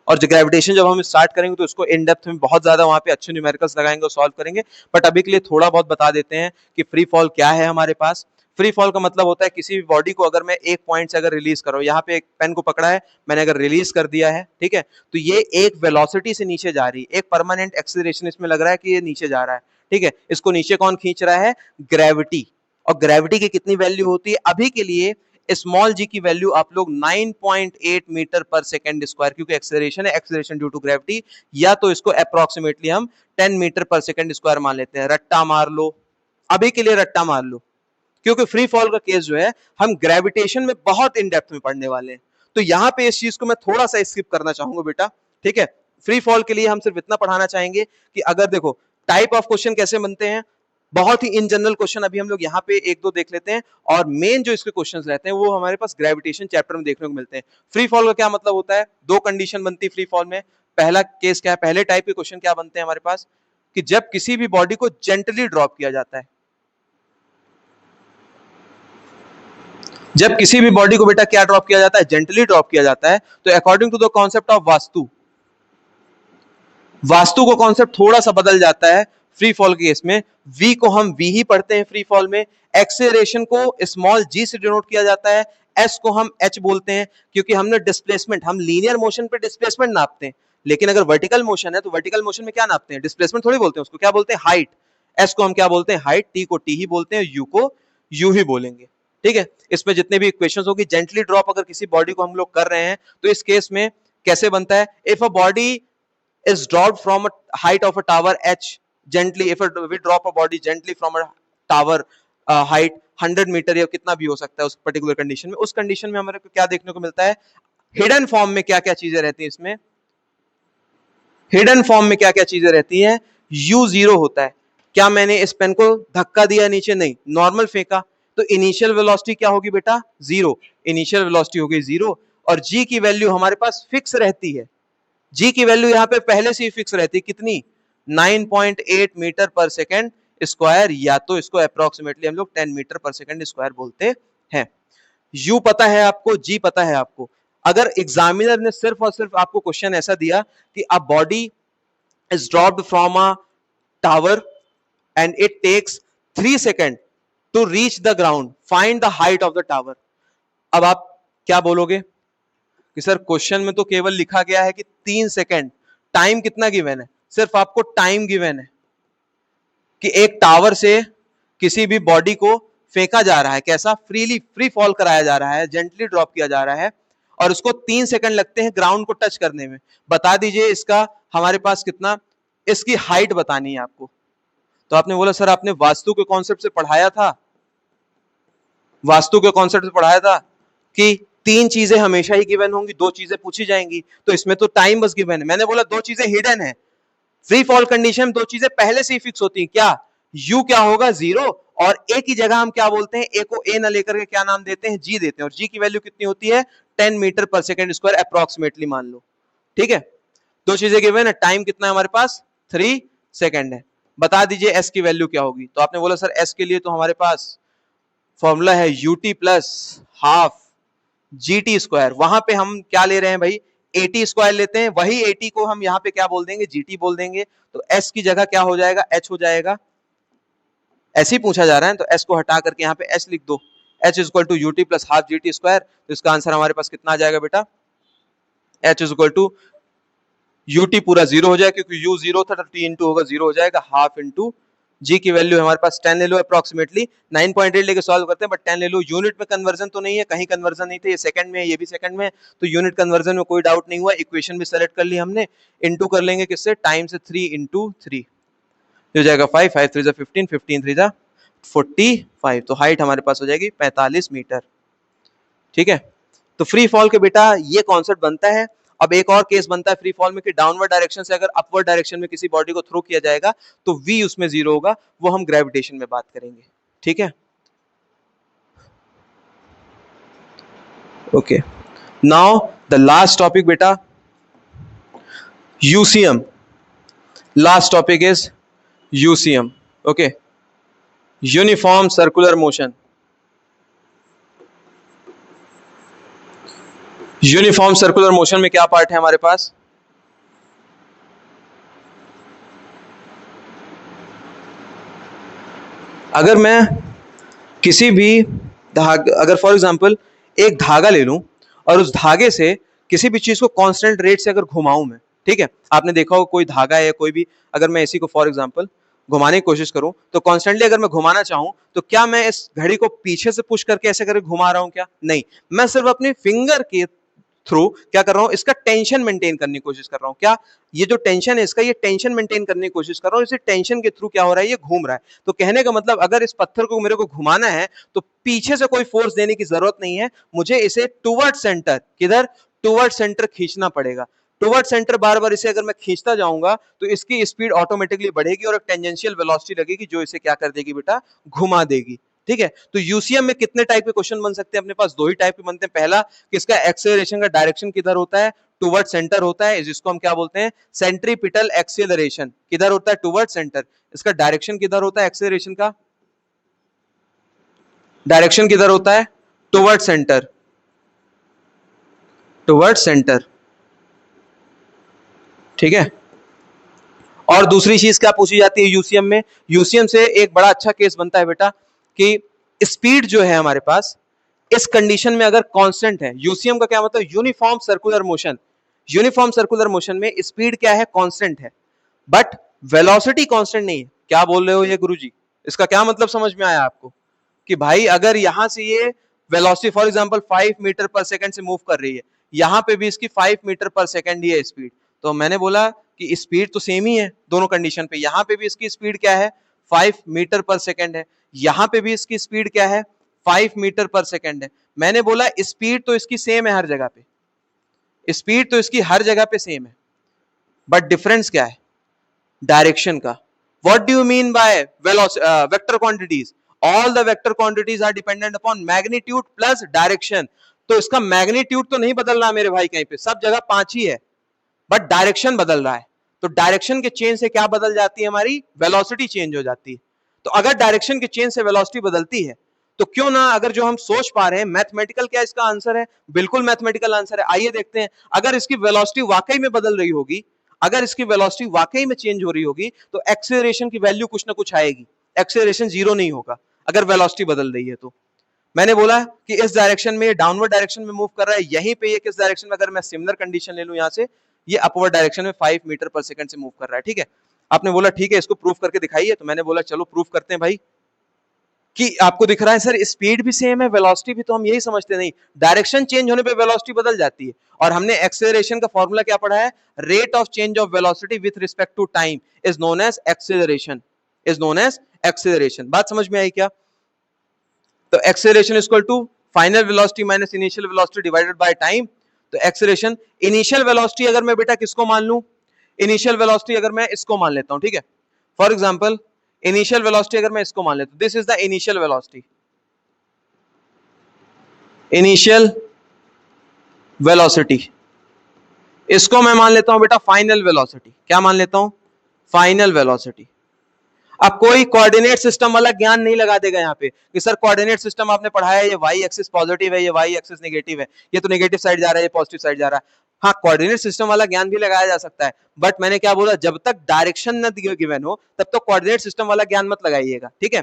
[SPEAKER 1] और जो ग्रेविटेशन जब हम स्टार्ट करेंगे तो उसको इन डेप्थ में बहुत ज्यादा वहां पे अच्छे न्यूमेरिकल्स लगाएंगे और सॉल्व करेंगे। बट अभी के लिए थोड़ा बहुत बता देते हैं कि फ्री फॉल क्या है हमारे पास। फ्री फॉल का मतलब होता है किसी भी बॉडी को अगर मैं एक पॉइंट से अगर रिलीज करूं, यहाँ पे एक पेन को पकड़ा है मैंने, अगर रिलीज कर दिया है, ठीक है, तो ये एक वेलोसिटी से नीचे जा रही है, एक परमानेंट एक्सीलरेशन इसमें लग रहा है कि ये नीचे जा रहा है। ठीक है, इसको नीचे कौन खींच रहा है, ग्रेविटी। और ग्रेविटी की कितनी वैल्यू होती है अभी के लिए, स्मॉल जी की वैल्यू आप लोग 9.8 मीटर पर सेकेंड स्क्वायर, क्योंकि एक्सेलरेशन है, एक्सेलरेशन ड्यू टू ग्रेविटी, या तो इसको अप्रोक्सीमेटली हम 10 मीटर पर सेकेंड स्क्वायर मान लेते हैं। रट्टा मार लो, अभी के लिए रट्टा मार लो, क्योंकि फ्री फॉल का केस जो है हम ग्रेविटेशन में बहुत इन डेप्थ में पढ़ने वाले हैं। तो यहां पे इस चीज को मैं थोड़ा सा स्किप करना चाहूंगा बेटा। ठीक है, फ्री फॉल के लिए हम सिर्फ इतना पढ़ाना चाहेंगे कि अगर देखो टाइप ऑफ क्वेश्चन कैसे बनते हैं, बहुत ही इन जनरल क्वेश्चन अभी हम लोग यहाँ पे एक दो देख लेते हैं, और मेन जो इसके क्वेश्चंस रहते हैं वो हमारे पास ग्रेविटेशन चैप्टर में देखने को मिलते हैं। फ्री फॉल का क्या मतलब होता है, दो कंडीशन बनती है फ्री फॉल में। पहला केस क्या है, पहले टाइप के क्वेश्चन क्या बनते हैं हमारे पास, कि जब किसी भी बॉडी को जेंटली ड्रॉप किया जाता है, जब किसी भी बॉडी को बेटा क्या ड्रॉप किया जाता है, जेंटली ड्रॉप किया जाता है, तो according to the concept of vastu, vastu को कॉन्सेप्ट थोड़ा सा बदल जाता है फ्री फॉल के केस में। v को हम v ही पढ़ते हैं फ्री फॉल में, एक्सेलरेशन को स्मॉल g से डिनोट किया जाता है, s को हम h बोलते हैं, क्योंकि हमने डिस्प्लेसमेंट, हम लीनियर मोशन पे डिस्प्लेसमेंट नापते हैं, लेकिन अगर वर्टिकल मोशन है तो वर्टिकल मोशन में क्या नापते हैं, डिस्प्लेसमेंट थोड़ी बोलते हैं, उसको क्या बोलते हैं, हाइट। s को हम क्या बोलते हैं, हाइट, t को t ही बोलते हैं, u को u ही बोलेंगे। ठीक है, इसमें जितने भी इक्वेशंस होगी, जेंटली ड्रॉप अगर किसी बॉडी को हम लोग कर रहे हैं तो इस केस में कैसे बनता है, if a body is dropped from a height of a tower h gently, if we drop a body gently from a tower height 100 metre या कितना भी हो सकता है उस पर्टिकुलर कंडीशन में, उस कंडीशन में हमारे को क्या देखने को मिलता है, हिडन फॉर्म में क्या क्या चीजें रहती हैं इसमें, हिडन फॉर्म में क्या क्या चीजें रहती हैं, u0 होता है। क्या मैंने इस पेन को धक्का दिया नीचे, नहीं, नॉर्मल फेंका, तो इनिशियल वेलोसिटी क्या होगी बेटा, जीरो, इनिशियल वेलोसिटी होगी जीरो, और g की वैल्यू हमारे पास फिक्स रहती है, जी की वैल्यू यहां पे पहले से ही फिक्स रहती है, कितनी, 9.8 मीटर पर सेकेंड स्क्वायर, या तो इसको अप्रोक्सीमेटली हम लोग 10 मीटर पर सेकेंड स्क्वायर बोलते हैं। यू पता है आपको, जी पता है आपको। अगर एग्जामिनर ने सिर्फ और सिर्फ आपको क्वेश्चन ऐसा दिया कि a body is dropped from a tower and it takes 3 second to reach the ground, find the height of the tower, अब आप क्या बोलोगे कि सर क्वेश्चन में तो केवल लिखा गया है कि 3 सेकेंड, टाइम कितना गिवन है, सिर्फ आपको टाइम गिवन है कि एक टावर से किसी भी बॉडी को फेंका जा रहा है, कैसा, फ्रीली, फ्री फॉल कराया जा रहा है, जेंटली ड्रॉप किया जा रहा है, और उसको 3 सेकेंड लगते हैं ग्राउंड को टच करने में। बता दीजिए इसका हमारे पास कितना, इसकी हाइट बतानी है आपको। तो आपने बोला सर आपने वास्तु के कॉन्सेप्ट से पढ़ाया था, वास्तु के कॉन्सेप्ट से पढ़ाया था कि 3 चीजें हमेशा ही गिवन होंगी, 2 चीजें पूछी जाएंगी, तो इसमें तो टाइम बस गिवन है। मैंने बोला 2 चीजें हिडन है, फ्री फॉल कंडीशन में 2 चीजें पहले से ही फिक्स होती हैं, क्या, u क्या होगा, 0, और a की जगह हम क्या बोलते हैं, a को a न लेकर के क्या नाम देते हैं, g देते हैं, और g की वैल्यू कितनी होती है, 10 मीटर पर सेकेंड स्क्वायर अप्रोक्सीमेटली मान लो। ठीक है, 2 चीजें गिवन है, टाइम कितना है हमारे पास, 3 सेकेंड है। बता दीजिए s की वैल्यू क्या होगी, तो आपने बोला सर s के लिए तो हमारे पास फॉर्मूला है ut plus half gt square, वहां पे हम क्या ले रहे हैं भाई, 80 स्क्वायर लेते हैं, वही 80 को हम यहाँ पे क्या बोल देंगे, gt बोल देंगे, तो s की जगह क्या हो जाएगा, h हो जाएगा, ऐसे ही पूछा जा रहा है तो s को हटा करके यहाँ पे s लिख दो, h is equal to ut plus half gt square, तो इसका आंसर हमारे पास कितना आ जाएगा बेटा, h is equal to ut पूरा 0 हो जाएगा क्योंकि u 0 था तो t इंटू होगा 0 हो जाएगा, हाफ इंटू g की वैल्यू हमारे पास 10 ले लो अप्रोक्सीमेटली, 9.8 लेके सॉल्व करते हैं बट 10 ले लो। यूनिट में कन्वर्जन तो नहीं है, कहीं कन्वर्जन नहीं थे, ये सेकंड में है, ये भी सेकंड में है, तो यूनिट कन्वर्जन में कोई डाउट नहीं हुआ। इक्वेशन भी सेलेक्ट कर ली हमने, इंटू कर लेंगे किससे, टाइम से 3 इंटू 3 हो जाएगा 5, 5 3 15, 15 3 45, तो हाइट हमारे पास हो जाएगी 45 मीटर। ठीक है, तो फ्री फॉल के बेटा ये कॉन्सेप्ट बनता है। अब एक और केस बनता है फ्री फॉल में कि डाउनवर्ड डायरेक्शन से अगर अपवर्ड डायरेक्शन में किसी बॉडी को थ्रो किया जाएगा तो v उसमें 0 होगा, वो हम ग्रेविटेशन में बात करेंगे। ठीक है, okay, now the last topic बेटा UCM. Last topic is UCM. Okay, uniform circular motion. Uniform circular motion में क्या पार्ट है हमारे पास, अगर मैं किसी भी अगर फॉर एग्जांपल एक धागा ले लूं और उस धागे से किसी भी चीज को कांस्टेंट रेट से अगर घुमाऊं मैं, ठीक है, आपने देखा हो कोई धागा है कोई भी, अगर मैं इसी को फॉर एग्जांपल घुमाने की कोशिश करूं तो कॉन्स्टेंटली अगर मैं घुमाना चाहूं तो क्या मैं इस घड़ी को पीछे से पुश करके ऐसे करके घुमा रहा हूं, क्या नहीं, मैं सिर्फ अपनी फिंगर के थ्रू क्या कर रहा हूं, इसका टेंशन मेंटेन करने की कोशिश कर रहा हूं। क्या ये जो टेंशन है इसका, ये टेंशन मेंटेन करने की कोशिश कर रहा हूं, इसे टेंशन के थ्रू क्या हो रहा है, ये घूम रहा है। तो कहने का मतलब अगर इस पत्थर को मेरे को घुमाना है तो पीछे से कोई फोर्स देने की जरूरत नहीं है, मुझे इसे टुवर्ड सेंटर, किधर, टुवर्ड सेंटर खींचना पड़ेगा। टुवर्ड सेंटर बार बार इसे अगर मैं खींचता जाऊंगा तो इसकी स्पीड ऑटोमेटिकली बढ़ेगी और एक टेंजेंशियल वेलोसिटी लगेगी जो इसे क्या कर देगी बेटा, घुमा देगी। ठीक है, तो यूसीएम में कितने टाइप के क्वेश्चन बन सकते हैं, अपने पास दो ही टाइप के बनते हैं। पहला कि इसका एक्सेलरेशन का डायरेक्शन किधर होता है, टुवर्ड सेंटर होता है, जिसको हम क्या बोलते हैं, सेंट्रीपिटल एक्सेलरेशन, किधर होता है, टुवर्ड सेंटर। इसका डायरेक्शन किधर होता है, एक्सेलरेशन का डायरेक्शन किधर होता है, टुवर्ड सेंटर, टुवर्ड सेंटर। ठीक है, और दूसरी चीज क्या पूछी जाती है यूसीएम में, यूसीएम से एक बड़ा अच्छा केस बनता है बेटा कि स्पीड जो है हमारे पास इस कंडीशन में अगर कांस्टेंट है, यूसीएम का क्या मतलब, uniform circular motion. Uniform circular motion में स्पीड क्या है, कांस्टेंट है, बट वेलोसिटी कांस्टेंट नहीं है। क्या बोल रहे हो ये गुरुजी, इसका क्या मतलब समझ में आया आपको, कि भाई अगर यहां से ये वेलोसिटी फॉर एग्जांपल 5 मीटर पर सेकंड से मूव कर रही है, यहां पे भी इसकी 5 मीटर पर सेकंड ही है स्पीड, तो मैंने बोला कि स्पीड तो सेम ही है दोनों कंडीशन पे। यहां पे भी इसकी स्पीड क्या है, 5 मीटर पर सेकंड है, यहां पे भी इसकी स्पीड क्या है, 5 मीटर पर सेकंड है। मैंने बोला स्पीड तो इसकी सेम है हर जगह पे, स्पीड तो इसकी हर जगह पे सेम है, बट डिफरेंस क्या है, डायरेक्शन का। What do you mean by vector quantities, all the vector quantities are dependent upon magnitude plus direction. तो इसका मैग्नीट्यूड तो नहीं बदल रहा मेरे भाई कहीं पे, सब जगह 5 ही है, बट डायरेक्शन बदल रहा है। तो डायरेक्शन के चेंज से क्या बदल जाती है, हमारी वेलोसिटी चेंज हो जाती है। तो अगर डायरेक्शन के चेंज से वेलोसिटी बदलती है तो क्यों ना, अगर जो हम सोच पा रहे हैं मैथमेटिकल, क्या इसका आंसर है, बिल्कुल मैथमेटिकल आंसर है। आइए देखते हैं, अगर इसकी वेलोसिटी वाकई में बदल रही होगी, अगर इसकी वेलोसिटी वाकई में चेंज हो रही होगी तो एक्सेलरेशन की वैल्यू कुछ ना कुछ आएगी, एक्सेलरेशन जीरो नहीं होगा अगर वेलोसिटी बदल रही है तो। मैंने बोला कि इस डायरेक्शन में डाउनवर्ड डायरेक्शन में मूव कर रहा है, यहीं पे ये किस डायरेक्शन में, अगर मैं सिमिलर कंडीशन ले लूं यहां से, ये अपवर्ड डायरेक्शन में 5 मीटर पर सेकंड से मूव कर रहा है। ठीक है, आपने बोला ठीक है इसको प्रूफ करके दिखाइए, तो मैंने बोला चलो प्रूफ करते हैं भाई। कि आपको दिख रहा है सर स्पीड भी सेम है वेलोसिटी भी, तो हम यही समझते नहीं, डायरेक्शन चेंज होने पे वेलोसिटी बदल जाती है। और हमने एक्सेलरेशन का फॉर्मूला क्या पढ़ा है, rate of change of velocity with respect to time is known as acceleration, is known as acceleration. बात समझ में आई क्या, तो acceleration equal to final velocity minus initial velocity divided by time. तो एक्सेलरेशन, इनिशियल वेलोसिटी अगर मैं बेटा किसको मान लूं, इनिशियल वेलोसिटी अगर मैं इसको मान लेता हूं, ठीक है, फॉर एग्जांपल इनिशियल वेलोसिटी अगर मैं इसको मान लेता हूं, this is the initial velocity, initial velocity, इसको मैं मान लेता हूं बेटा फाइनल वेलोसिटी। क्या मान लेता हूं, फाइनल वेलोसिटी। अब कोई कोऑर्डिनेट सिस्टम वाला ज्ञान नहीं लगा देगा यहाँ पे कि सर कोऑर्डिनेट सिस्टम आपने पढ़ाया है, ये वाई एक्सिस पॉजिटिव है, ये वाई एक्सिस नेगेटिव है, ये तो नेगेटिव साइड जा रहा है, ये पॉजिटिव साइड जा रहा है। हाँ, कोऑर्डिनेट सिस्टम वाला ज्ञान भी लगाया जा सकता है, बट मैंने क्या बोला, जब तक डायरेक्शन न गिवन हो तब तक कोऑर्डिनेट सिस्टम वाला ज्ञान मत लगाइएगा। ठीक है,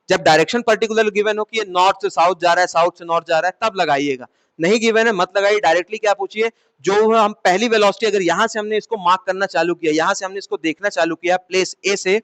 [SPEAKER 1] जब डायरेक्शन पर्टिकुलर गिवन हो कि ये नॉर्थ से साउथ जा रहा है, साउथ से नॉर्थ जा रहा है, तब लगाइएगा। नहीं गिवन है मत लगाइए, डायरेक्टली क्या पूछिए, जो हम पहली वेलोसिटी अगर यहां से हमने इसको मार्क करना चालू किया, यहां से हमने इसको देखना चालू किया प्लेस ए से,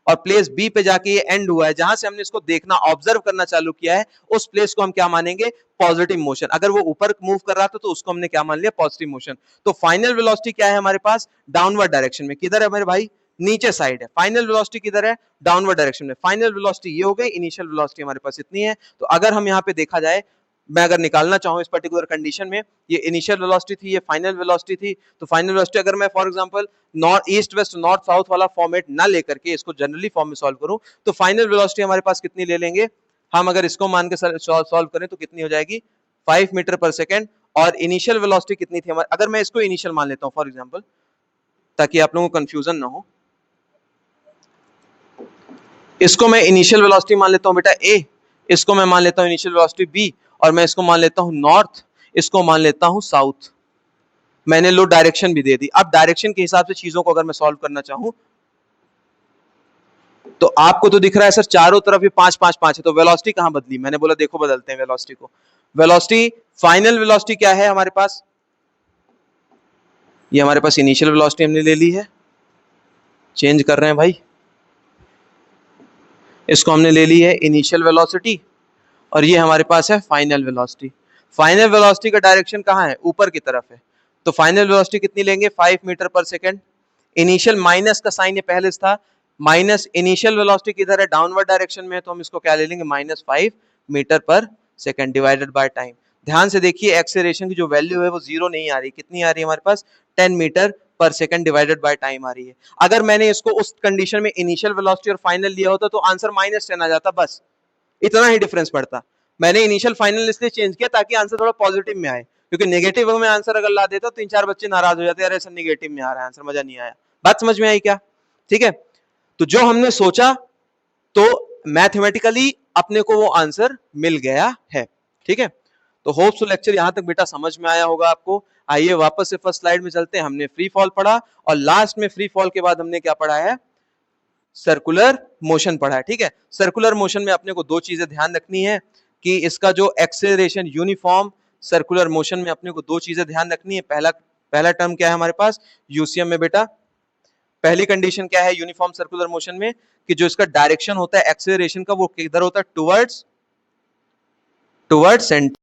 [SPEAKER 1] और प्लेस बी पे जाके ये एंड हुआ है, जहां से हमने इसको देखना ऑब्जर्व करना चालू किया है, उस प्लेस को हम क्या मानेंगे, पॉजिटिव मोशन। अगर वो ऊपर मूव कर रहा था तो उसको हमने क्या मान लिया, पॉजिटिव मोशन। तो फाइनल वेलोसिटी क्या है हमारे पास, डाउनवर्ड डायरेक्शन में। किधर है मेरे भाई, नीचे साइड है। फाइनल वेलोसिटी किधर है, डाउनवर्ड डायरेक्शन में। फाइनल वेलोसिटी ये हो गई, इनिशियल वेलोसिटी हमारे पास इतनी है। तो अगर हम यहाँ पे देखा जाए, मैं अगर निकालना चाहूं इस पर्टिकुलर कंडीशन में, ये इनिशियल वेलोसिटी थी, ये फाइनल वेलोसिटी थी। तो फाइनल वेलोसिटी अगर मैं for example north east west north south वाला फॉर्मेट ना लेकर के इसको जनरली फॉर्म में सॉल्व करूं, तो फाइनल वेलोसिटी हमारे पास कितनी ले लेंगे हम, अगर इसको मान के सॉल्व करें तो कितनी हो जाएगी, 5 मीटर पर सेकेंड। और इनिशियल वेलोसिटी कितनी थी हमारे, अगर मैं इसको इनिशियल मान लेता हूं फॉर एग्जाम्पल, ताकि आप लोगों को कंफ्यूजन ना हो, इसको मैं इनिशियल वेलोसिटी मान लेता हूं बेटा ए, इसको मैं मान लेता हूं इनिशियल वेलोसिटी बी, और मैं इसको मान लेता हूं नॉर्थ, इसको मान लेता हूं साउथ। मैंने लो डायरेक्शन भी दे दी। अब डायरेक्शन के हिसाब से चीजों को अगर मैं सॉल्व करना चाहूं, तो आपको तो दिख रहा है सर चारों तरफ ये 5 5 5 है, तो वेलोसिटी कहां बदली, मैंने बोला देखो बदलते हैं वेलोसिटी को। वेलोसिटी, फाइनल वेलोसिटी क्या है हमारे पास, ये हमारे पास इनिशियल वेलोसिटी हमने ले ली है, चेंज कर रहे हैं भाई, इसको हमने ले ली है इनिशियल वेलोसिटी, और ये हमारे पास है फाइनल वेलोसिटी। फाइनल वेलोसिटी का डायरेक्शन कहाँ है, ऊपर की तरफ है। तो फाइनल वेलोसिटी कितनी लेंगे, 5 मीटर पर सेकेंड। इनिशियल माइनस का साइन ये पहले था, माइनस इनिशियल वेलोसिटी किधर है, डाउनवर्ड डायरेक्शन में है, तो हम इसको क्या ले लेंगे, -5 मीटर पर सेकेंड डिवाइडेड बाय टाइम। ध्यान से देखिए एक्सेलरेशन की जो वैल्यू है वो जीरो नहीं आ रही, कितनी आ रही है हमारे पास, 10 मीटर पर सेकेंड डिवाइडेड बाय टाइम आ रही है। अगर मैंने इसको उस कंडीशन में इनिशियल वेलोसिटी और फाइनल लिया होता तो आंसर -10 आ जाता, बस इतना ही डिफरेंस पड़ता। मैंने इनिशियल फाइनल इसलिए चेंज किया ताकि आंसर थोड़ा पॉजिटिव में आए, क्योंकि नेगेटिव में आंसर अगर ला देता तो 3 4 बच्चे नाराज हो जाते, अरे सर नेगेटिव में आ रहा है आंसर, मजा नहीं आया। बात समझ में आई क्या, ठीक है। तो जो हमने सोचा तो मैथमेटिकली अपने को वो आंसर मिल गया है, ठीक है। तो होप सो लेक्चर यहां तक बेटा समझ में आया होगा आपको। आइए वापस से फर्स्ट स्लाइड में चलते हैं। हमने फ्री फॉल पढ़ा, और लास्ट में फ्री फॉल के बाद हमने क्या पढ़ा है, सर्कुलर मोशन पढ़ा है, ठीक है। सर्कुलर मोशन में अपने को दो चीजें ध्यान रखनी है कि इसका जो एक्सेलरेशन यूनिफॉर्म, सर्कुलर मोशन में अपने को दो चीजें ध्यान रखनी है। पहला टर्म क्या है हमारे पास यूसीएम में बेटा, पहली कंडीशन क्या है यूनिफॉर्म सर्कुलर मोशन में, कि जो इसका डायरेक्शन होता है एक्सेलरेशन का वो किधर होता है, टुवर्ड्स सेंटर।